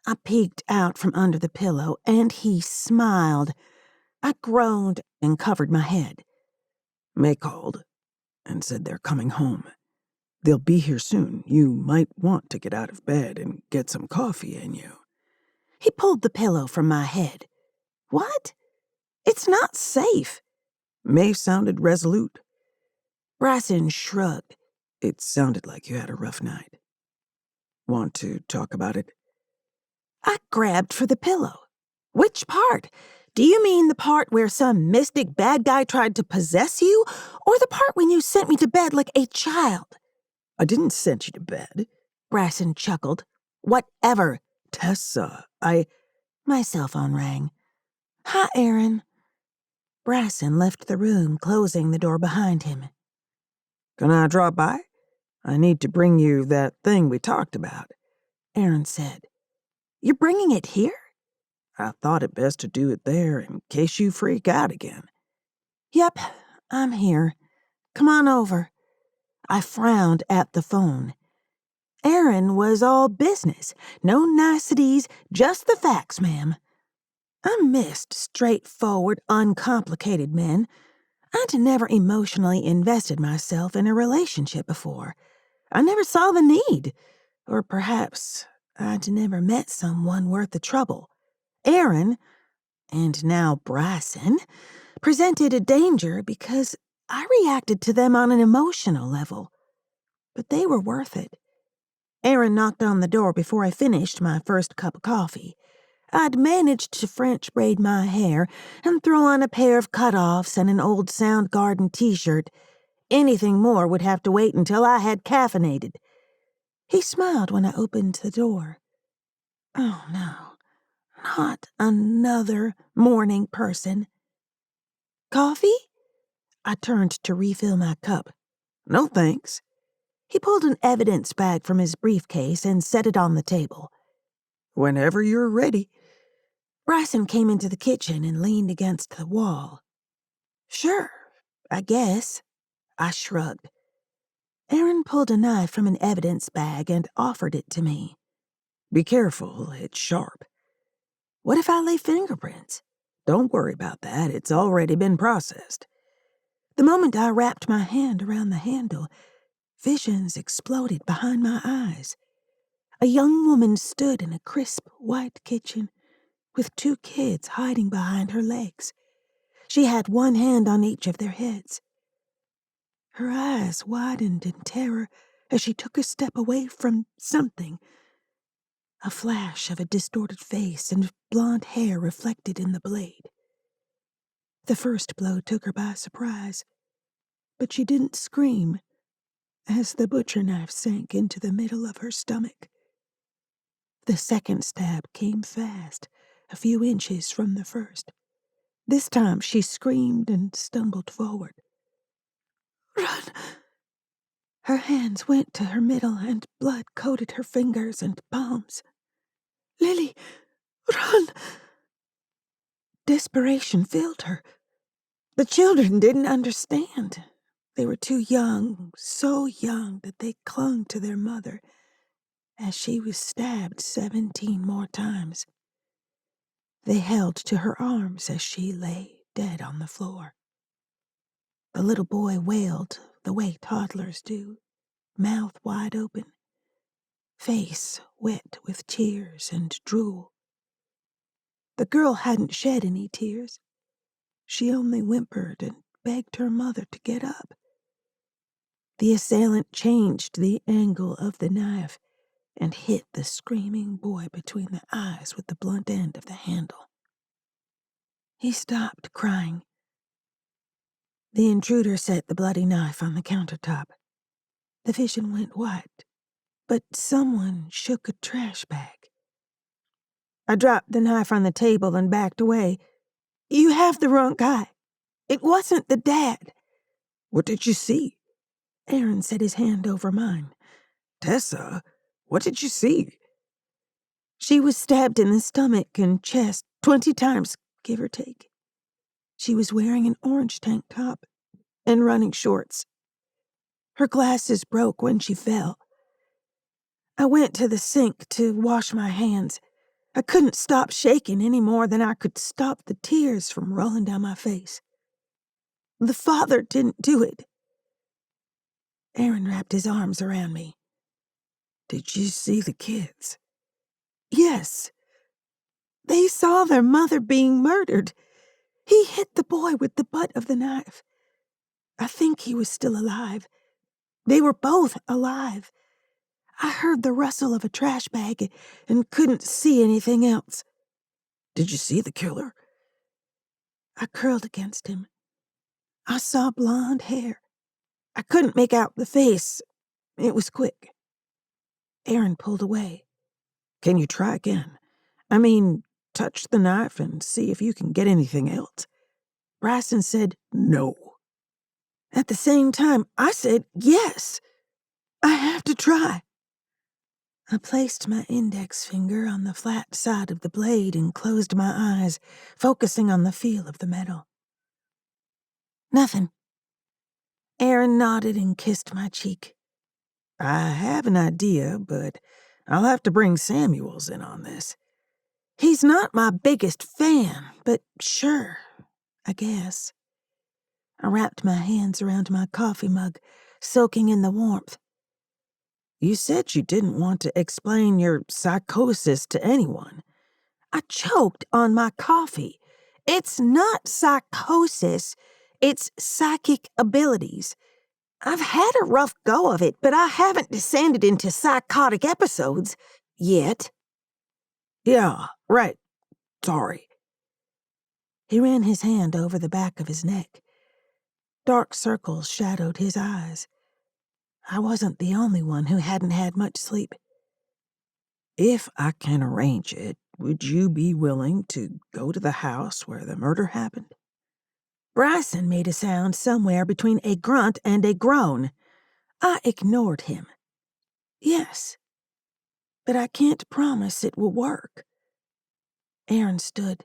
I peeked out from under the pillow, and he smiled. I groaned and covered my head. May called and said they're coming home. They'll be here soon. You might want to get out of bed and get some coffee in you. He pulled the pillow from my head. What? It's not safe. May sounded resolute. Bryson shrugged. It sounded like you had a rough night. Want to talk about it? I grabbed for the pillow. Which part? Do you mean the part where some mystic bad guy tried to possess you, or the part when you sent me to bed like a child? I didn't send you to bed. Bryson chuckled. Whatever. Tessa, My cell phone rang. Hi, Aaron. Bryson left the room, closing the door behind him. Can I drop by? I need to bring you that thing we talked about, Aaron said. You're bringing it here? I thought it best to do it there in case you freak out again. Yep, I'm here. Come on over. I frowned at the phone. Aaron was all business. No niceties, just the facts, ma'am. I missed straightforward, uncomplicated men. I'd never emotionally invested myself in a relationship before. I never saw the need. Or perhaps I'd never met someone worth the trouble. Aaron, and now Bryson, presented a danger because I reacted to them on an emotional level. But they were worth it. Aaron knocked on the door before I finished my first cup of coffee. I'd managed to French braid my hair and throw on a pair of cutoffs and an old Soundgarden t-shirt. Anything more would have to wait until I had caffeinated. He smiled when I opened the door. Oh, no. Not another morning person. Coffee? I turned to refill my cup. No thanks. He pulled an evidence bag from his briefcase and set it on the table. Whenever you're ready. Bryson came into the kitchen and leaned against the wall. Sure, I guess. I shrugged. Aaron pulled a knife from an evidence bag and offered it to me. Be careful, it's sharp. What if I leave fingerprints? Don't worry about that, it's already been processed. The moment I wrapped my hand around the handle, visions exploded behind my eyes. A young woman stood in a crisp white kitchen with two kids hiding behind her legs. She had one hand on each of their heads. Her eyes widened in terror as she took a step away from something. A flash of a distorted face and blonde hair reflected in the blade. The first blow took her by surprise, but she didn't scream as the butcher knife sank into the middle of her stomach. The second stab came fast, a few inches from the first. This time she screamed and stumbled forward. Run! Her hands went to her middle and blood coated her fingers and palms. Lily, run! Desperation filled her. The children didn't understand. They were too young, so young that they clung to their mother as she was stabbed 17 more times. They held to her arms as she lay dead on the floor. The little boy wailed the way toddlers do, mouth wide open, face wet with tears and drool. The girl hadn't shed any tears. She only whimpered and begged her mother to get up. The assailant changed the angle of the knife and hit the screaming boy between the eyes with the blunt end of the handle. He stopped crying. The intruder set the bloody knife on the countertop. The vision went white, but someone shook a trash bag. I dropped the knife on the table and backed away. You have the wrong guy. It wasn't the dad. What did you see? Aaron set his hand over mine. Tessa, what did you see? She was stabbed in the stomach and chest 20 times, give or take. She was wearing an orange tank top and running shorts. Her glasses broke when she fell. I went to the sink to wash my hands. I couldn't stop shaking any more than I could stop the tears from rolling down my face. The father didn't do it. Aaron wrapped his arms around me. Did you see the kids? Yes. They saw their mother being murdered. He hit the boy with the butt of the knife. I think he was still alive. They were both alive. I heard the rustle of a trash bag and couldn't see anything else. Did you see the killer? I curled against him. I saw blonde hair. I couldn't make out the face. It was quick. Aaron pulled away. Can you try again? I mean, touch the knife and see if you can get anything else. Bryson said, No. At the same time, I said, yes. I have to try. I placed my index finger on the flat side of the blade and closed my eyes, focusing on the feel of the metal. Nothing. Aaron nodded and kissed my cheek. I have an idea, but I'll have to bring Samuels in on this. He's not my biggest fan, but sure, I guess. I wrapped my hands around my coffee mug, soaking in the warmth. You said you didn't want to explain your psychosis to anyone. I choked on my coffee. It's not psychosis, it's psychic abilities. I've had a rough go of it, but I haven't descended into psychotic episodes yet. Yeah, right. Sorry. He ran his hand over the back of his neck. Dark circles shadowed his eyes. I wasn't the only one who hadn't had much sleep. If I can arrange it, would you be willing to go to the house where the murder happened? Bryson made a sound somewhere between a grunt and a groan. I ignored him. Yes, but I can't promise it will work. Aaron stood.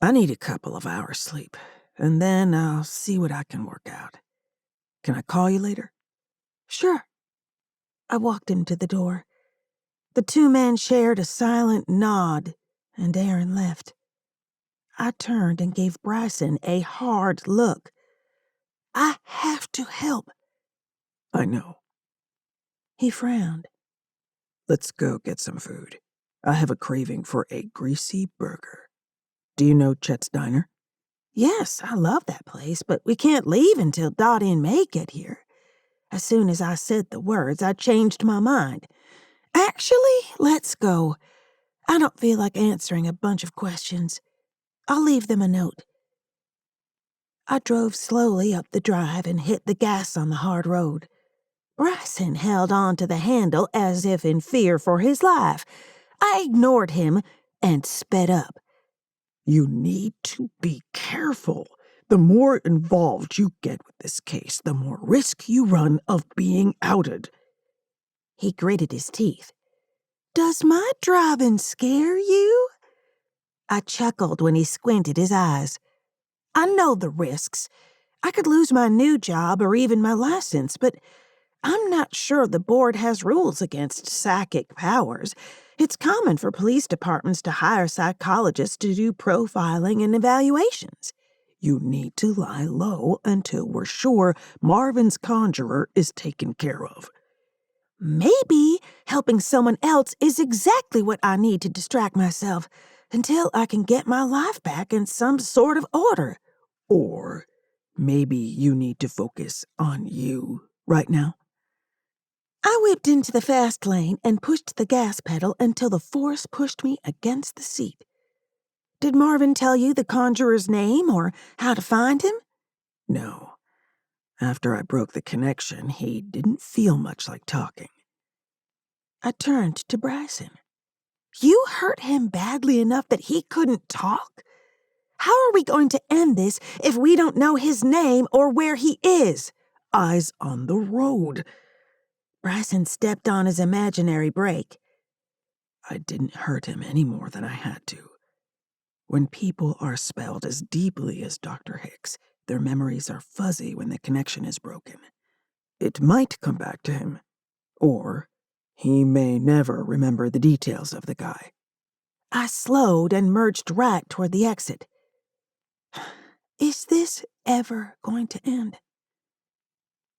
I need a couple of hours sleep, and then I'll see what I can work out. Can I call you later? Sure. I walked him to the door. The two men shared a silent nod, and Aaron left. I turned and gave Bryson a hard look. I have to help. I know. He frowned. Let's go get some food. I have a craving for a greasy burger. Do you know Chet's Diner? Yes, I love that place, but we can't leave until Dottie and May get here. As soon as I said the words, I changed my mind. Actually, let's go. I don't feel like answering a bunch of questions. I'll leave them a note. I drove slowly up the drive and hit the gas on the hard road. Bryson held on to the handle as if in fear for his life. I ignored him and sped up. You need to be careful. The more involved you get with this case, the more risk you run of being outed. He gritted his teeth. Does my driving scare you? I chuckled when he squinted his eyes. I know the risks. I could lose my new job or even my license, but I'm not sure the board has rules against psychic powers. It's common for police departments to hire psychologists to do profiling and evaluations. You need to lie low until we're sure Marvin's conjurer is taken care of. Maybe helping someone else is exactly what I need to distract myself until I can get my life back in some sort of order. Or maybe you need to focus on you right now. I whipped into the fast lane and pushed the gas pedal until the force pushed me against the seat. Did Marvin tell you the conjurer's name or how to find him? No. After I broke the connection, he didn't feel much like talking. I turned to Bryson. You hurt him badly enough that he couldn't talk? How are we going to end this if we don't know his name or where he is? Eyes on the road. Bryson stepped on his imaginary brake. I didn't hurt him any more than I had to. When people are spelled as deeply as Dr. Hicks, their memories are fuzzy when the connection is broken. It might come back to him, or he may never remember the details of the guy. I slowed and merged right toward the exit. Is this ever going to end?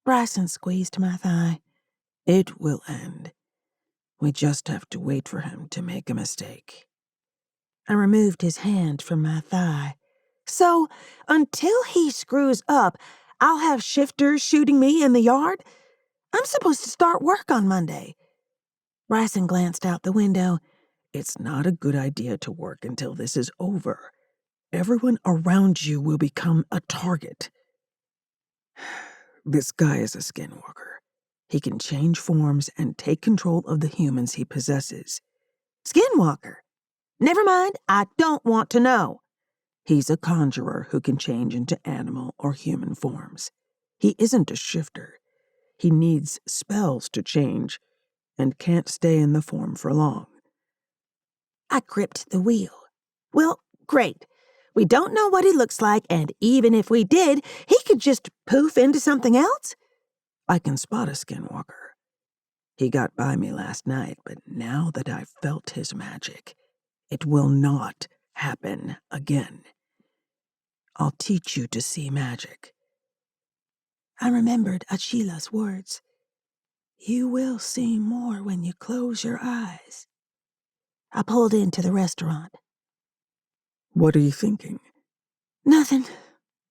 Bryson squeezed my thigh. It will end. We just have to wait for him to make a mistake. I removed his hand from my thigh. So, until he screws up, I'll have shifters shooting me in the yard? I'm supposed to start work on Monday. Bryson glanced out the window. It's not a good idea to work until this is over. Everyone around you will become a target. This guy is a skinwalker. He can change forms and take control of the humans he possesses. Skinwalker? Never mind, I don't want to know. He's a conjurer who can change into animal or human forms. He isn't a shifter. He needs spells to change and can't stay in the form for long. I gripped the wheel. Well, great. We don't know what he looks like, and even if we did, he could just poof into something else? I can spot a skinwalker. He got by me last night, but now that I've felt his magic, it will not happen again. I'll teach you to see magic. I remembered Achila's words. You will see more when you close your eyes. I pulled into the restaurant. What are you thinking? Nothing.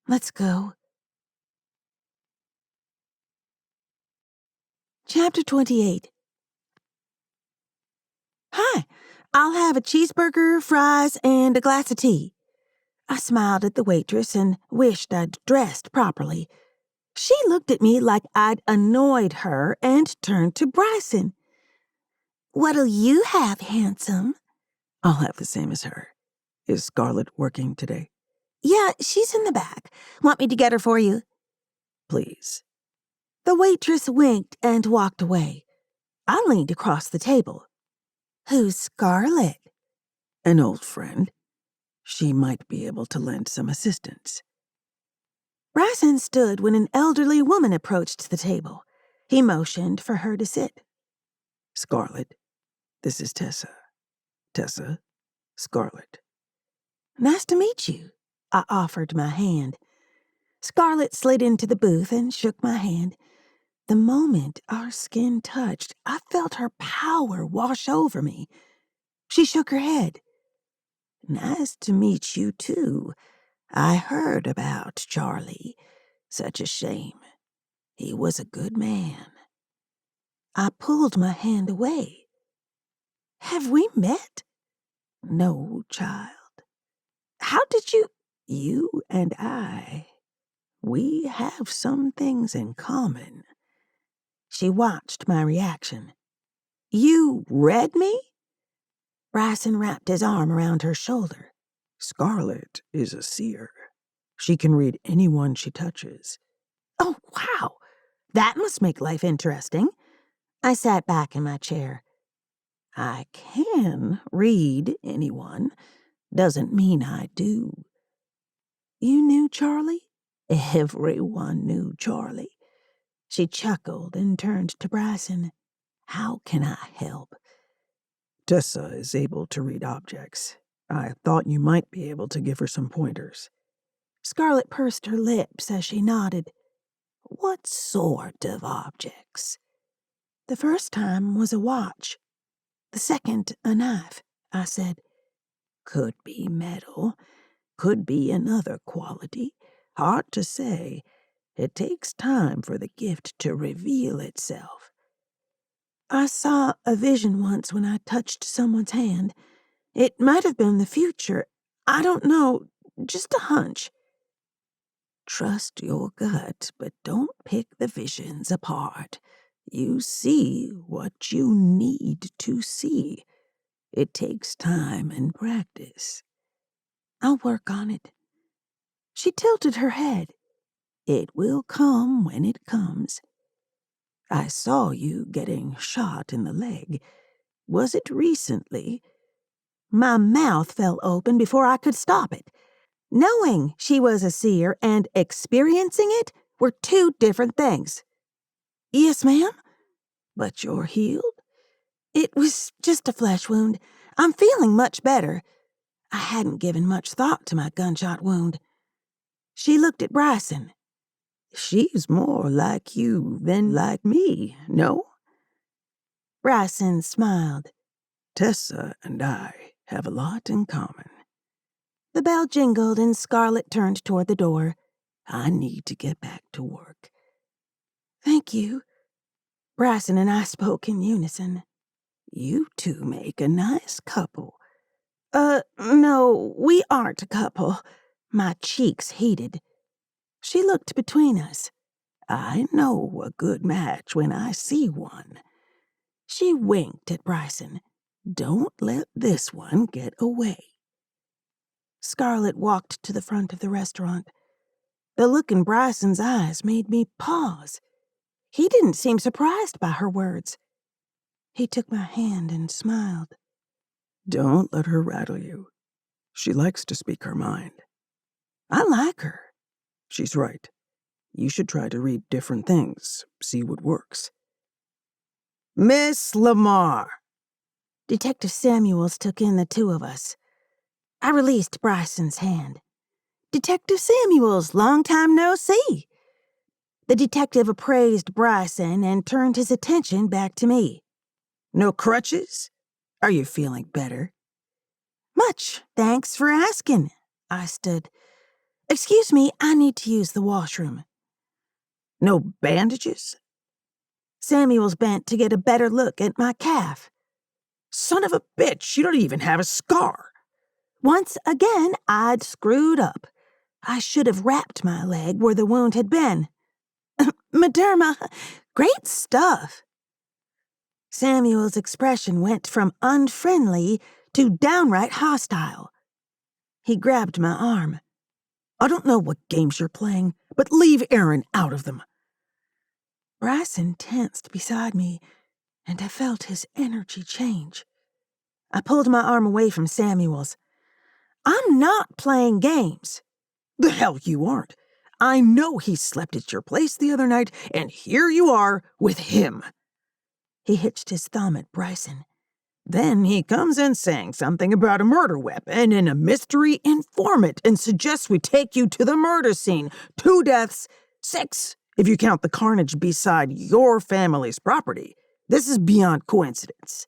Let's go. Chapter 28. Hi, I'll have a cheeseburger, fries, and a glass of tea. I smiled at the waitress and wished I'd dressed properly. She looked at me like I'd annoyed her and turned to Bryson. What'll you have, handsome? I'll have the same as her. Is Scarlett working today? Yeah, she's in the back. Want me to get her for you? Please. The waitress winked and walked away. I leaned across the table. Who's Scarlett? An old friend. She might be able to lend some assistance. Bryson stood when an elderly woman approached the table. He motioned for her to sit. Scarlett, this is Tessa. Tessa, Scarlett. Nice to meet you. I offered my hand. Scarlett slid into the booth and shook my hand. The moment our skin touched, I felt her power wash over me. She shook her head. Nice to meet you, too. I heard about Charlie. Such a shame. He was a good man. I pulled my hand away. Have we met? No, child. How did you... You and I, we have some things in common. She watched my reaction. You read me? Bryson wrapped his arm around her shoulder. Scarlett is a seer. She can read anyone she touches. Oh, wow. That must make life interesting. I sat back in my chair. I can read anyone. Doesn't mean I do. You knew Charlie? Everyone knew Charlie. She chuckled and turned to Bryson. How can I help? Tessa is able to read objects. I thought you might be able to give her some pointers. Scarlett pursed her lips as she nodded. What sort of objects? The first time was a watch. The second, a knife, I said. Could be metal. Could be another quality. Hard to say. It takes time for the gift to reveal itself. I saw a vision once when I touched someone's hand. It might have been the future. I don't know. Just a hunch. Trust your gut, but don't pick the visions apart. You see what you need to see. It takes time and practice. I'll work on it. She tilted her head. It will come when it comes. I saw you getting shot in the leg. Was it recently? My mouth fell open before I could stop it. Knowing she was a seer and experiencing it were two different things. Yes, ma'am. But you're healed? It was just a flesh wound. I'm feeling much better. I hadn't given much thought to my gunshot wound. She looked at Bryson. She's more like you than like me, no? Bryson smiled. Tessa and I have a lot in common. The bell jingled and Scarlett turned toward the door. I need to get back to work. Thank you. Bryson and I spoke in unison. You two make a nice couple. No, we aren't a couple. My cheeks heated. She looked between us. I know a good match when I see one. She winked at Bryson. Don't let this one get away. Scarlett walked to the front of the restaurant. The look in Bryson's eyes made me pause. He didn't seem surprised by her words. He took my hand and smiled. Don't let her rattle you. She likes to speak her mind. I like her. She's right. You should try to read different things, see what works. Miss Lamar. Detective Samuels took in the two of us. I released Bryson's hand. Detective Samuels, long time no see. The detective appraised Bryson and turned his attention back to me. No crutches? Are you feeling better? Much, thanks for asking. I stood. Excuse me, I need to use the washroom. No bandages? Samuels bent to get a better look at my calf. Son of a bitch, you don't even have a scar. Once again, I'd screwed up. I should have wrapped my leg where the wound had been. Mederma, great stuff. Samuel's expression went from unfriendly to downright hostile. He grabbed my arm. I don't know what games you're playing, but leave Aaron out of them. Bryson tensed beside me, and I felt his energy change. I pulled my arm away from Samuel's. I'm not playing games. The hell you aren't. I know he slept at your place the other night, and here you are with him. He hitched his thumb at Bryson. Then he comes in saying something about a murder weapon and a mystery informant and suggests we take you to the murder scene. 2 deaths, 6, if you count the carnage beside your family's property. This is beyond coincidence.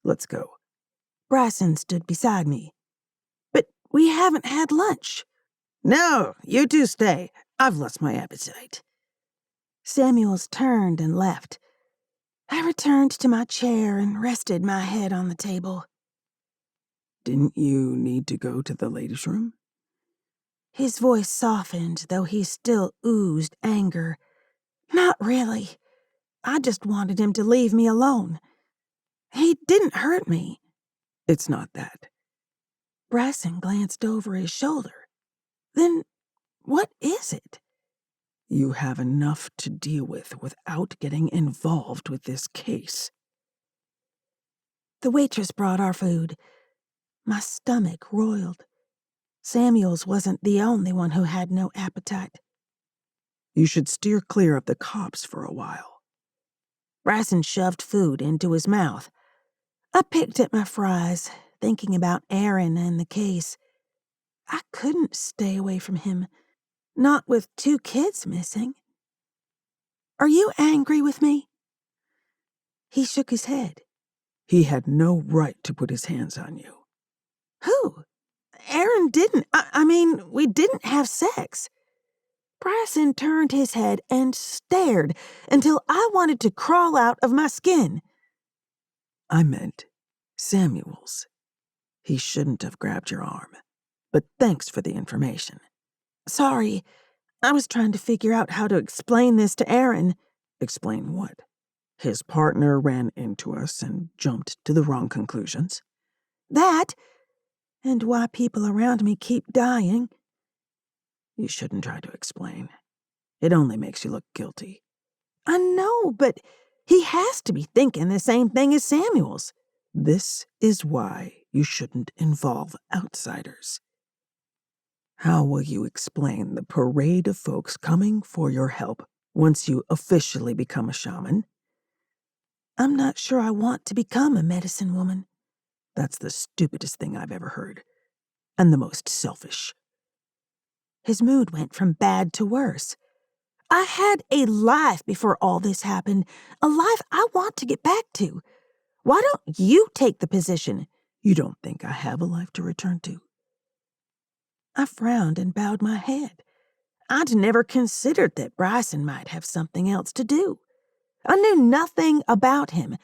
Let's go. Bryson stood beside me. But we haven't had lunch. No, you two stay. I've lost my appetite. Samuels turned and left. I returned to my chair and rested my head on the table. Didn't you need to go to the ladies' room? His voice softened, though he still oozed anger. Not really. I just wanted him to leave me alone. He didn't hurt me. It's not that. Bryson glanced over his shoulder. Then what is it? You have enough to deal with without getting involved with this case. The waitress brought our food. My stomach roiled. Samuels wasn't the only one who had no appetite. You should steer clear of the cops for a while. Bryson shoved food into his mouth. I picked at my fries, thinking about Aaron and the case. I couldn't stay away from him, not with 2 kids missing. Are you angry with me? He shook his head. He had no right to put his hands on you. Who? Aaron didn't. I mean, we didn't have sex. Bryson turned his head and stared until I wanted to crawl out of my skin. I meant Samuels. He shouldn't have grabbed your arm. But thanks for the information. Sorry, I was trying to figure out how to explain this to Aaron. Explain what? His partner ran into us and jumped to the wrong conclusions? That, and why people around me keep dying. You shouldn't try to explain. It only makes you look guilty. I know, but he has to be thinking the same thing as Samuels. This is why You shouldn't involve outsiders. How will you explain the parade of folks coming for your help once you officially become a shaman? I'm not sure I want to become a medicine woman. That's the stupidest thing I've ever heard, and the most selfish. His mood went from bad to worse. I had a life before all this happened, a life I want to get back to. Why don't you take the position? You don't think I have a life to return to? I frowned and bowed my head. I'd never considered that Bryson might have something else to do. I knew nothing about him,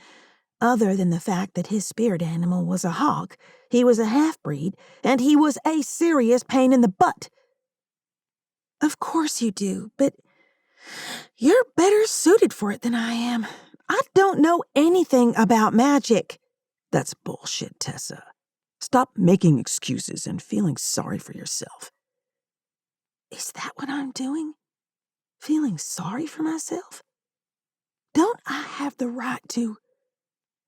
other than the fact that his spirit animal was a hawk, he was a half-breed, and he was a serious pain in the butt. Of course you do, but you're better suited for it than I am. I don't know anything about magic. That's bullshit, Tessa. Stop making excuses and feeling sorry for yourself. Is that what I'm doing? Feeling sorry for myself? Don't I have the right to?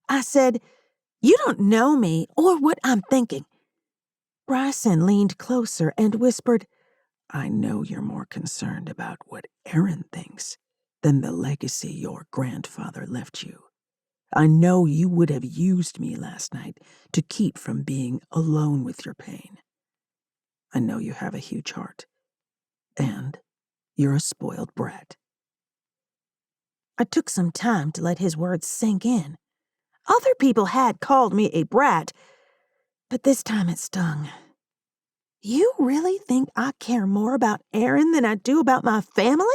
I said, you don't know me or what I'm thinking. Bryson leaned closer and whispered, I know you're more concerned about what Aaron thinks than the legacy your grandfather left you. I know you would have used me last night to keep from being alone with your pain. I know you have a huge heart, and you're a spoiled brat. I took some time to let his words sink in. Other people had called me a brat, but this time it stung. You really think I care more about Aaron than I do about my family?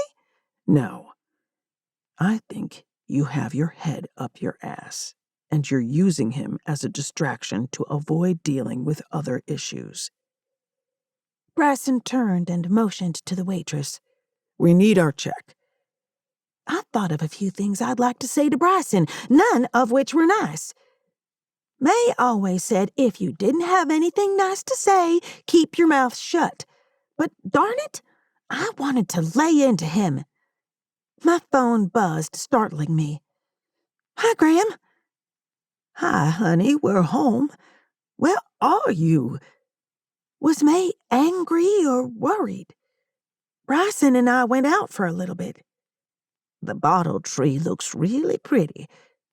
No. I think you have your head up your ass, and you're using him as a distraction to avoid dealing with other issues. Bryson turned and motioned to the waitress. We need our check. I thought of a few things I'd like to say to Bryson, none of which were nice. May always said if you didn't have anything nice to say, keep your mouth shut. But darn it, I wanted to lay into him. My phone buzzed, startling me. Hi, Graham. Hi, honey, we're home. Where are you? Was May angry or worried? Bryson and I went out for a little bit. The bottle tree looks really pretty.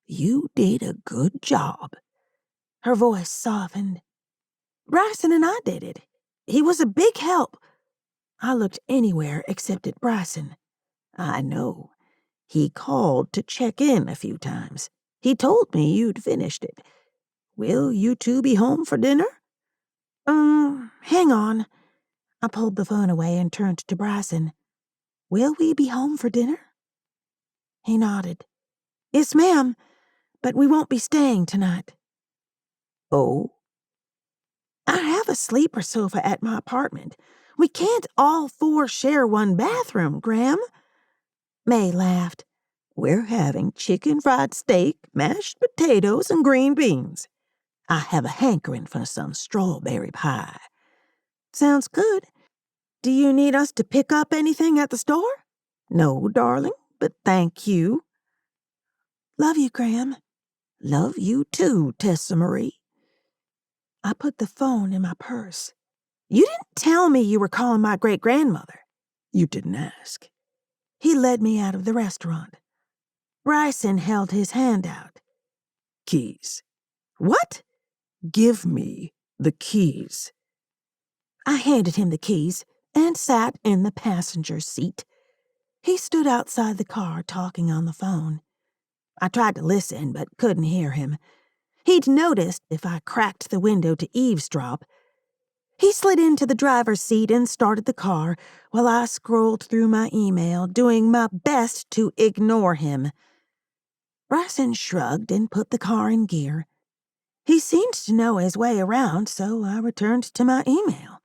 You did a good job. Her voice softened. Bryson and I did it. He was a big help. I looked anywhere except at Bryson. I know. He called to check in a few times. He told me you'd finished it. Will you two be home for dinner? Hang on. I pulled the phone away and turned to Bryson. Will we be home for dinner? He nodded. Yes, ma'am, but we won't be staying tonight. Oh? I have a sleeper sofa at my apartment. We can't all four share one bathroom, Graham. May laughed. We're having chicken fried steak, mashed potatoes, and green beans. I have a hankering for some strawberry pie. Sounds good. Do you need us to pick up anything at the store? No, darling, but thank you. Love you, Graham. Love you too, Tessa Marie. I put the phone in my purse. You didn't tell me you were calling my great-grandmother. You didn't ask. He led me out of the restaurant. Bryson held his hand out. Keys. What? Give me the keys. I handed him the keys and sat in the passenger seat. He stood outside the car talking on the phone. I tried to listen but couldn't hear him. He'd noticed if I cracked the window to eavesdrop. He slid into the driver's seat and started the car while I scrolled through my email, doing my best to ignore him. Bryson shrugged and put the car in gear. He seemed to know his way around, so I returned to my email.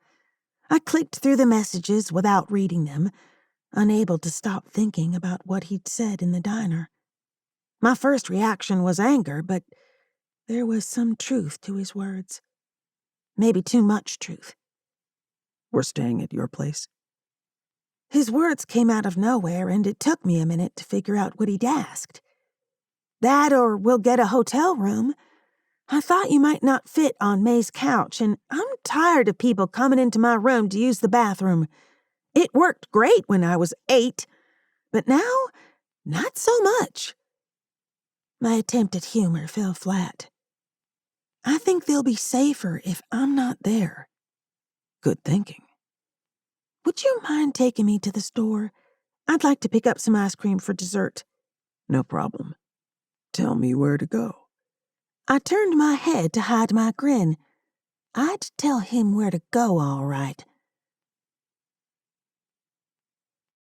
I clicked through the messages without reading them, unable to stop thinking about what he'd said in the diner. My first reaction was anger, but there was some truth to his words. Maybe too much truth. We're staying at your place? His words came out of nowhere, and it took me a minute to figure out what he'd asked. That or we'll get a hotel room. I thought you might not fit on May's couch, and I'm tired of people coming into my room to use the bathroom. It worked great when I was 8, but now, not so much." My attempt at humor fell flat. "I think they'll be safer if I'm not there." Good thinking. "Would you mind taking me to the store? I'd like to pick up some ice cream for dessert." No problem. Tell me where to go." I turned my head to hide my grin. I'd tell him where to go, all right.